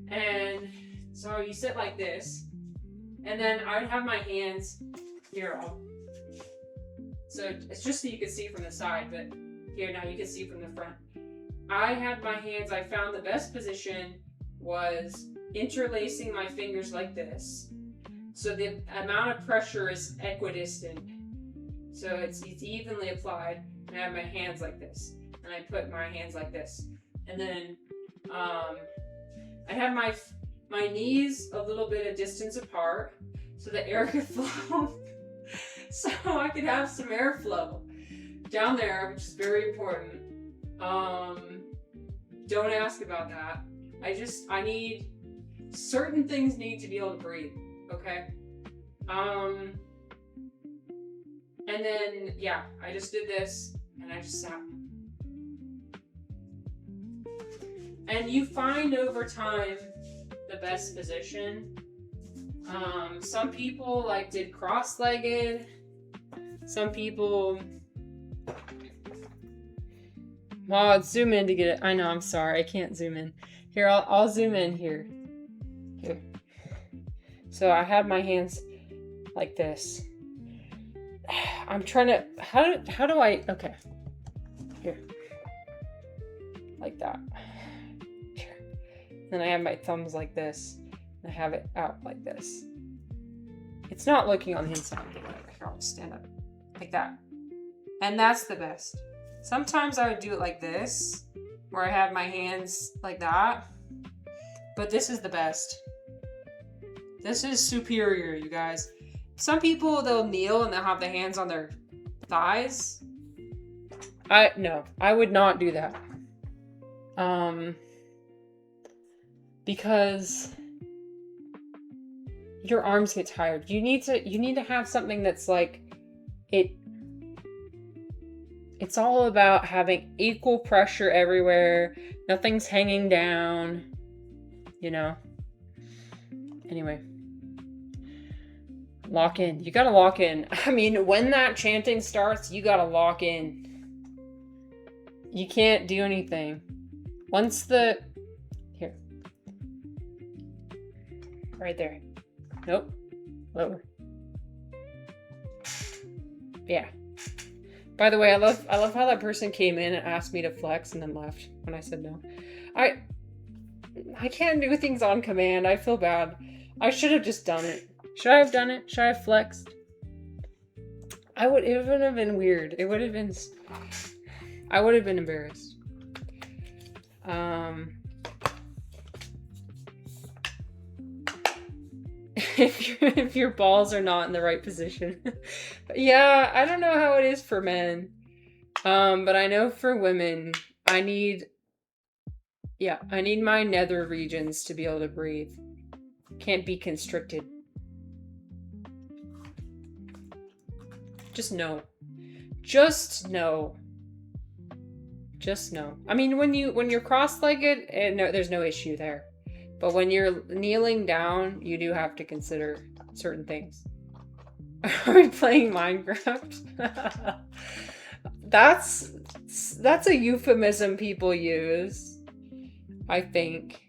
Speaker 1: And so you sit like this, and then I would have my hands here. So it's just so you can see from the side, but here now you can see from the front. I had my hands, I found the best position was interlacing my fingers like this. So the amount of pressure is equidistant. So it's evenly applied. And I have my hands like this. And I put my hands like this. And then I have my knees a little bit of distance apart so the air could flow. So I could have some airflow down there, which is very important. Don't ask about that. Certain things need to be able to breathe, okay? And then, yeah, I just did this, and I just sat. And you find over time the best position. Some people like did cross-legged. Some people. Well, I'll zoom in to get it. I know. I'm sorry. I can't zoom in. Here, I'll zoom in here. Here. So I had my hands like this. I'm trying to. How do I? Okay. Here. Like that. Here. Then I have my thumbs like this. And I have it out like this. It's not looking on the inside. But whatever. Here, I'll stand up. Like that. And that's the best. Sometimes I would do it like this, where I have my hands like that. But this is the best. This is superior, you guys. Some people, they'll kneel and they'll have the hands on their thighs. No, I would not do that. Because your arms get tired. You need to have something that's like it's all about having equal pressure everywhere. Nothing's hanging down, you know. Anyway, lock in. You gotta lock in. I mean, when that chanting starts, you gotta lock in. You can't do anything. Once here. Right there. Nope. Lower. Yeah. By the way, I love how that person came in and asked me to flex and then left when I said no. I can't do things on command. I feel bad. I should have just done it. Should I have done it? Should I have flexed? It would have been weird. It would have been. I would have been embarrassed. If your balls are not in the right position. Yeah, I don't know how it is for men. But I know for women, I need my nether regions to be able to breathe. Can't be constricted. Just no. Just no. Just no. I mean, when you're cross-legged, no, there's no issue there. But when you're kneeling down, you do have to consider certain things. Are we playing Minecraft? That's a euphemism people use, I think.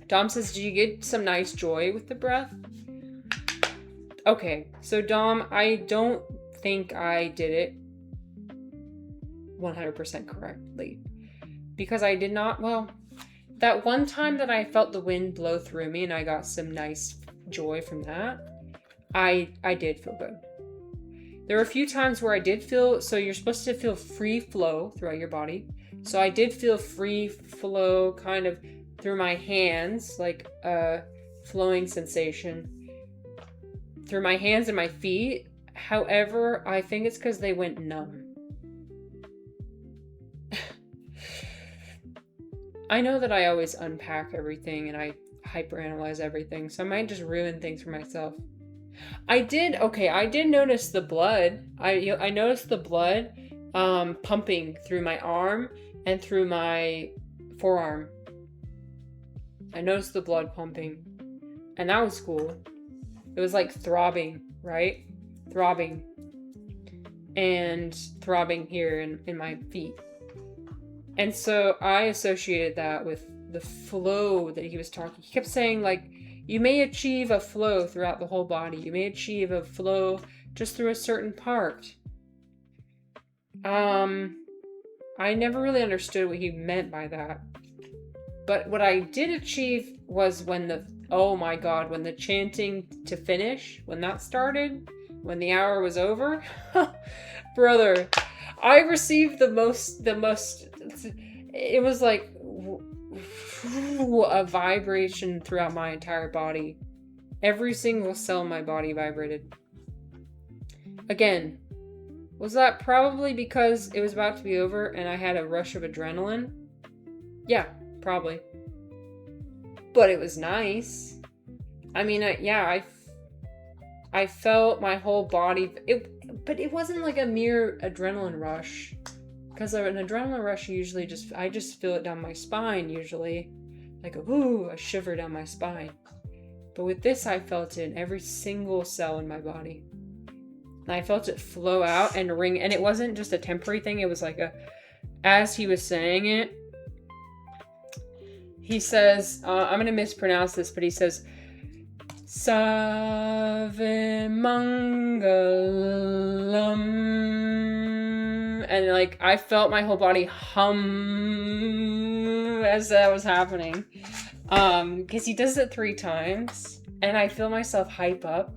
Speaker 1: Dom says, did you get some nice joy with the breath? Okay, so Dom, I don't think I did it 100% correctly. Because I did not, well, that one time that I felt the wind blow through me and I got some nice joy from that, I did feel good. There were a few times where I did feel, so you're supposed to feel free flow throughout your body. So I did feel free flow kind of through my hands, like a flowing sensation through my hands and my feet. However, I think it's because they went numb. I know that I always unpack everything and I hyperanalyze everything, so I might just ruin things for myself. I did notice the blood. I noticed the blood pumping through my arm and through my forearm. I noticed the blood pumping, and that was cool. It was like throbbing, right? Throbbing. And throbbing here in my feet. And so I associated that with the flow that he was talking. He kept saying, like, you may achieve a flow throughout the whole body. You may achieve a flow just through a certain part. I never really understood what he meant by that. But what I did achieve was when the chanting to finish, when that started, when the hour was over, brother, I received the most, it was like a vibration throughout my entire body. Every single cell in my body vibrated. Again, was that probably because it was about to be over and I had a rush of adrenaline? Yeah, probably. But it was nice. I mean, I felt my whole body, but it wasn't like a mere adrenaline rush. Because an adrenaline rush usually I just feel it down my spine usually. Like a shiver down my spine. But with this, I felt it in every single cell in my body. And I felt it flow out and ring. And it wasn't just a temporary thing. It was like as he was saying it, he says, I'm going to mispronounce this, but he says, Save Mangalam. And like, I felt my whole body hum as that was happening. Because he does it 3 times, and I feel myself hype up.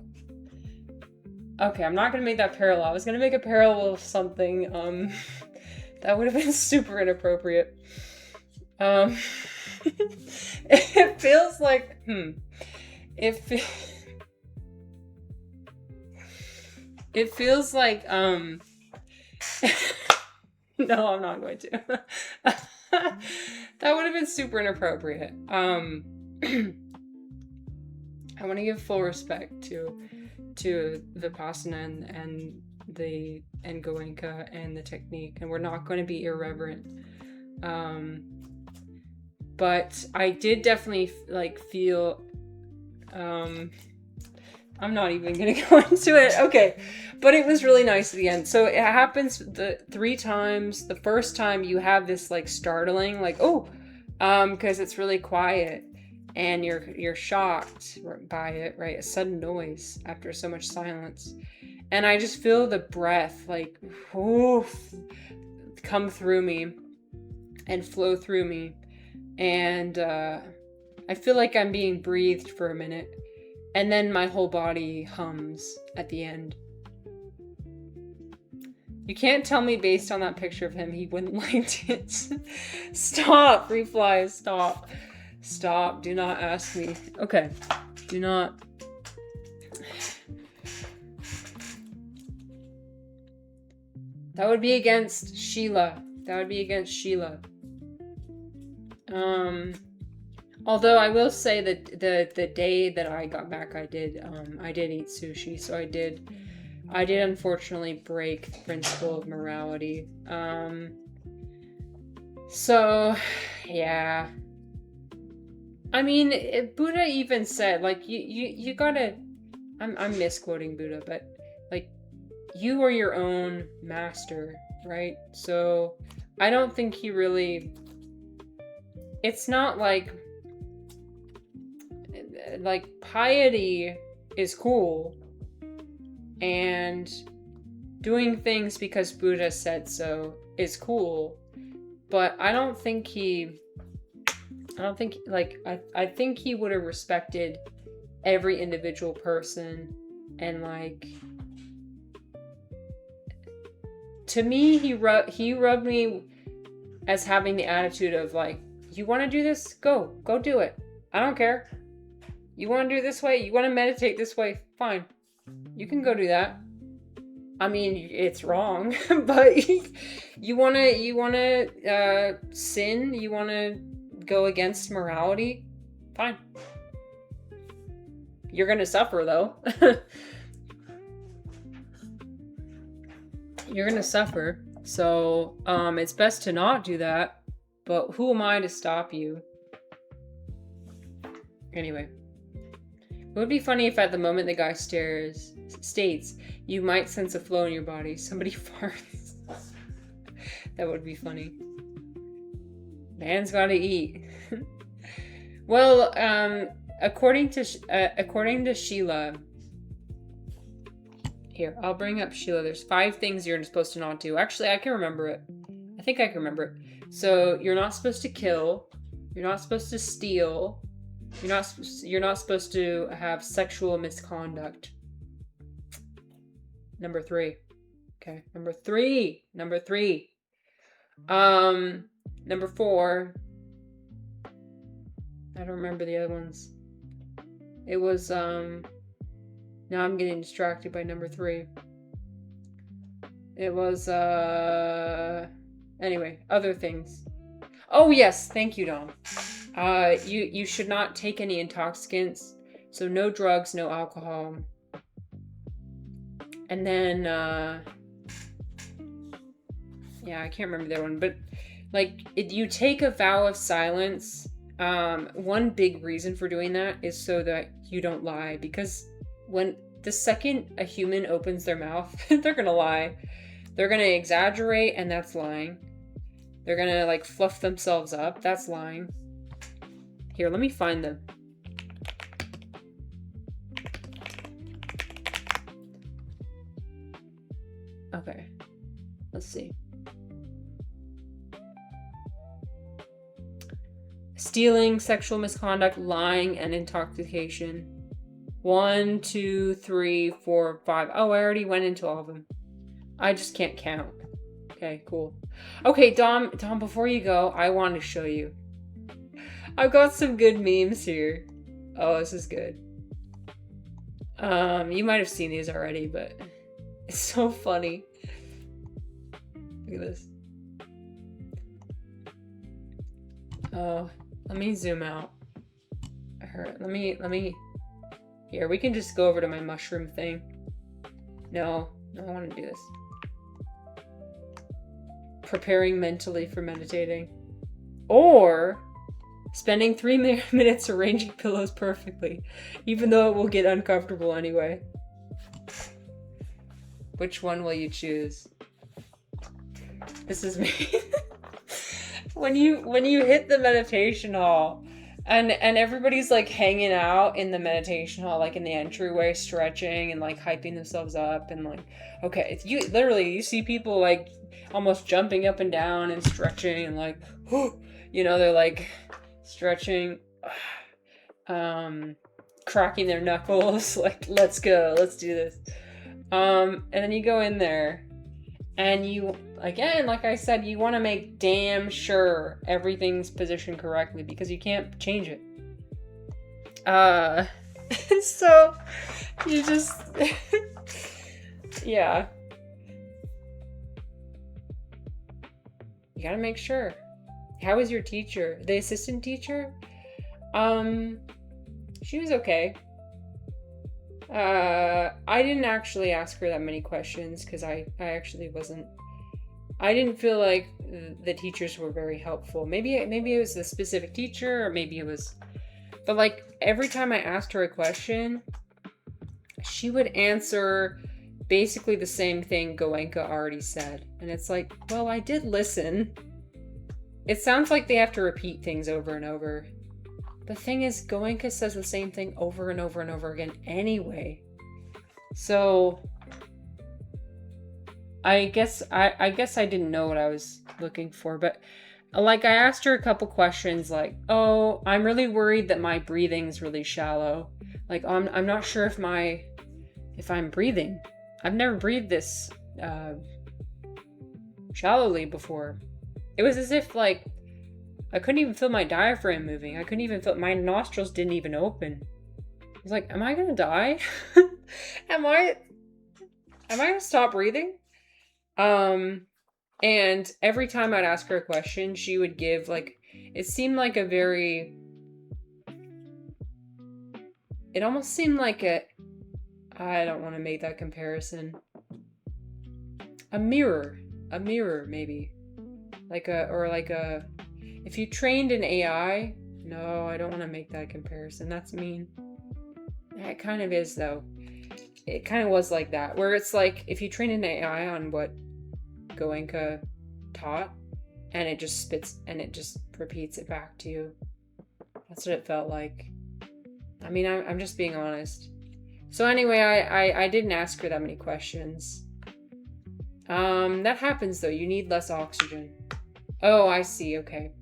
Speaker 1: Okay, I'm not gonna make that parallel. I was gonna make a parallel of something, that would have been super inappropriate. It feels like, it feels like, no, I'm not going to. That would have been super inappropriate. I want to give full respect to Vipassana and Goenka and the technique, and we're not going to be irreverent. But I did definitely like feel. I'm not even gonna go into it. Okay, but it was really nice at the end. So it happens the 3 times. The first time you have this like startling, like because it's really quiet, and you're shocked by it, right? A sudden noise after so much silence, and I just feel the breath like come through me and flow through me, and I feel like I'm being breathed for a minute. And then my whole body hums at the end. You can't tell me based on that picture of him he wouldn't like it. Stop, Free Fly, stop. Stop, do not ask me. Okay, do not. That would be against Sheila. Although I will say that the day that I got back, I did eat sushi, so I did unfortunately break the principle of morality. So yeah, I mean, Buddha even said, like, you gotta. I'm misquoting Buddha, but like, you are your own master, right? So I don't think he really. It's not like piety is cool, and doing things because Buddha said so is cool, but I think he would have respected every individual person, and like, to me, he rubbed me as having the attitude of like, you want to do this? Go do it. I don't care. You want to do it this way? You want to meditate this way? Fine. You can go do that. I mean, it's wrong, but you want to sin? You want to go against morality? Fine. You're going to suffer, though. You're going to suffer. So, it's best to not do that. But who am I to stop you? Anyway. It would be funny if at the moment the guy states, you might sense a flow in your body. Somebody farts. That would be funny. Man's gotta eat. Well, according to Sheila, here, I'll bring up Sheila. There's 5 things you're supposed to not do. Actually, I can remember it. I think I can remember it. So you're not supposed to kill. You're not supposed to steal. You're not supposed to have sexual misconduct. Number 3. Okay, number 3. Number 4. I don't remember the other ones. It was now I'm getting distracted by number 3. It was anyway, other things. Oh yes, thank you, Dom. You should not take any intoxicants, so no drugs, no alcohol. And then yeah, I can't remember that one, but like, you take a vow of silence One big reason for doing that is so that you don't lie, because when the second a human opens their mouth, they're gonna lie. They're gonna exaggerate, and that's lying. They're gonna like fluff themselves up. That's lying. Here, let me find them. Okay. Let's see. Stealing, sexual misconduct, lying, and intoxication. 1, 2, 3, 4, 5. Oh, I already went into all of them. I just can't count. Okay, cool. Okay, Dom, before you go, I want to show you. I've got some good memes here. Oh, this is good. You might have seen these already, but it's so funny. Look at this. Oh, let me zoom out. Let me. Here, we can just go over to my mushroom thing. No, I want to do this. Preparing mentally for meditating. Or spending 3 minutes arranging pillows perfectly, even though it will get uncomfortable anyway. Which one will you choose? This is me. When you hit the meditation hall and everybody's like hanging out in the meditation hall, like in the entryway, stretching and like hyping themselves up, and like, okay, you see people like almost jumping up and down and stretching and like, they're like stretching, cracking their knuckles, like, let's go, let's do this. And then you go in there and you, again, like I said, you want to make damn sure everything's positioned correctly, because you can't change it. So you just, yeah. You gotta make sure. How was your teacher? The assistant teacher? She was okay. I didn't actually ask her that many questions because I didn't feel like the teachers were very helpful. Maybe it was the specific teacher, or maybe it was, but like every time I asked her a question, she would answer basically the same thing Goenka already said. And it's like, well, I did listen. It sounds like they have to repeat things over and over. The thing is, Goenka says the same thing over and over and over again anyway. So I guess I didn't know what I was looking for, but like I asked her a couple questions like, oh, I'm really worried that my breathing's really shallow. Like, I'm not sure if I'm breathing. I've never breathed this shallowly before. It was as if like I couldn't even feel my diaphragm moving. I couldn't even feel, my nostrils didn't even open. I was like, am I gonna die? Am I gonna stop breathing? And every time I'd ask her a question, she would give like, it seemed like a very, it almost seemed like I don't want to make that comparison. A mirror maybe. If you trained an AI, no, I don't want to make that comparison. That's mean. It kind of is though. It kind of was like that, where it's like if you train an AI on what Goenka taught, and it just spits and it just repeats it back to you. That's what it felt like. I mean, I'm just being honest. So anyway, I didn't ask her that many questions. That happens though. You need less oxygen. Oh, I see. Okay.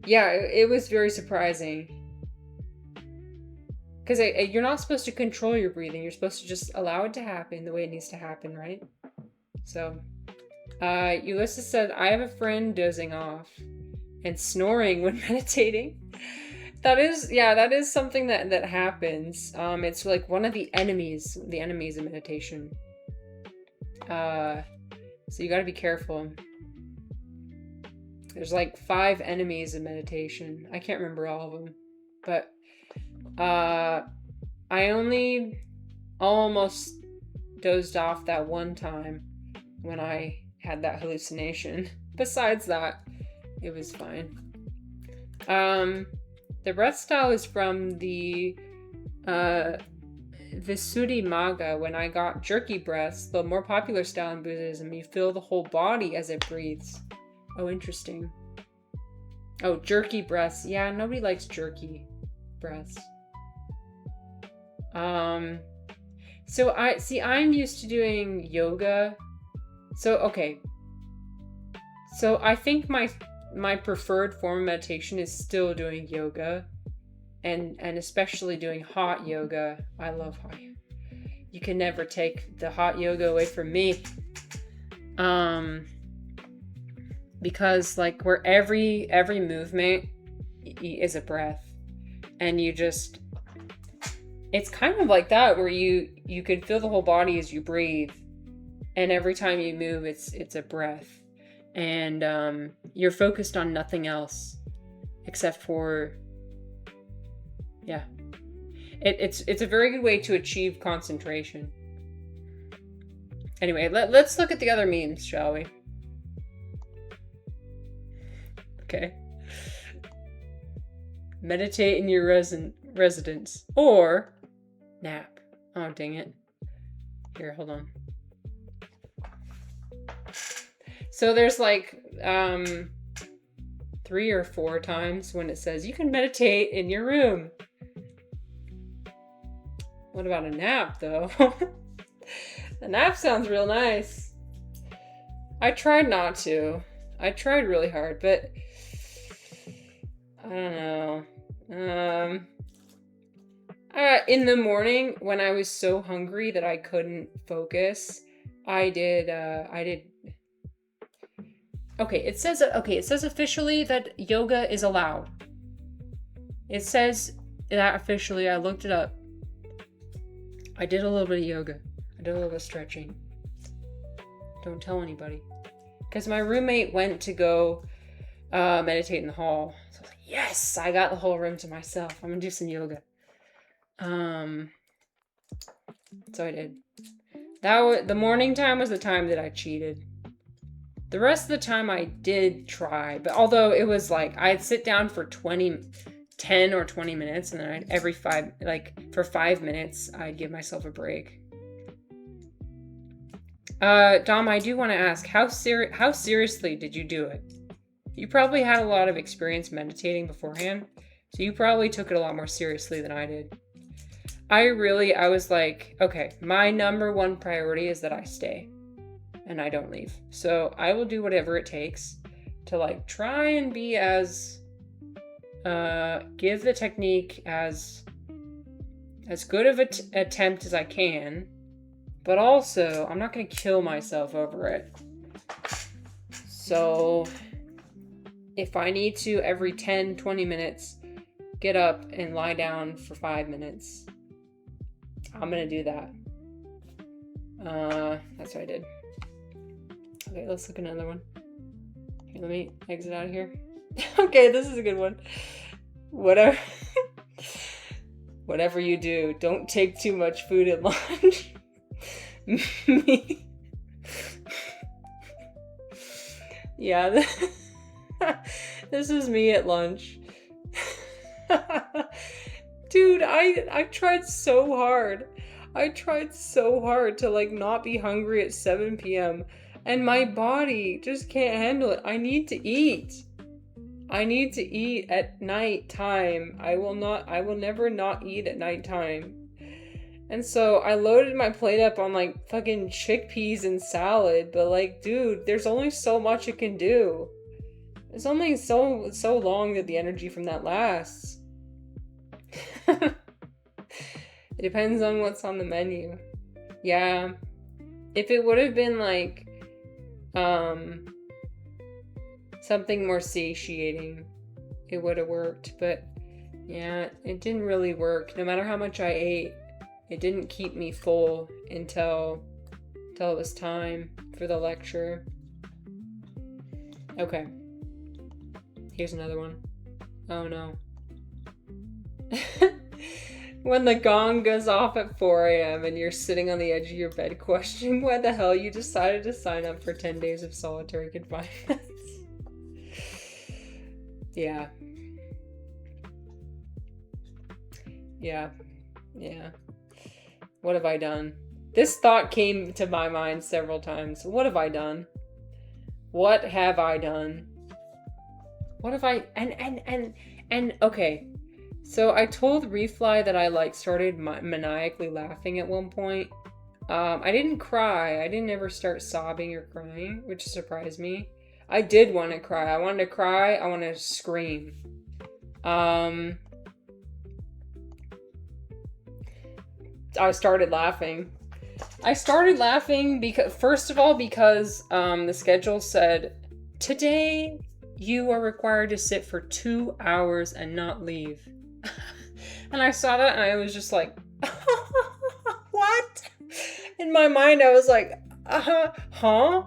Speaker 1: Yeah, it was very surprising. Because you're not supposed to control your breathing. You're supposed to just allow it to happen the way it needs to happen, right? So, Ulysses said, I have a friend dozing off and snoring when meditating. That is something that happens. It's like one of the enemies of meditation. So you gotta be careful. There's like 5 enemies of meditation. I can't remember all of them, but I only almost dozed off that one time when I had that hallucination. Besides that, it was fine. The breath style is from the Visuddhimagga. When I got jerky breaths, the more popular style in Buddhism, you feel the whole body as it breathes. Oh, interesting. Oh, jerky breaths. Yeah, nobody likes jerky breaths. So I'm used to doing yoga. So, okay. So I think my preferred form of meditation is still doing yoga. And especially doing hot yoga. I love hot yoga. You can never take the hot yoga away from me. Because like where every movement is a breath. And you just, it's kind of like that where you can feel the whole body as you breathe. And every time you move, it's a breath. And you're focused on nothing else except for, yeah. It's a very good way to achieve concentration. Anyway, let's look at the other memes, shall we? Okay. Meditate in your residence. Or nap. Oh, dang it. Here, hold on. So there's like 3 or 4 times when it says you can meditate in your room. What about a nap, though? A nap sounds real nice. I tried not to. I tried really hard, but I don't know. In the morning, when I was so hungry that I couldn't focus, I did. Okay, it says officially that yoga is allowed. It says that officially. I looked it up. I did a little bit of yoga. I did a little bit of stretching. Don't tell anybody. Because my roommate went to go meditate in the hall. So I was like, yes, I got the whole room to myself. I'm going to do some yoga. So I did. The morning time was the time that I cheated. The rest of the time I did try. But although it was like, I'd sit down for 10 or 20 minutes, and then for 5 minutes, I'd give myself a break. Dom, I do want to ask, how seriously did you do it? You probably had a lot of experience meditating beforehand, so you probably took it a lot more seriously than I did. I was like, okay, my number one priority is that I stay and I don't leave. So I will do whatever it takes to try and be as give the technique as good of an attempt as I can, but also I'm not going to kill myself over it. So if I need to every 10-20 minutes get up and lie down for 5 minutes, I'm going to do that. That's what I did. Okay, let's look at another one. Here, let me exit out of here. Okay, this is a good one. Whatever you do, don't take too much food at lunch. Me. Yeah, this is me at lunch. Dude, I tried so hard. I tried so hard to not be hungry at 7 p.m. and my body just can't handle it. I need to eat. I need to eat at night time. I will never not eat at night time. And so I loaded my plate up on fucking chickpeas and salad, but dude, there's only so much it can do. It's only so long that the energy from that lasts. It depends on what's on the menu. Yeah. If it would have been something more satiating, it would have worked. But yeah, it didn't really work. No matter how much I ate, it didn't keep me full until it was time for the lecture. Okay. Here's another one. Oh no. When the gong goes off at 4 a.m. and you're sitting on the edge of your bed questioning why the hell you decided to sign up for 10 days of solitary confinement. Yeah. Yeah. Yeah. What have I done? This thought came to my mind several times. What have I done? What have I done? What have I and okay. So I told Refly that I like started maniacally laughing at one point. I didn't cry. I didn't ever start sobbing or crying, which surprised me. I did want to cry. I wanted to cry. I wanted to scream. I started laughing. I started laughing because, first of all, because the schedule said, today you are required to sit for 2 hours and not leave. And I saw that and I was just like, what? In my mind, I was like, huh?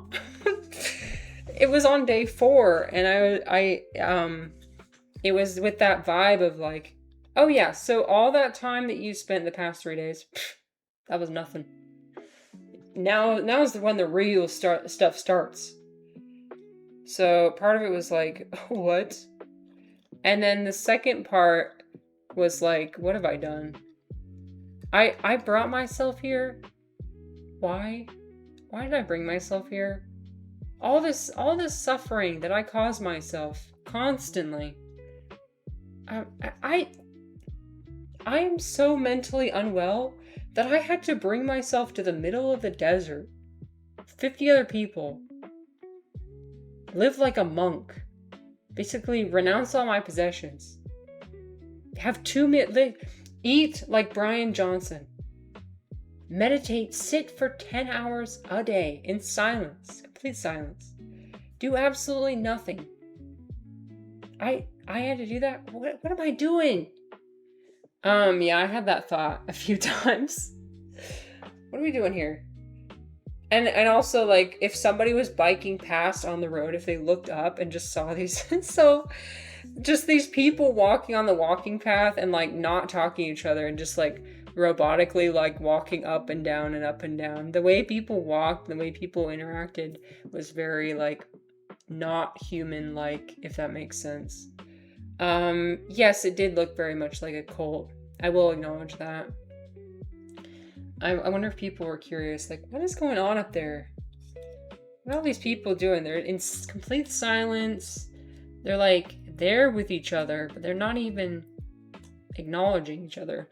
Speaker 1: It was on day 4, and it was with that vibe of like, oh yeah, so all that time that you spent the past 3 days, that was nothing. Now is when the real stuff starts. So part of it was like, what? And then the second part was like, what have I done? I brought myself here. Why? Why did I bring myself here? All this suffering that I cause myself constantly. I am so mentally unwell that I had to bring myself to the middle of the desert. 50 other people. Live like a monk. Basically, renounce all my possessions. Have 2 minutes. Eat like Brian Johnson. Meditate. Sit for 10 hours a day in silence. Complete silence. Do absolutely nothing. I had to do that? What am I doing? Yeah, I had that thought a few times. What are we doing here? And also, like, if somebody was biking past on the road, if they looked up and just saw these, so just these people walking on the walking path and like not talking to each other and just like robotically like walking up and down and up and down. The way people walked, the way people interacted was very like not human like, if that makes sense. Yes, it did look very much like a cult. I will acknowledge that. I wonder if people were curious, like, what is going on up there? What are all these people doing? They're in complete silence. They're like, they're with each other, but they're not even acknowledging each other.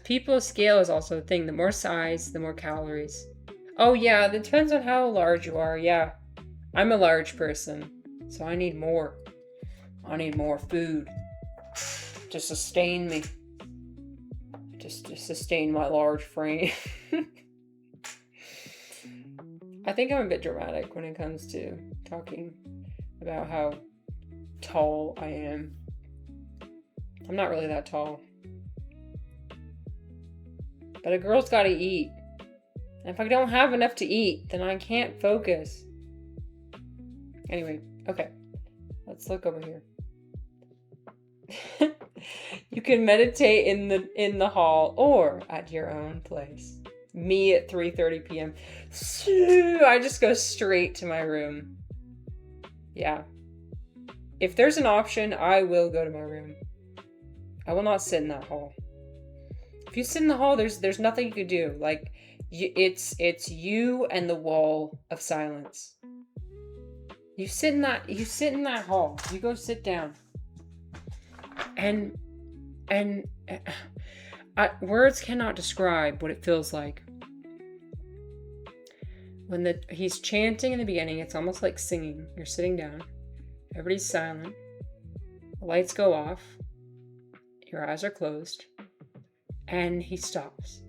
Speaker 1: People scale is also a thing. The more size, the more calories. Oh yeah, it depends on how large you are. Yeah, I'm a large person, so I need more. I need more food to sustain me. Just to sustain my large frame. I think I'm a bit dramatic when it comes to talking about how tall I am. I'm not really that tall. But a girl's gotta eat. And if I don't have enough to eat, then I can't focus. Anyway, okay. Let's look over here. You can meditate in the hall or at your own place. Me at 3:30 p.m. I just go straight to my room. Yeah. If there's an option, I will go to my room. I will not sit in that hall. If you sit in the hall, there's nothing you can do. Like, it's you and the wall of silence. You sit in that hall. You go sit down. And words cannot describe what it feels like. When he's chanting in the beginning, it's almost like singing. You're sitting down. Everybody's silent. The lights go off. Your eyes are closed. And he stops.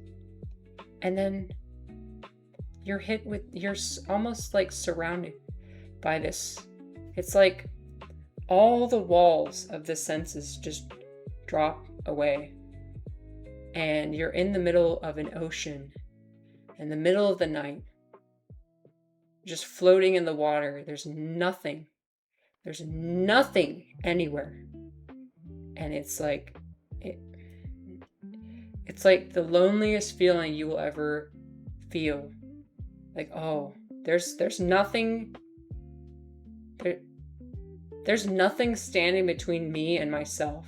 Speaker 1: And then you're almost like surrounded by this. It's like all the walls of the senses just drop away. And you're in the middle of an ocean, in the middle of the night, just floating in the water. There's nothing anywhere. And it's like the loneliest feeling you will ever feel. Like, oh, there's nothing there. There's nothing standing between me and myself.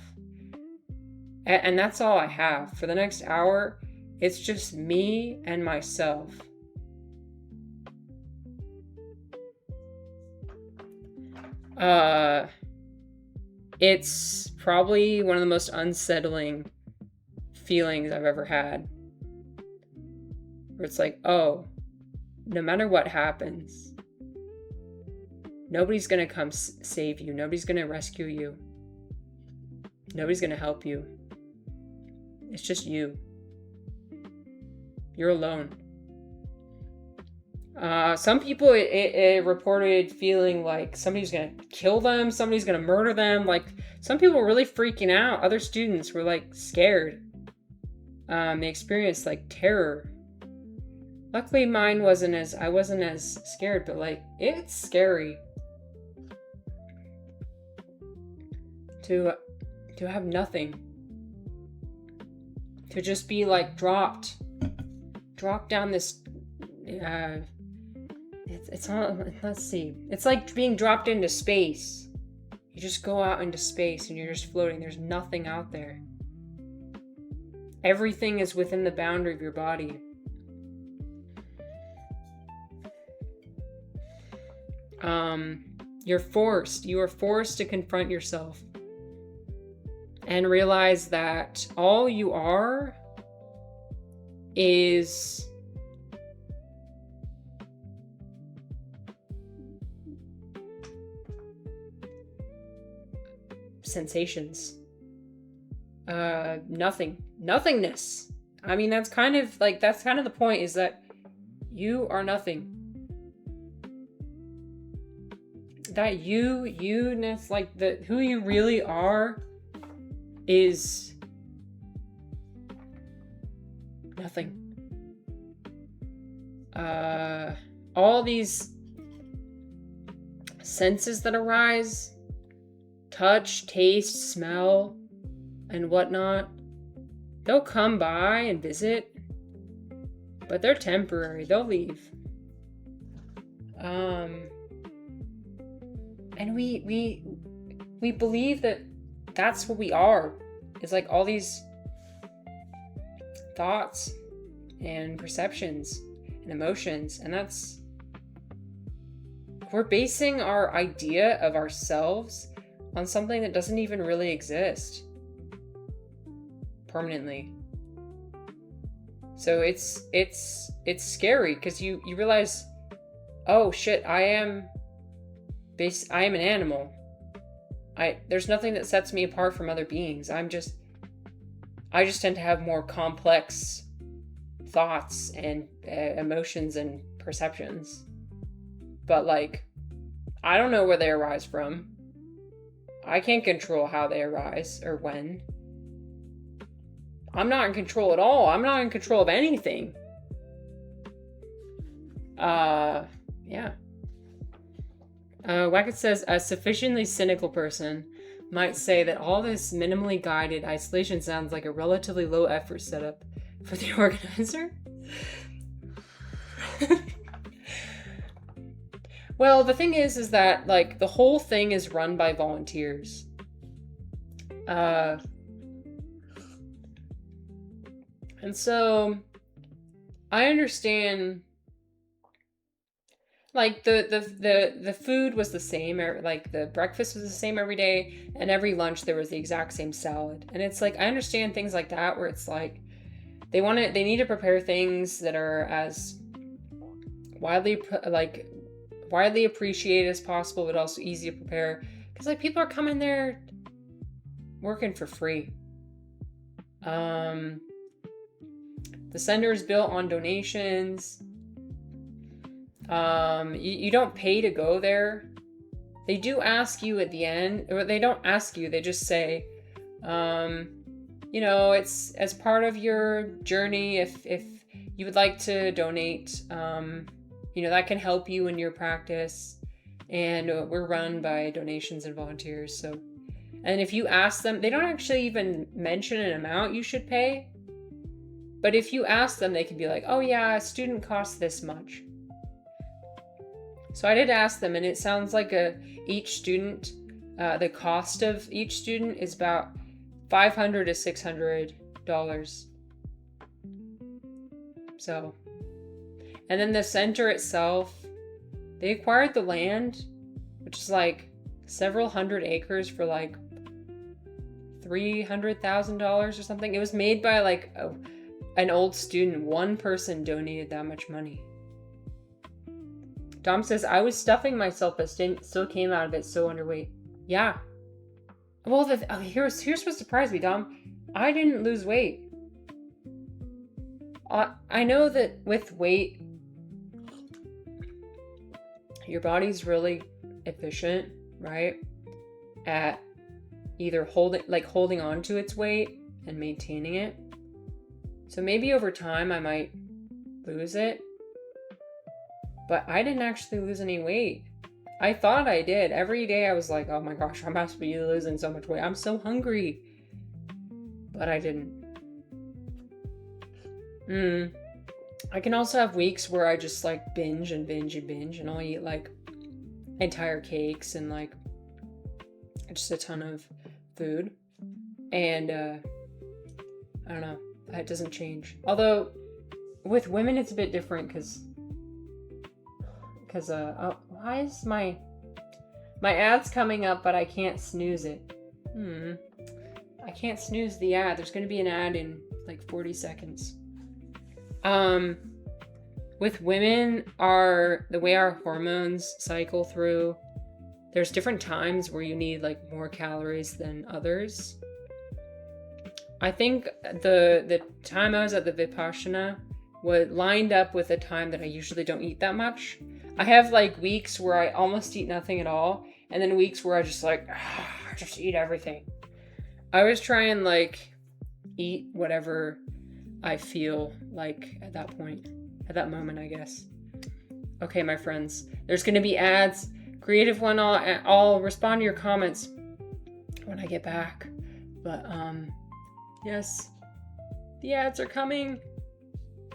Speaker 1: And that's all I have. For the next hour, it's just me and myself. It's probably one of the most unsettling feelings I've ever had. Where it's like, oh, no matter what happens, nobody's gonna come save you. Nobody's gonna rescue you. Nobody's gonna help you. It's just you. You're alone. Some people it reported feeling like somebody's gonna kill them, somebody's gonna murder them. Like, some people were really freaking out. Other students were like scared. They experienced like terror. Luckily I wasn't as scared, but like, it's scary to have nothing. To just be like dropped down this it's not, let's see, it's like being dropped into space. You just go out into space and you're just floating. There's nothing out there. Everything is within the boundary of your body. You are forced to confront yourself and realize that all you are is sensations. Nothingness. I mean, that's kind of the point, is that you are nothing. That you-ness, like who you really are is nothing. All these senses that arise, touch, taste, smell, and whatnot, they'll come by and visit, but they're temporary. They'll leave. And we believe that that's what we are. It's like all these thoughts and perceptions and emotions, and we're basing our idea of ourselves on something that doesn't even really exist permanently. So it's scary, because you realize, oh shit, I am an animal. There's nothing that sets me apart from other beings. I just tend to have more complex thoughts and emotions and perceptions. But like, I don't know where they arise from. I can't control how they arise or when. I'm not in control at all. I'm not in control of anything. Yeah. Wackett says, a sufficiently cynical person might say that all this minimally guided isolation sounds like a relatively low effort setup for the organizer. Well, the thing is that like the whole thing is run by volunteers. And so I understand, like the food was the same, like the breakfast was the same every day, and every lunch there was the exact same salad. And it's like, I understand things like that, where it's like they need to prepare things that are as widely appreciated as possible, but also easy to prepare, because like people are coming there working for free. The center is built on donations. You don't pay to go there. They do ask you at the end, or they don't ask you, they just say, it's as part of your journey, if you would like to donate, that can help you in your practice. And we're run by donations and volunteers. So, and if you ask them, they don't actually even mention an amount you should pay. But if you ask them, they can be like, oh yeah, a student costs this much. So I did ask them, and it sounds like each student the cost of each student is about $500 to $600. So, and then the center itself, they acquired the land, which is like several hundred acres for like $300,000 or something. It was made by like an old student. One person donated that much money. Dom says, I was stuffing myself but still came out of it so underweight. Yeah. Well, here's what surprised me, Dom. I didn't lose weight. I know that with weight, your body's really efficient, right? At either holding on to its weight and maintaining it. So maybe over time I might lose it. But I didn't actually lose any weight. I thought I did. Every day I was like, oh my gosh, I must be losing so much weight. I'm so hungry. But I didn't. I can also have weeks where I just like binge and I'll eat like entire cakes and like just a ton of food. And I don't know. That doesn't change. Although with women it's a bit different because why is my ad's coming up but I can't snooze it? I can't snooze the ad. There's going to be an ad in like 40 seconds. With women, the way our hormones cycle through, there's different times where you need like more calories than others. I think the time I was at the Vipassana lined up with a time that I usually don't eat that much. I have like weeks where I almost eat nothing at all, and then weeks where I just like just eat everything. I always try and like eat whatever I feel like at that point, at that moment, I guess. Okay, my friends, there's gonna be ads. Creative one, I'll respond to your comments when I get back. But yes, the ads are coming.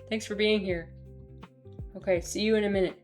Speaker 1: Thanks for being here. Okay, see you in a minute.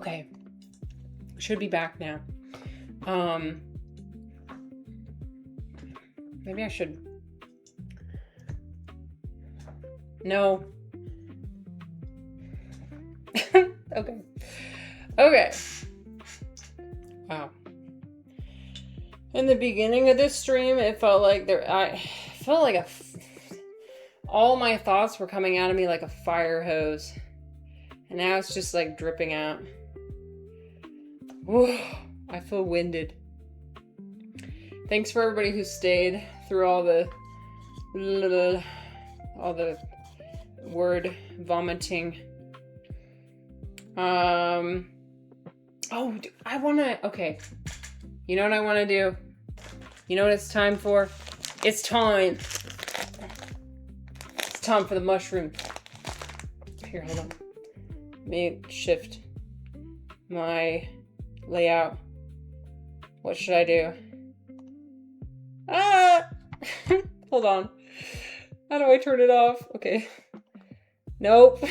Speaker 1: Okay. Should be back now. Maybe I should. No. Okay. Okay. Wow. In the beginning of this stream, it felt like all my thoughts were coming out of me like a fire hose. And now it's just like dripping out. Whew, I feel winded. Thanks for everybody who stayed through all the word vomiting. Okay. You know what I want to do? You know what it's time for? It's time. It's time for the mushroom. Here, hold on. Let me shift my layout. What should I do? Ah! Hold on. How do I turn it off? Okay. Nope.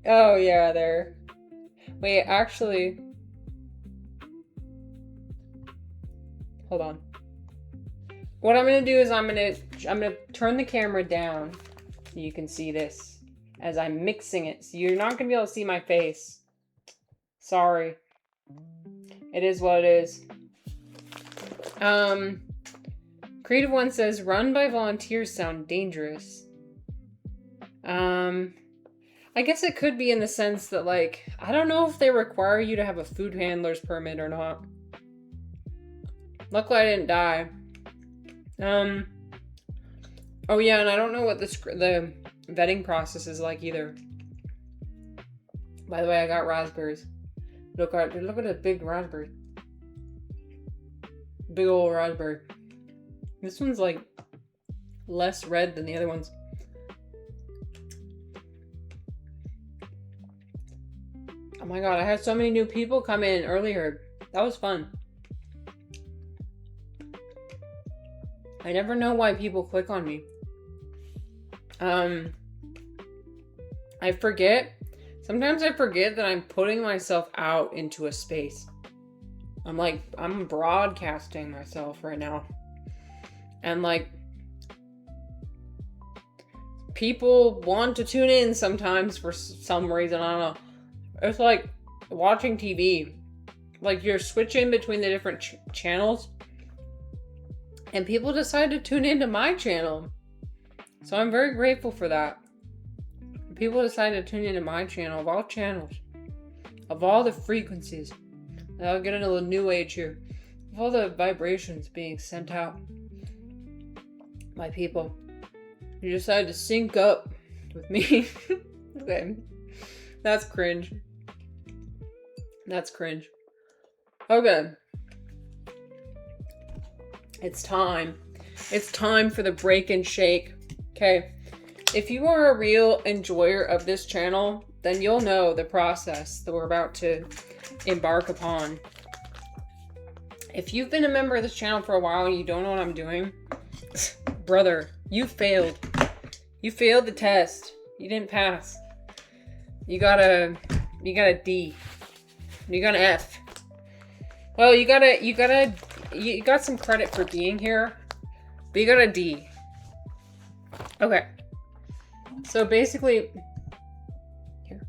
Speaker 1: Oh, yeah, there. Wait, actually. Hold on. What I'm gonna do is I'm gonna turn the camera down so you can see this as I'm mixing it. So you're not gonna be able to see my face. Sorry. It is what it is. Creative One says, run by volunteers sound dangerous. I guess it could be in the sense that, like, I don't know if they require you to have a food handler's permit or not. Luckily, I didn't die. Oh yeah, and I don't know what the vetting process is like either. By the way, I got raspberries. Look at a big raspberry. Big old raspberry. This one's like less red than the other ones. Oh my god, I had so many new people come in earlier. That was fun. I never know why people click on me. I forget. Sometimes I forget that I'm putting myself out into a space. I'm broadcasting myself right now. And like, people want to tune in sometimes for some reason. I don't know. It's like watching TV. Like, you're switching between the different channels. And people decide to tune into my channel. So I'm very grateful for that. People decide to tune into my channel, of all channels. Of all the frequencies. I'll get into a new age here. Of all the vibrations being sent out by people. You decide to sync up with me. Okay. That's cringe. That's cringe. Okay. It's time. It's time for the break and shake. Okay. If you are a real enjoyer of this channel, then you'll know the process that we're about to embark upon. If you've been a member of this channel for a while and you don't know what I'm doing, brother, you failed. You failed the test. You didn't pass. You got a D. You got an F. Well, you got some credit for being here, but you got a D. Okay. So basically, here.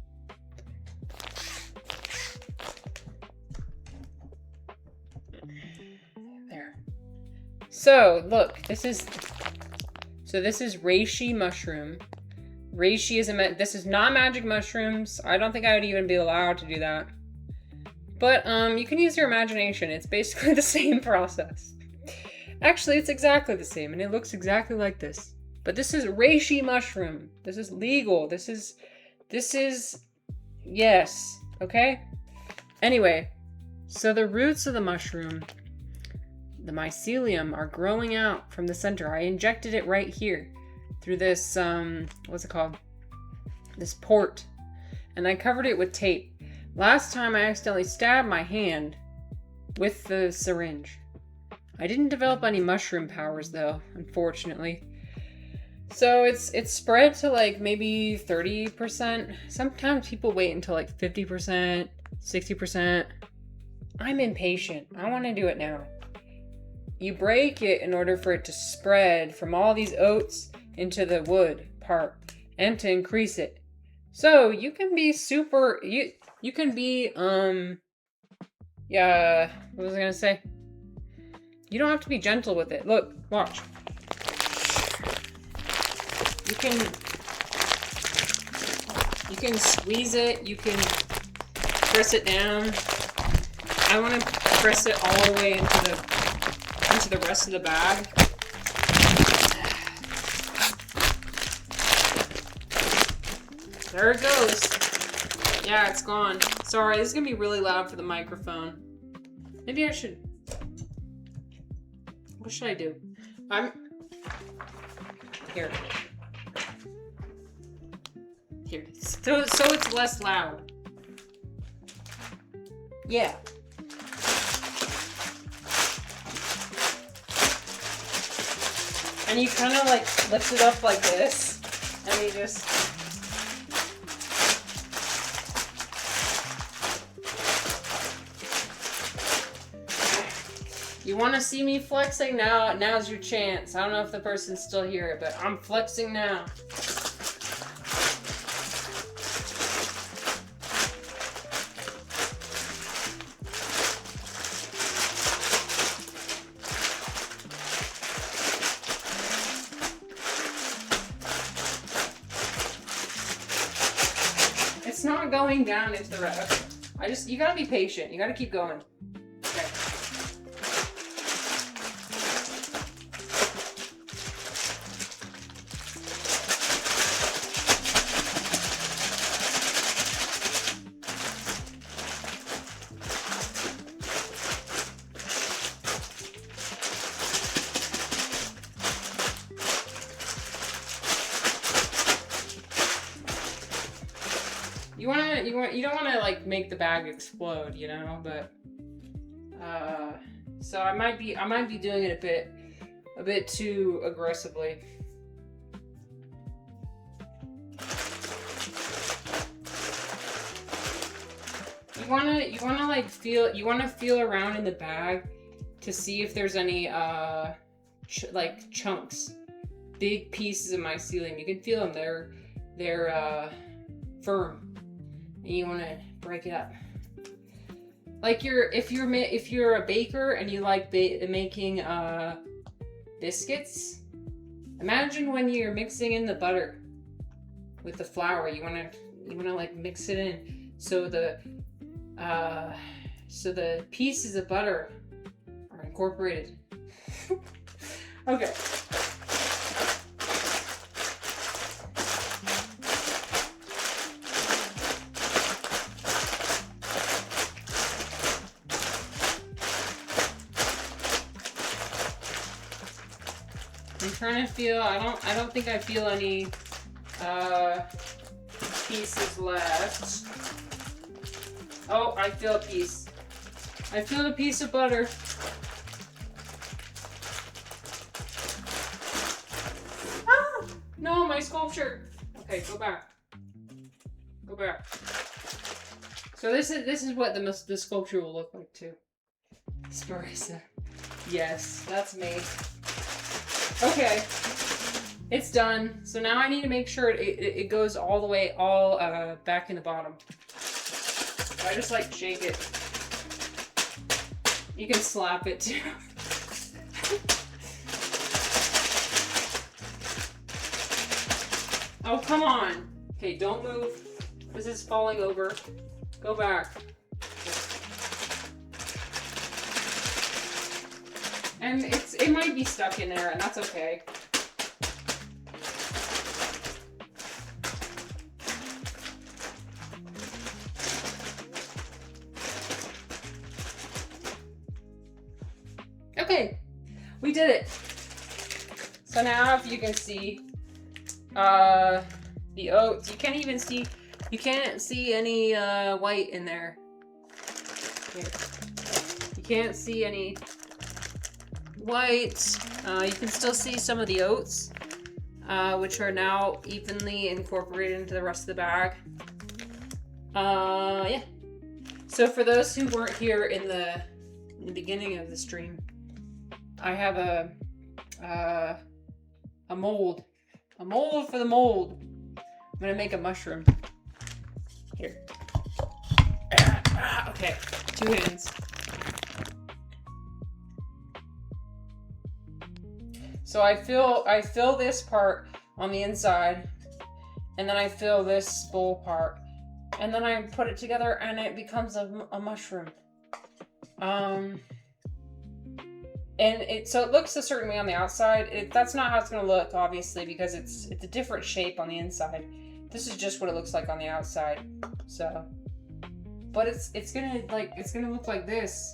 Speaker 1: There. So, look, this is reishi mushroom. Reishi is this is not magic mushrooms. I don't think I would even be allowed to do that. But you can use your imagination. It's basically the same process. Actually, it's exactly the same, and it looks exactly like this. But this is reishi mushroom. This is legal. This is yes, okay? Anyway, so the roots of the mushroom, the mycelium, are growing out from the center. I injected it right here through this what's it called? This port. And I covered it with tape. Last time I accidentally stabbed my hand with the syringe. I didn't develop any mushroom powers though, unfortunately. So it's spread to like maybe 30%. Sometimes people wait until like 50%, 60%. I'm impatient. I want to do it now. You break it in order for it to spread from all these oats into the wood part and to increase it. So you can be super, you can be, yeah, what was I gonna say? You don't have to be gentle with it. Look, watch. You can squeeze it, you can press it down. I want to press it all the way into the rest of the bag. There it goes. Yeah, it's gone. Sorry, this is gonna be really loud for the microphone. Maybe I should. What should I do? Here. Here. So it's less loud. Yeah. And you kind of like lift it up like this, and you just. You want to see me flexing now? Now's your chance. I don't know if the person's still here, but I'm flexing now. It's not going down into the rest. You gotta be patient. You gotta keep going. Okay. You don't want to like make the bag explode, you know, but so I might be doing it a bit too aggressively. You want to feel around in the bag to see if there's any like chunks, big pieces of mycelium. You can feel them. They're firm. And you want to break it up. Like if you're a baker and you like making biscuits, imagine when you're mixing in the butter with the flour. You want to like mix it in so the pieces of butter are incorporated. Okay. I'm trying to feel. I don't think I feel any pieces left. Oh, I feel a piece. I feel a piece of butter. Ah! No, my sculpture. Okay, go back. Go back. So this is what the sculpture will look like too. Sparisa. Yes, that's me. Okay, it's done. So now I need to make sure it goes all the way, back in the bottom. I just like shake it. You can slap it too. Oh, come on. Okay, don't move. This is falling over. Go back. And it might be stuck in there, and that's okay. Okay, we did it. So now if you can see the oats, you can't see any white in there. Here. You can't see any white. You can still see some of the oats. which are now evenly incorporated into the rest of the bag. Yeah. So for those who weren't here in the beginning of the stream, I have a mold. A mold for the mold. I'm gonna make a mushroom. Here. Okay, 2 hands. So I fill this part on the inside, and then I fill this bowl part, and then I put it together, and it becomes a mushroom. And so it looks a certain way on the outside. That's not how it's gonna look, obviously, because it's a different shape on the inside. This is just what it looks like on the outside. So, but it's gonna look like this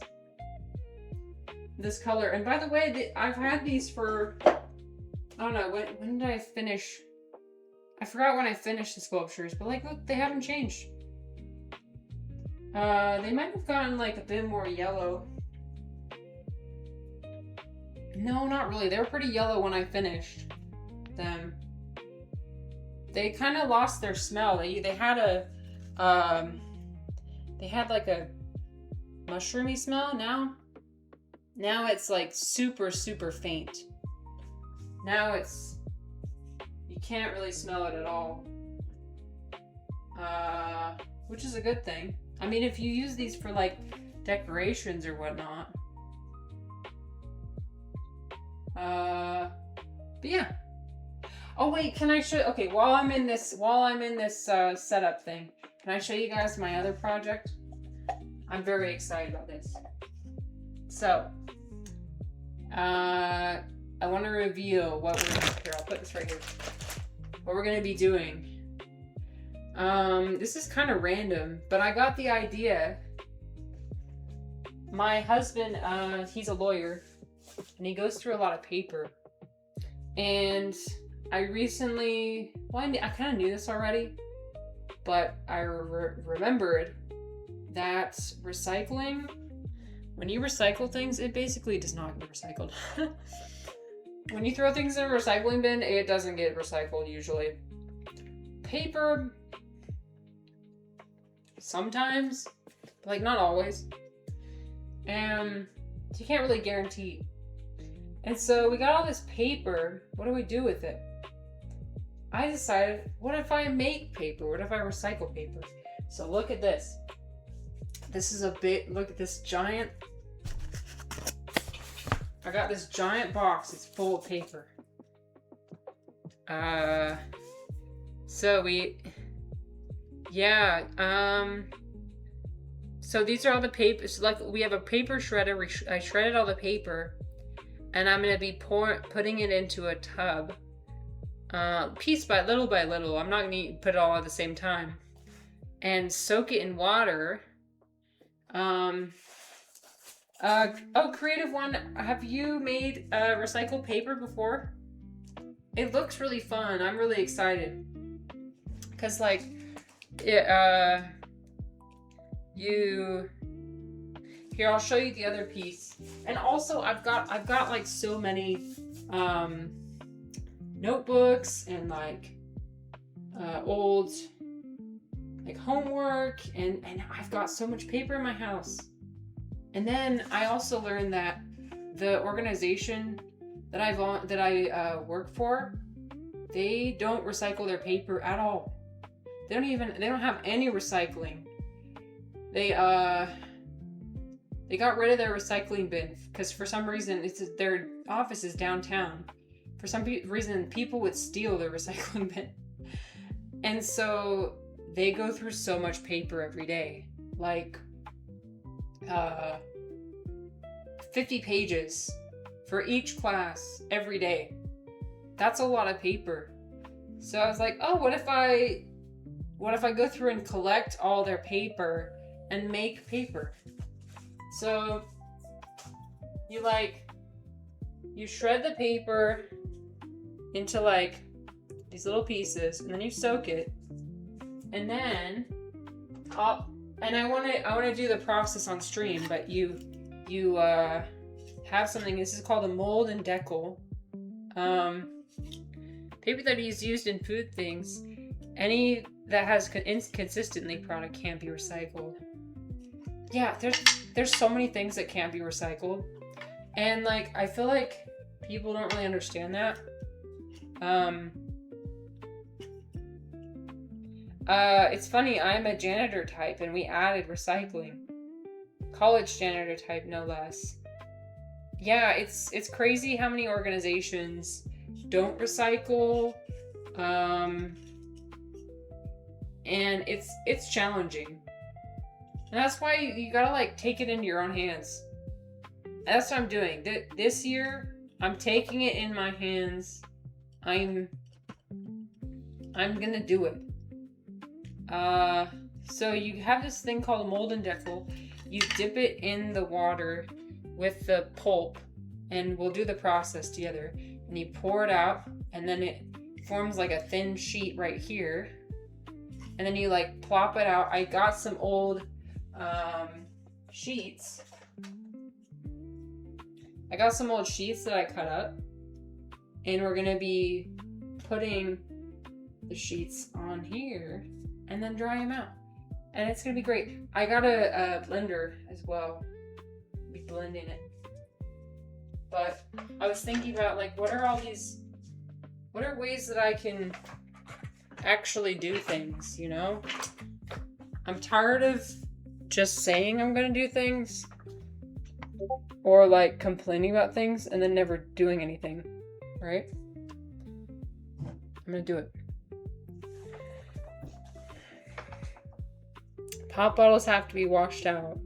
Speaker 1: color. And by the way, I've had these for, I don't know, when did I finish? I forgot when I finished the sculptures, but like, look, they haven't changed. They might have gotten like a bit more yellow. No, not really. They were pretty yellow when I finished them. They kind of lost their smell. They had like a mushroomy smell. Now it's like super, super faint. Now you can't really smell it at all. Which is a good thing. I mean, if you use these for like decorations or whatnot. But yeah. Oh wait, can I show? Okay, while I'm in this setup thing, can I show you guys my other project? I'm very excited about this. So, I want to reveal what we're here. I'll put this right here. What we're gonna be doing. This is kind of random, but I got the idea. My husband, he's a lawyer, and he goes through a lot of paper. And I recently, I kind of knew this already, but I remembered that recycling, when you recycle things, it basically does not get recycled. When you throw things in a recycling bin, it doesn't get recycled usually. Paper, sometimes, but like not always. And you can't really guarantee. And so we got all this paper. What do we do with it? I decided, what if I make paper? What if I recycle paper? So look at this. This is look at this giant. I got this giant box. It's full of paper. So these are all the papers. Like, we have a paper shredder. I shredded all the paper, and I'm gonna be putting it into a tub, piece by little. I'm not gonna put it all at the same time, and soak it in water. Creative one. Have you made recycled paper before? It looks really fun. I'm really excited. Cause like, here, I'll show you the other piece. And also I've got like so many notebooks and like old like homework, and I've got so much paper in my house. And then I also learned that the organization that I work for, they don't recycle their paper at all. They don't have any recycling. They got rid of their recycling bin because for some reason their office is downtown. For some reason, people would steal their recycling bin. And so they go through so much paper every day. Like 50 pages for each class every day. That's a lot of paper. So I was like, oh, what if I go through and collect all their paper and make paper? So you shred the paper into like these little pieces, and then you soak it, and then I want to do the process on stream, but you have something. This is called a mold and decal. paper that is used in food things, any that has inconsistently product can't be recycled. Yeah, there's so many things that can't be recycled. And like, I feel like people don't really understand that. It's funny, I'm a janitor type and we added recycling. College janitor type, no less. Yeah, it's crazy how many organizations don't recycle. And it's challenging. And that's why you gotta like take it into your own hands. That's what I'm doing. This year, I'm taking it in my hands. I'm gonna do it. So you have this thing called a Molden Deckel. You dip it in the water with the pulp, and we'll do the process together. And you pour it out, and then it forms like a thin sheet right here. And then you like plop it out. I got some old sheets. I got some old sheets that I cut up, and we're gonna be putting the sheets on here and then dry them out, and it's gonna be great. I got a blender as well. I'll be blending it, but I was thinking about like, what are ways that I can actually do things, you know? I'm tired of just saying I'm gonna do things, or like complaining about things and then never doing anything, right? I'm gonna do it. Pop bottles have to be washed out.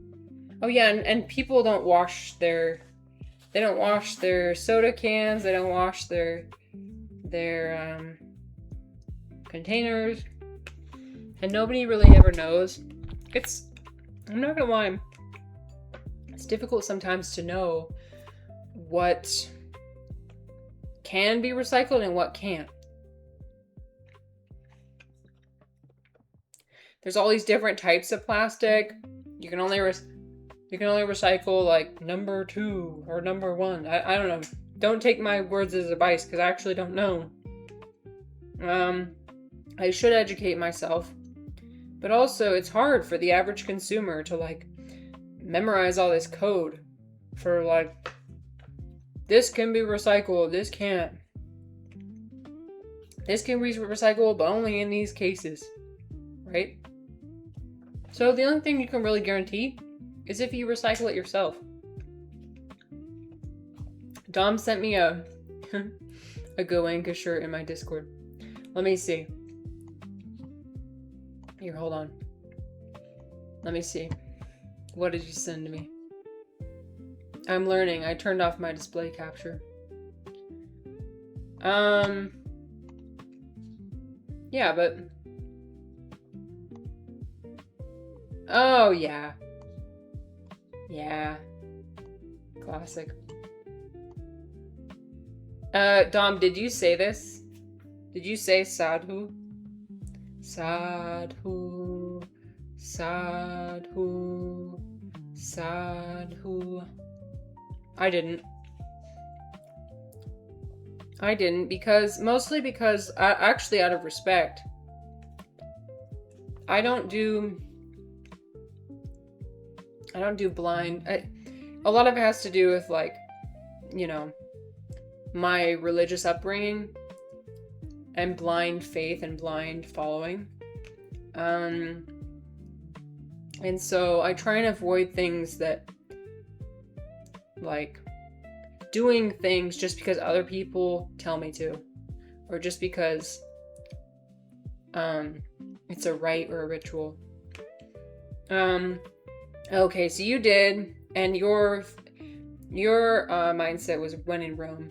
Speaker 1: Oh yeah, and people don't wash their soda cans, they don't wash their containers, and nobody really ever knows. I'm not gonna lie, it's difficult sometimes to know what can be recycled and what can't. There's all these different types of plastic. You can only recycle like number 2 or number 1. I don't know. Don't take my words as advice because I actually don't know. I should educate myself. But also, it's hard for the average consumer to like memorize all this code for like, this can be recycled, this can't. This can be recycled, but only in these cases, right? So the only thing you can really guarantee is if you recycle it yourself. Dom sent me a Goenka shirt in my Discord. Let me see. Here, hold on. Let me see. What did you send to me? I'm learning. I turned off my display capture. Yeah, but... Oh, yeah. Yeah. Classic. Dom, did you say this? Did you say sadhu? Sadhu. Sadhu. Sadhu. I didn't mostly because actually out of respect. I don't do blind. A lot of it has to do with like, you know, my religious upbringing and blind faith and blind following. And so I try and avoid things that like doing things just because other people tell me to, or just because it's a rite or a ritual. Okay, so you did, and your mindset was when in Rome.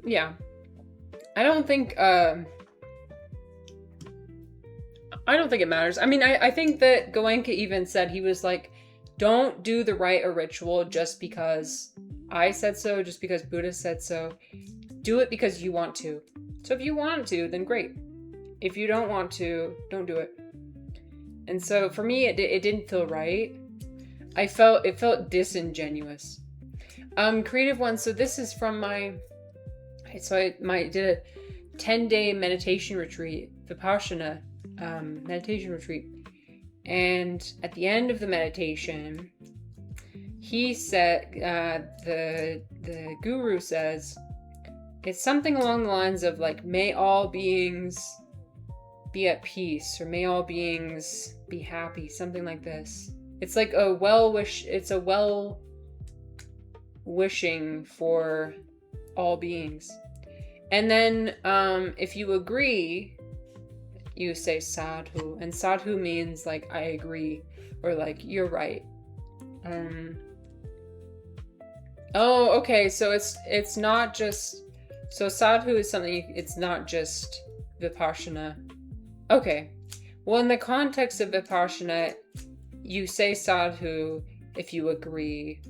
Speaker 1: Yeah. I don't think it matters. I mean, I think that Goenka even said, he was like, don't do the rite or ritual just because I said so, just because Buddha said so. Do it because you want to. So if you want to, then great. If you don't want to, don't do it. And so for me, it didn't feel right. It felt disingenuous. Creative one. So this is from my So I did a 10-day meditation retreat, Vipassana meditation retreat. And at the end of the meditation, he said, the guru says, it's something along the lines of like, may all beings be at peace, or may all beings be happy, something like this. It's like a wishing for all beings. And then if you agree, you say sadhu, and sadhu means like I agree, or like you're right. Oh, okay, so it's not just, so sadhu is something, it's not just Vipassana. Okay, well, in the context of Vipassana, you say sadhu if you agree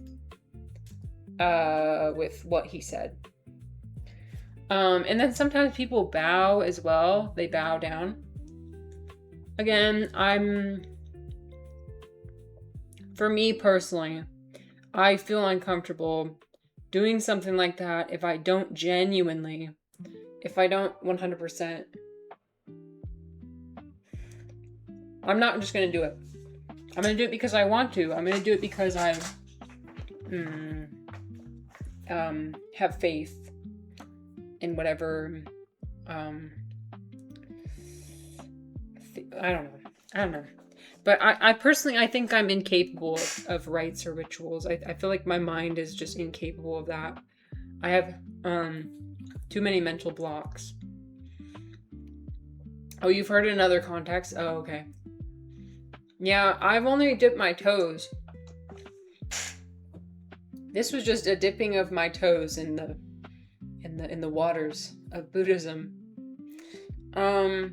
Speaker 1: with what he said. And then sometimes people bow as well. They bow down. Again, for me personally, I feel uncomfortable doing something like that if I don't 100%. I'm not just going to do it. I'm going to do it because I want to. I'm going to do it because I have faith in whatever, I don't know. But I personally, I think I'm incapable of rites or rituals. I feel like my mind is just incapable of that. I have too many mental blocks. Oh, you've heard in other contexts? Oh, okay. Yeah, I've only dipped my toes. This was just a dipping of my toes in the waters of Buddhism. I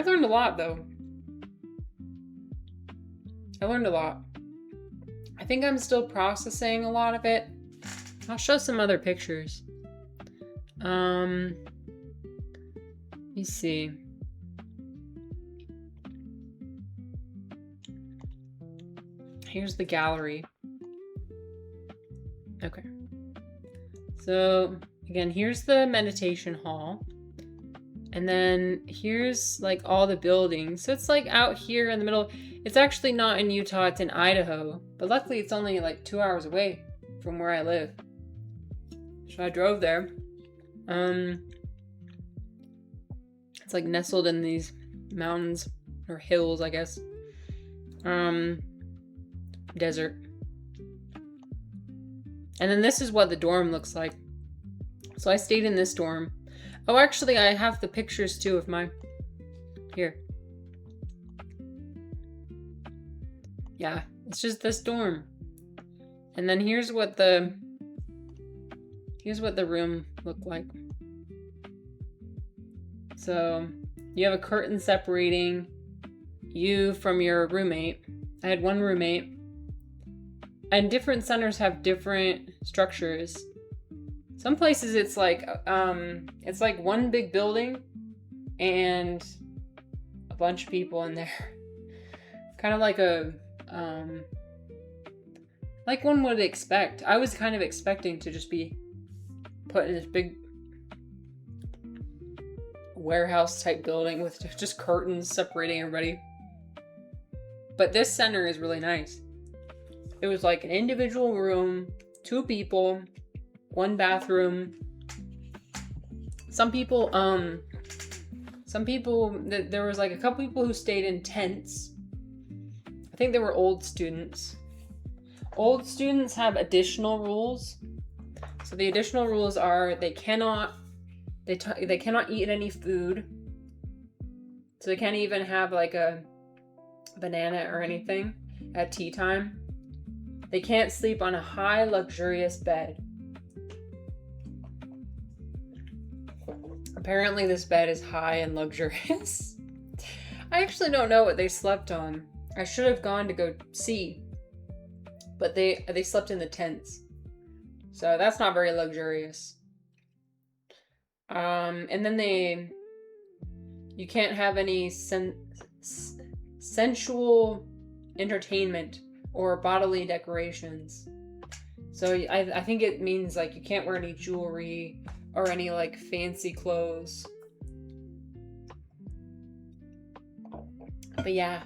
Speaker 1: learned a lot though. I learned a lot. I think I'm still processing a lot of it. I'll show some other pictures. Let me see. Here's the gallery. Okay. So, again, here's the meditation hall. And then here's like all the buildings. So it's like out here in the middle. It's actually not in Utah, it's in Idaho. But luckily it's only like 2 hours away from where I live. So I drove there. It's like nestled in these mountains or hills, I guess. Desert. And then this is what the dorm looks like. So I stayed in this dorm. Oh, actually, I have the pictures too of my... Here. Yeah, it's just this dorm. And then here's what the room looked like. So, you have a curtain separating you from your roommate. I had one roommate. And different centers have different structures. Some places it's like one big building and a bunch of people in there. Kind of like like one would expect. I was kind of expecting to just be put in this big warehouse type building with just curtains separating everybody. But this center is really nice. It was like an individual room, 2 people, 1 bathroom. Some people, there was like a couple people who stayed in tents. I think they were old students. Old students have additional rules. So the additional rules are they cannot eat any food. So they can't even have like a banana or anything at tea time. They can't sleep on a high, luxurious bed. Apparently this bed is high and luxurious. I actually don't know what they slept on. I should have gone to go see. But they slept in the tents. So that's not very luxurious. And then you can't have any sensual entertainment or bodily decorations. So I think it means like you can't wear any jewelry or any like fancy clothes. But yeah.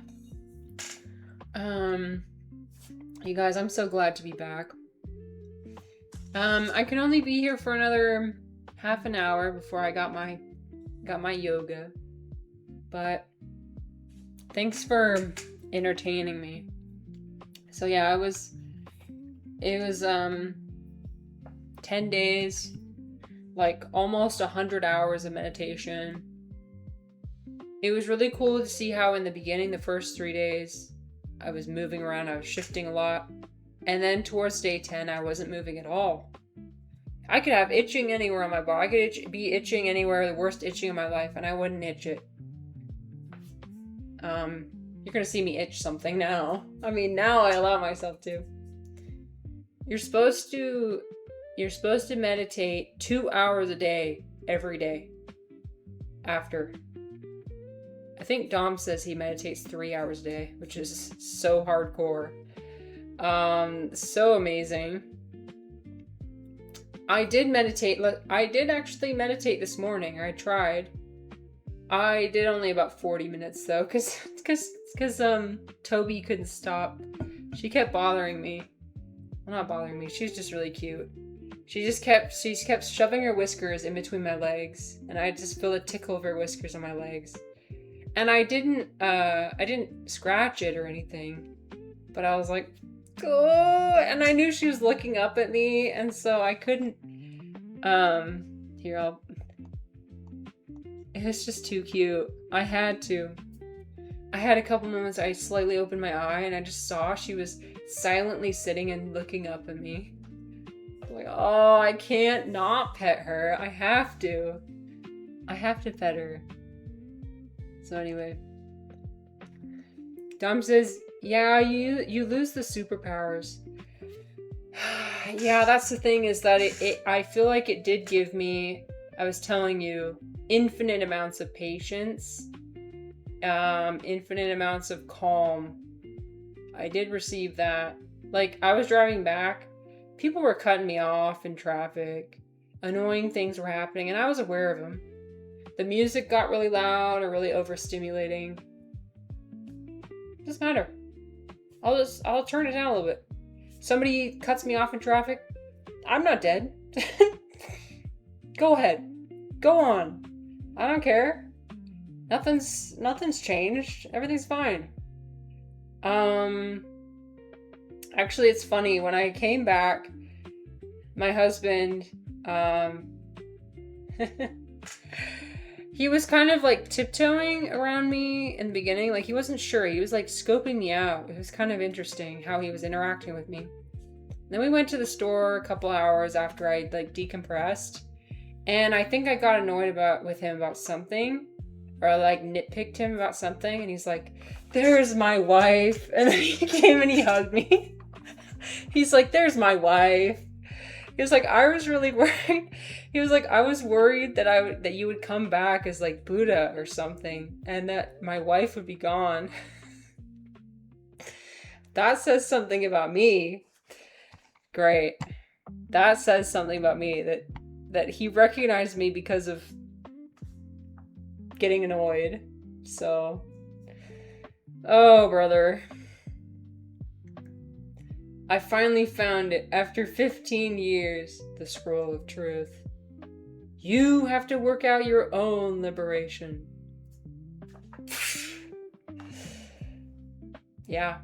Speaker 1: You guys, I'm so glad to be back. I can only be here for another half an hour before I got my yoga. But thanks for entertaining me. So yeah, it was 10 days, like almost 100 hours of meditation. It was really cool to see how in the beginning, the first 3 days, I was moving around, I was shifting a lot. And then towards day 10, I wasn't moving at all. I could have itching anywhere on my body. I could be itching anywhere, the worst itching of my life, and I wouldn't itch it. You're gonna see me itch something now. I mean, now I allow myself to. You're supposed to meditate 2 hours a day, every day. After. I think Dom says he meditates 3 hours a day, which is so hardcore. So amazing. I did meditate. I did actually meditate this morning. I tried. I did only about 40 minutes though, cause Toby couldn't stop. She kept bothering me. Well, not bothering me. She's just really cute. She kept shoving her whiskers in between my legs, and I just feel a tickle of her whiskers on my legs. And I didn't scratch it or anything, but I was like, oh, and I knew she was looking up at me, and so I couldn't, it was just too cute. I had a couple moments I slightly opened my eye, and I just saw she was silently sitting and looking up at me. I'm like, oh, I can't not pet her. I have to pet her. So anyway, Dom says, yeah, you lose the superpowers. Yeah, that's the thing, is that I feel like it did give me, I was telling you, infinite amounts of patience, infinite amounts of calm. I did receive that. Like, I was driving back, people were cutting me off in traffic, annoying things were happening, and I was aware of them. The music got really loud or really overstimulating. Doesn't matter. I'll turn it down a little bit. Somebody cuts me off in traffic. I'm not dead. Go ahead. Go on. I don't care. Nothing's changed. Everything's fine. Actually, it's funny. When I came back, my husband, he was kind of like tiptoeing around me in the beginning. Like, he wasn't sure. He was like scoping me out. It was kind of interesting how he was interacting with me. Then we went to the store a couple hours after I like decompressed. And I think I got annoyed with him about something. Or like nitpicked him about something. And he's like, there's my wife. And then he came and he hugged me. He's like, there's my wife. He was like, I was really worried. He was like, I was worried that you would come back as like Buddha or something, and that my wife would be gone. That says something about me. Great. That says something about me, that he recognized me because of getting annoyed. So, oh, brother. I finally found it after 15 years, the scroll of truth. You have to work out your own liberation. Yeah,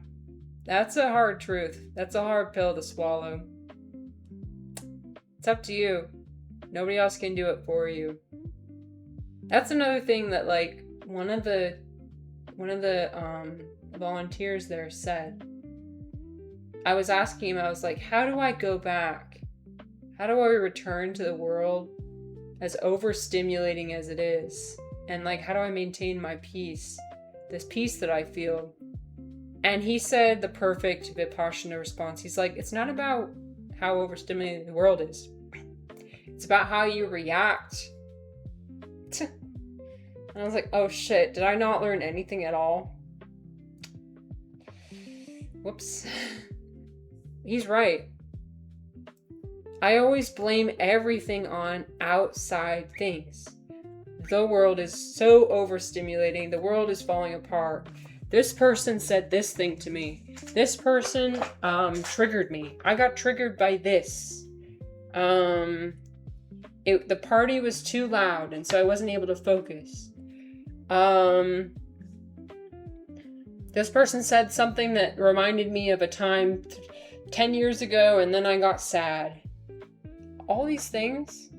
Speaker 1: that's a hard truth. That's a hard pill to swallow. It's up to you. Nobody else can do it for you. That's another thing that, like, one of the volunteers there said. I was asking him, I was like, how do I go back? How do I return to the world as overstimulating as it is? And like, how do I maintain my peace? This peace that I feel. And he said the perfect Vipassana response. He's like, it's not about how overstimulating the world is. It's about how you react. And I was like, oh shit, did I not learn anything at all? Whoops. He's right. I always blame everything on outside things. The world is so overstimulating. The world is falling apart. This person said this thing to me. This person triggered me. I got triggered by this. The party was too loud, and so I wasn't able to focus. This person said something that reminded me of a time 10 years ago, and then I got sad. All these things,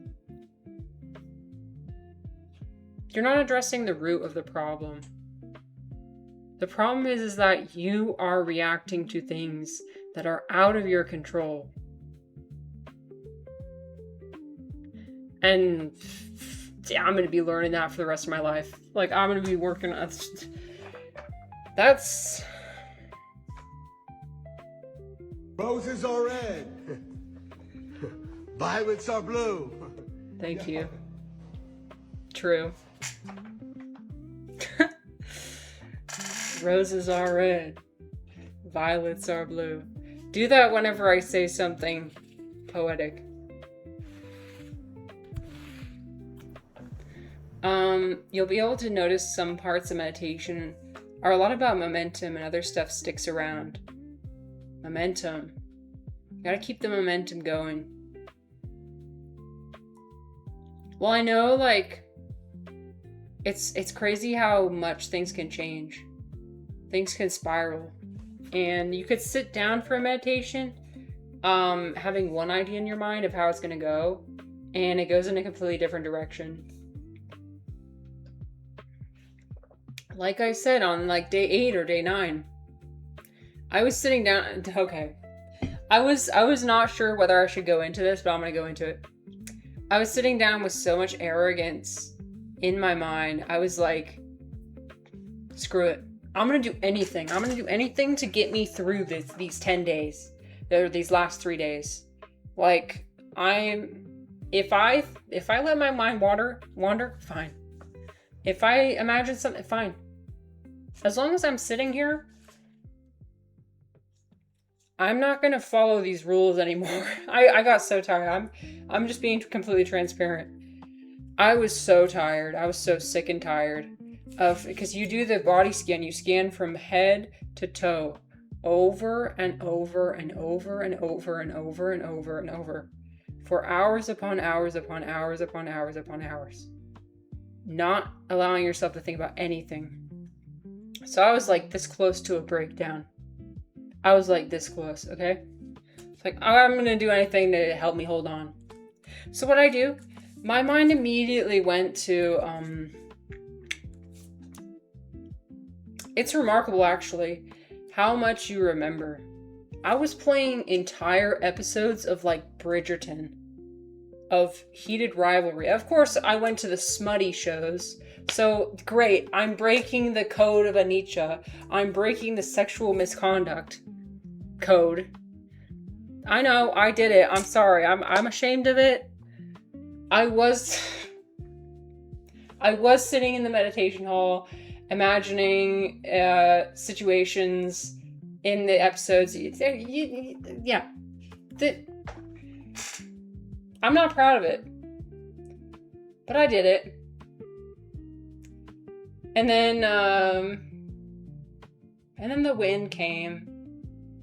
Speaker 1: you're not addressing the root of the problem. The problem is that you are reacting to things that are out of your control. And yeah, I'm going to be learning that for the rest of my life. Like, I'm going to be working on that's...
Speaker 3: Roses are red. Violets are blue.
Speaker 1: Thank you. True. Roses are red. Violets are blue. Do that whenever I say something poetic. You'll be able to notice some parts of meditation are a lot about momentum, and other stuff sticks around. Momentum. You gotta keep the momentum going. Well, I know, like, it's crazy how much things can change. Things can spiral. And you could sit down for a meditation, having one idea in your mind of how it's gonna go, and it goes in a completely different direction. Like I said, on like day 8 or day 9, I was sitting down. Okay, I was not sure whether I should go into this, but I'm gonna go into it. I was sitting down with so much arrogance in my mind. I was like, screw it. I'm gonna do anything. I'm gonna do anything to get me through these 10 days, or these last 3 days. Like, if I let my mind wander, fine. If I imagine something, fine. As long as I'm sitting here, I'm not gonna follow these rules anymore. I got so tired. I'm just being completely transparent. I was so tired. I was so sick and tired of, because you do the body scan. You scan from head to toe, over and over and over and over and over and over and over, for hours upon hours upon hours upon hours upon hours. Not allowing yourself to think about anything. So I was like this close to a breakdown. I was like this close, okay? It's like, I'm gonna do anything to help me hold on. So what I do, my mind immediately went to, it's remarkable actually, how much you remember. I was playing entire episodes of like Bridgerton, of heated rivalry. Of course, I went to the smutty shows. So, great. I'm breaking the code of Anicca. I'm breaking the sexual misconduct code. I know, I did it. I'm sorry. I'm ashamed of it. I was sitting in the meditation hall, imagining situations in the episodes. Yeah. I'm not proud of it, but I did it. And then the wind came,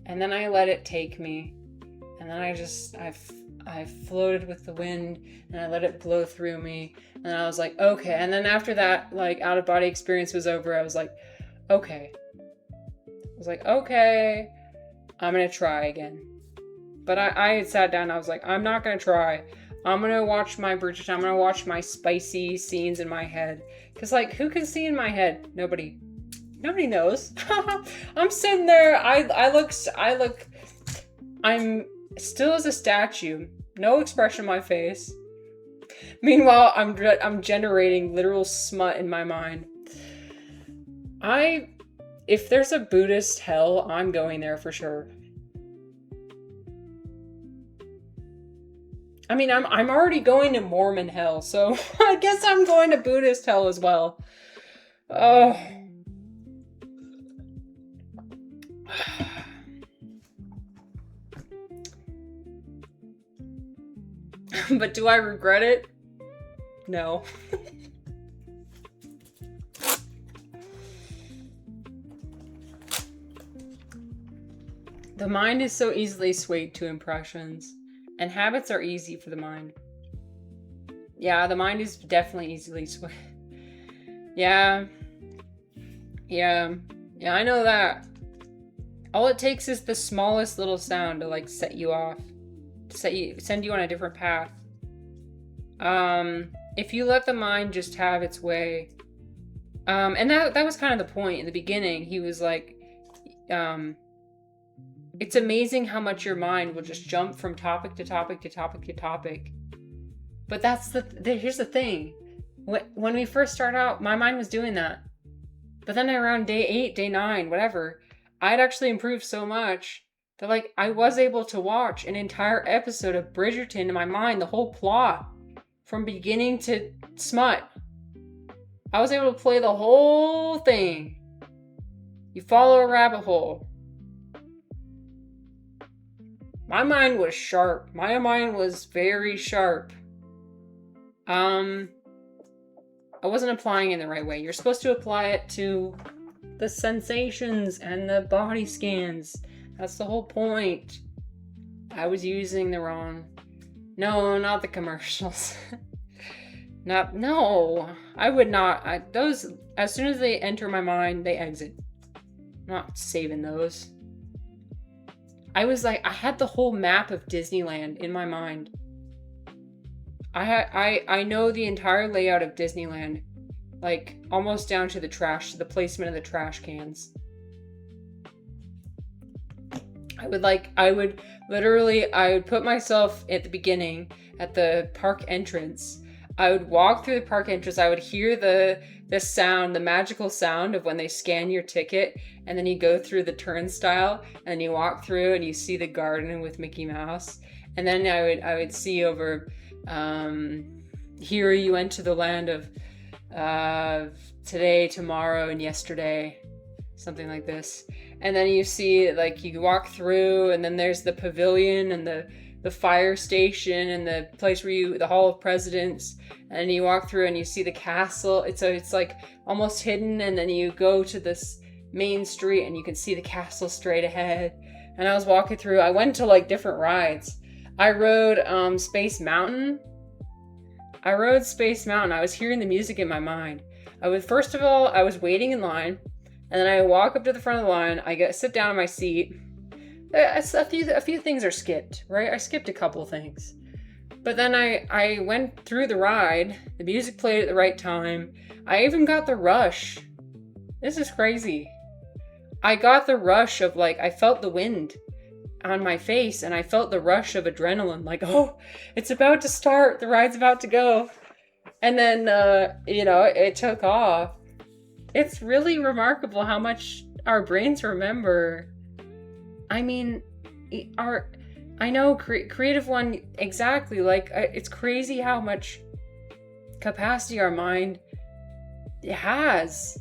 Speaker 1: and then I let it take me, and then I floated with the wind, and I let it blow through me, and I was like, okay. And then after that, like, out of body experience was over, I was like, okay. I'm gonna try again. But I had sat down, I was like, I'm not gonna try. I'm gonna watch my Bridgerton. I'm gonna watch my spicy scenes in my head. Cause like, who can see in my head? Nobody knows. I'm sitting there, I'm still as a statue. No expression on my face. Meanwhile, I'm generating literal smut in my mind. If there's a Buddhist hell, I'm going there for sure. I mean, I'm already going to Mormon hell, so I guess I'm going to Buddhist hell as well. Oh. But do I regret it? No. The mind is so easily swayed to impressions, and habits are easy for the mind. Yeah, the mind is definitely easily swayed. Yeah, I know that. All it takes is the smallest little sound to like set you off, to send you on a different path. If you let the mind just have its way, and that was kind of the point in the beginning. He was like, it's amazing how much your mind will just jump from topic to topic to topic to topic. But that's here's the thing. When we first start out, my mind was doing that. But then around day 8, day 9, whatever, I'd actually improved so much that like I was able to watch an entire episode of Bridgerton in my mind, the whole plot, from beginning to smut. I was able to play the whole thing. You follow a rabbit hole. My mind was sharp. My mind was very sharp. I wasn't applying it in the right way. You're supposed to apply it to the sensations and the body scans. That's the whole point. I was using the wrong... No, not the commercials. No. I would not... Those, as soon as they enter my mind, they exit. I'm not saving those. I was like, I had the whole map of Disneyland in my mind. I know the entire layout of Disneyland, like almost down to the placement of the trash cans. I would put myself at the beginning at the park entrance. I would walk through the park entrance. I would hear the sound, the magical sound of when they scan your ticket, and then you go through the turnstile and you walk through and you see the garden with Mickey Mouse. And then I would see over, here you enter the land of today, tomorrow, and yesterday, something like this. And then you see, like, you walk through, and then there's the pavilion and the fire station and the place where the Hall of Presidents, and you walk through and you see the castle. It's like almost hidden, and then you go to this main street and you can see the castle straight ahead. And I was walking through, I went to like different rides. I rode Space Mountain. I was hearing the music in my mind. First of all, I was waiting in line, and then I walk up to the front of the line. I sit down in my seat. A few things are skipped, right? I skipped a couple things. But then I went through the ride. The music played at the right time. I even got the rush. This is crazy. I got the rush of like, I felt the wind on my face, and I felt the rush of adrenaline. Like, oh, it's about to start. The ride's about to go. And then, it took off. It's really remarkable how much our brains remember. I mean, I know creative one, exactly. Like, it's crazy how much capacity our mind has.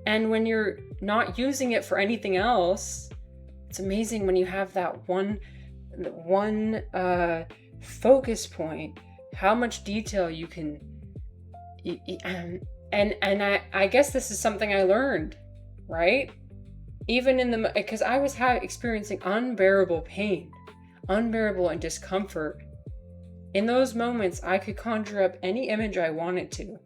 Speaker 1: And when you're not using it for anything else, it's amazing when you have that one focus point, how much detail you can. And I guess this is something I learned, right? Even because I was experiencing unbearable pain, unbearable and discomfort. In those moments, I could conjure up any image I wanted to.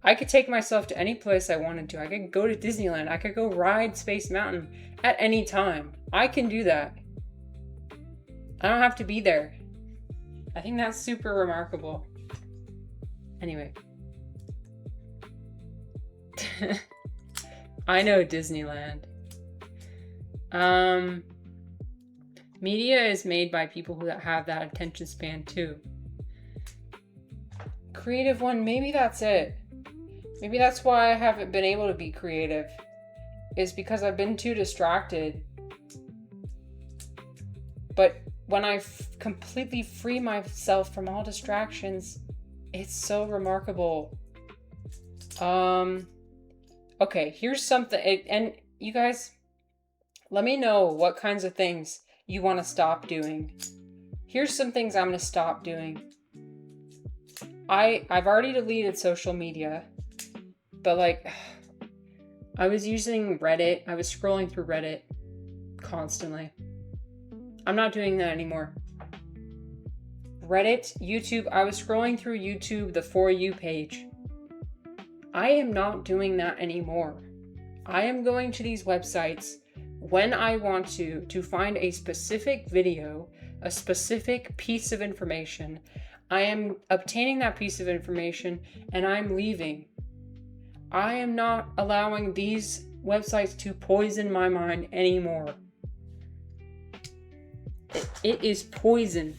Speaker 1: I could take myself to any place I wanted to. I could go to Disneyland. I could go ride Space Mountain at any time. I can do that. I don't have to be there. I think that's super remarkable. Anyway. I know Disneyland. Media is made by people who have that attention span too. Creative one, maybe that's it. Maybe that's why I haven't been able to be creative, is because I've been too distracted. But when I completely free myself from all distractions, it's so remarkable. Okay, here's something, and you guys, let me know what kinds of things you want to stop doing. Here's some things I'm going to stop doing. I've already deleted social media, but like I was using Reddit. I was scrolling through Reddit constantly. I'm not doing that anymore. Reddit, YouTube, I was scrolling through YouTube, the For You page. I am not doing that anymore. I am going to these websites when I want to find a specific video, a specific piece of information. I am obtaining that piece of information and I'm leaving. I am not allowing these websites to poison my mind anymore. It is poison.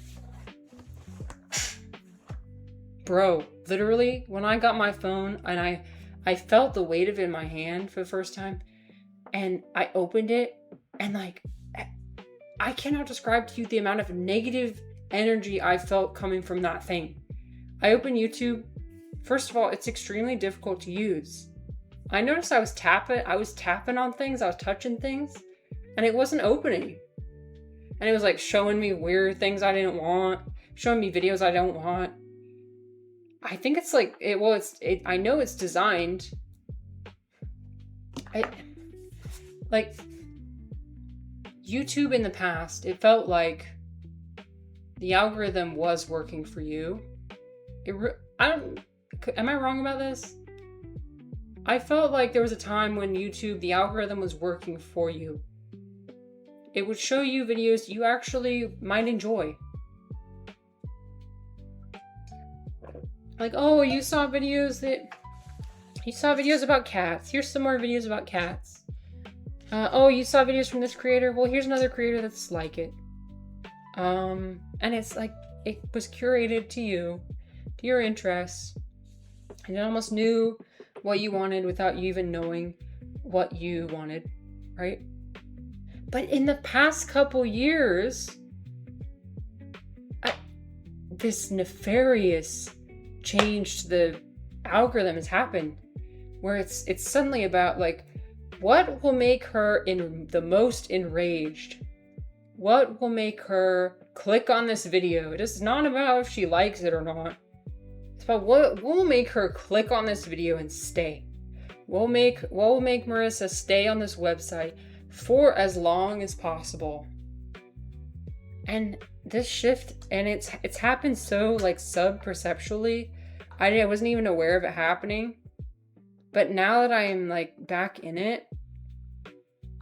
Speaker 1: Bro, literally, when I got my phone and I felt the weight of it in my hand for the first time, and I opened it, and like, I cannot describe to you the amount of negative energy I felt coming from that thing. I opened YouTube. First of all, it's extremely difficult to use. I noticed I was tapping on things, I was touching things, and it wasn't opening. And it was like showing me weird things I didn't want, showing me videos I don't want. I think it's like, I know it's designed. Like, YouTube in the past, it felt like the algorithm was working for you. Am I wrong about this? I felt like there was a time when YouTube, the algorithm was working for you. It would show you videos you actually might enjoy. Like, oh, you saw videos about cats. Here's some more videos about cats. Oh, you saw videos from this creator. Well, here's another creator that's like it. And it's like, it was curated to you, to your interests. And it almost knew what you wanted without you even knowing what you wanted, right? But in the past couple years, this nefarious change to the algorithm has happened, where it's suddenly about like, what will make her the most enraged? What will make her click on this video? It is not about if she likes it or not. It's about what will make her click on this video and stay. What will make Marissa stay on this website for as long as possible. And this shift, and it's happened so like sub-perceptually. I wasn't even aware of it happening. But now that I am like back in it,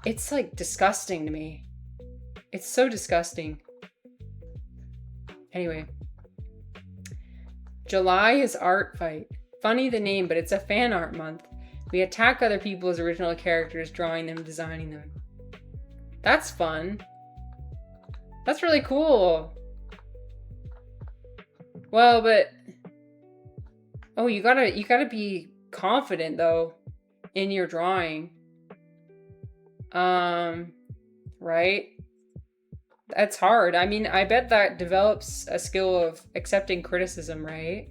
Speaker 1: it's like disgusting to me. It's so disgusting. Anyway. July is art fight. Funny the name, but it's a fan art month. We attack other people as original characters, drawing them, designing them. That's fun. That's really cool. Well, but oh, you gotta be confident though in your drawing. Right? That's hard. I mean, I bet that develops a skill of accepting criticism, right?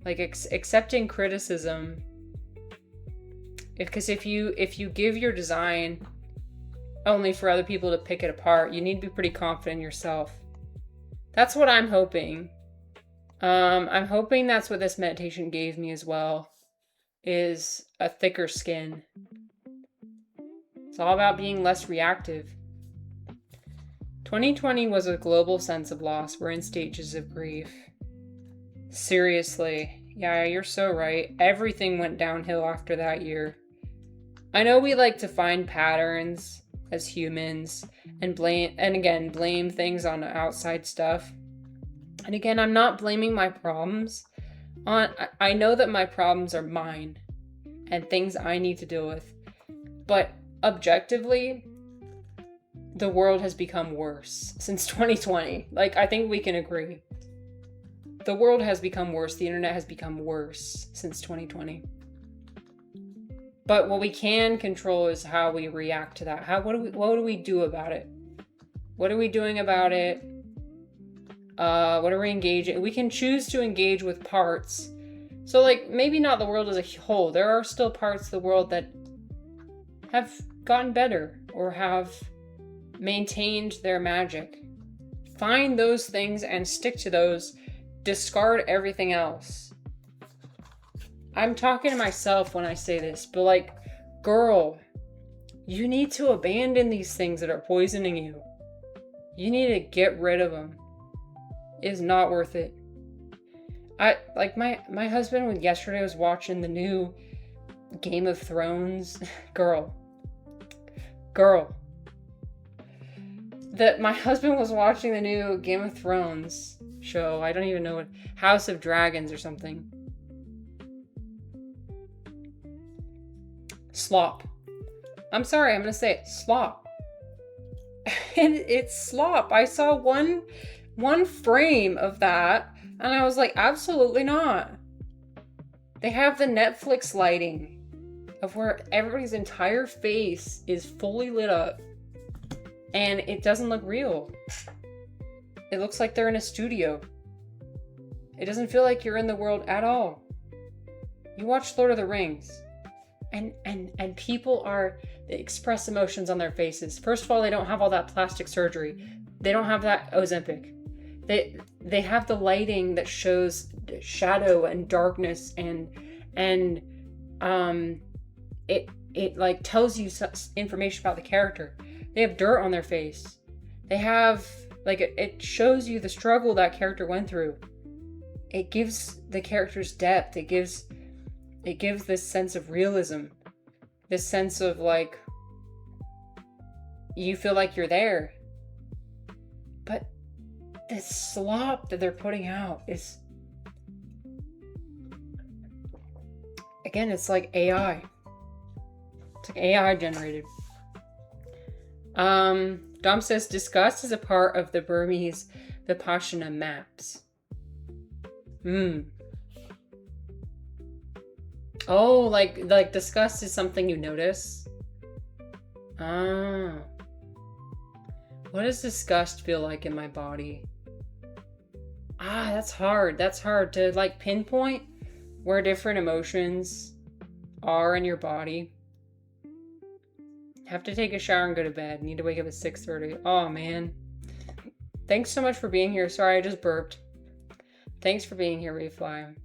Speaker 1: Like accepting criticism. Because if you give your design only for other people to pick it apart, you need to be pretty confident in yourself. That's what I'm hoping. I'm hoping that's what this meditation gave me as well, is a thicker skin. It's all about being less reactive. 2020 was a global sense of loss. We're in stages of grief. Seriously. Yeah, you're so right. Everything went downhill after that year. I know we like to find patterns as humans and blame things on outside stuff. And again, I'm not blaming my problems I know that my problems are mine and things I need to deal with. But objectively, the world has become worse since 2020. Like, I think we can agree. The world has become worse. The internet has become worse since 2020. But what we can control is how we react to that. What do we do about it? What are we doing about it? What are we engaging? We can choose to engage with parts. So, like, maybe not the world as a whole. There are still parts of the world that have gotten better or have maintained their magic. Find those things and stick to those discard everything else. I'm talking to myself when I say this, but like, girl, you need to abandon these things that are poisoning you. You need to get rid of them. It is not worth it. My husband yesterday was watching the new Game of Thrones. Girl. My husband was watching the new Game of Thrones show. I don't even know what, House of Dragons or something. Slop. I'm sorry, I'm gonna say it. Slop. And it's slop. I saw one frame of that and I was like, absolutely not. They have the Netflix lighting of where everybody's entire face is fully lit up and it doesn't look real. It looks like they're in a studio. It doesn't feel like you're in the world at all. You watch Lord of the Rings and people they express emotions on their faces. First of all, they don't have all that plastic surgery. They don't have that Ozempic. They have the lighting that shows shadow and darkness and it like tells you information about the character. They have dirt on their face. They have like it shows you the struggle that character went through. It gives the characters depth. It gives this sense of realism. This sense of like you feel like you're there. But this slop that they're putting out is, again, it's like AI. It's like AI generated. Dom says disgust is a part of the Burmese Vipassana maps. Oh, like disgust is something you notice. Ah. What does disgust feel like in my body? That's hard. That's hard to like pinpoint where different emotions are in your body. Have to take a shower and go to bed. Need to wake up at 6:30. Oh man. Thanks so much for being here. Sorry, I just burped. Thanks for being here, Refly.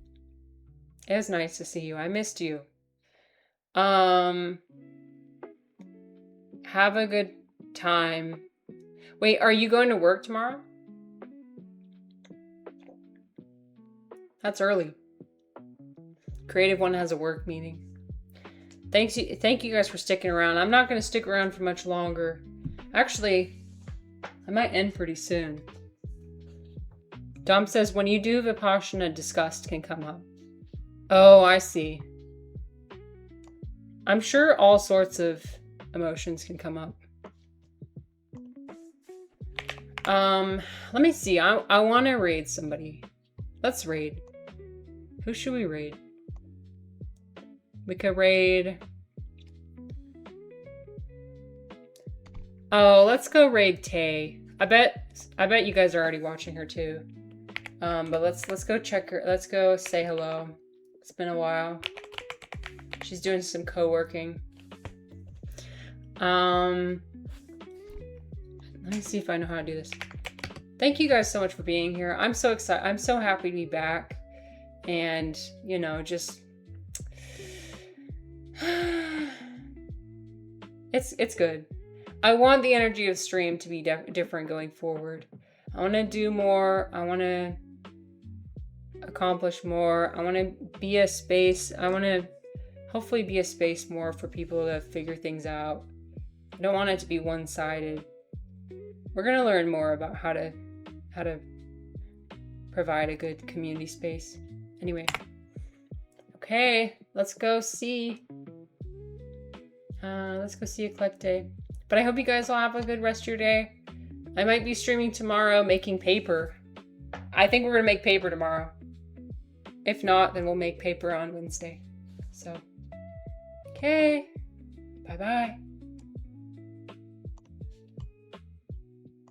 Speaker 1: It was nice to see you. I missed you. Have a good time. Wait, are you going to work tomorrow? That's early. Creative One has a work meeting. Thank you guys for sticking around. I'm not going to stick around for much longer. Actually, I might end pretty soon. Dom says, when you do Vipassana, disgust can come up. Oh, I see. I'm sure all sorts of emotions can come up. Let me see. I want to raid somebody. Let's raid. Who should we raid? We could raid... Oh, let's go raid Tay. I bet you guys are already watching her too. But let's go check her. Let's go say hello. It's been a while. She's doing some co-working. Let me see if I know how to do this. Thank you guys so much for being here. I'm so excited. I'm so happy to be back. And, you know, just... It's good. I want the energy of stream to be different going forward. I want to do more. I want to accomplish more. I want to be a space. I want to hopefully be a space more for people to figure things out. I don't want it to be one-sided. We're going to learn more about how to provide a good community space. Anyway. Okay, let's go see Eclecte. But I hope you guys all have a good rest of your day. I might be streaming tomorrow making paper. I think we're going to make paper tomorrow. If not, then we'll make paper on Wednesday. So, okay. Bye-bye.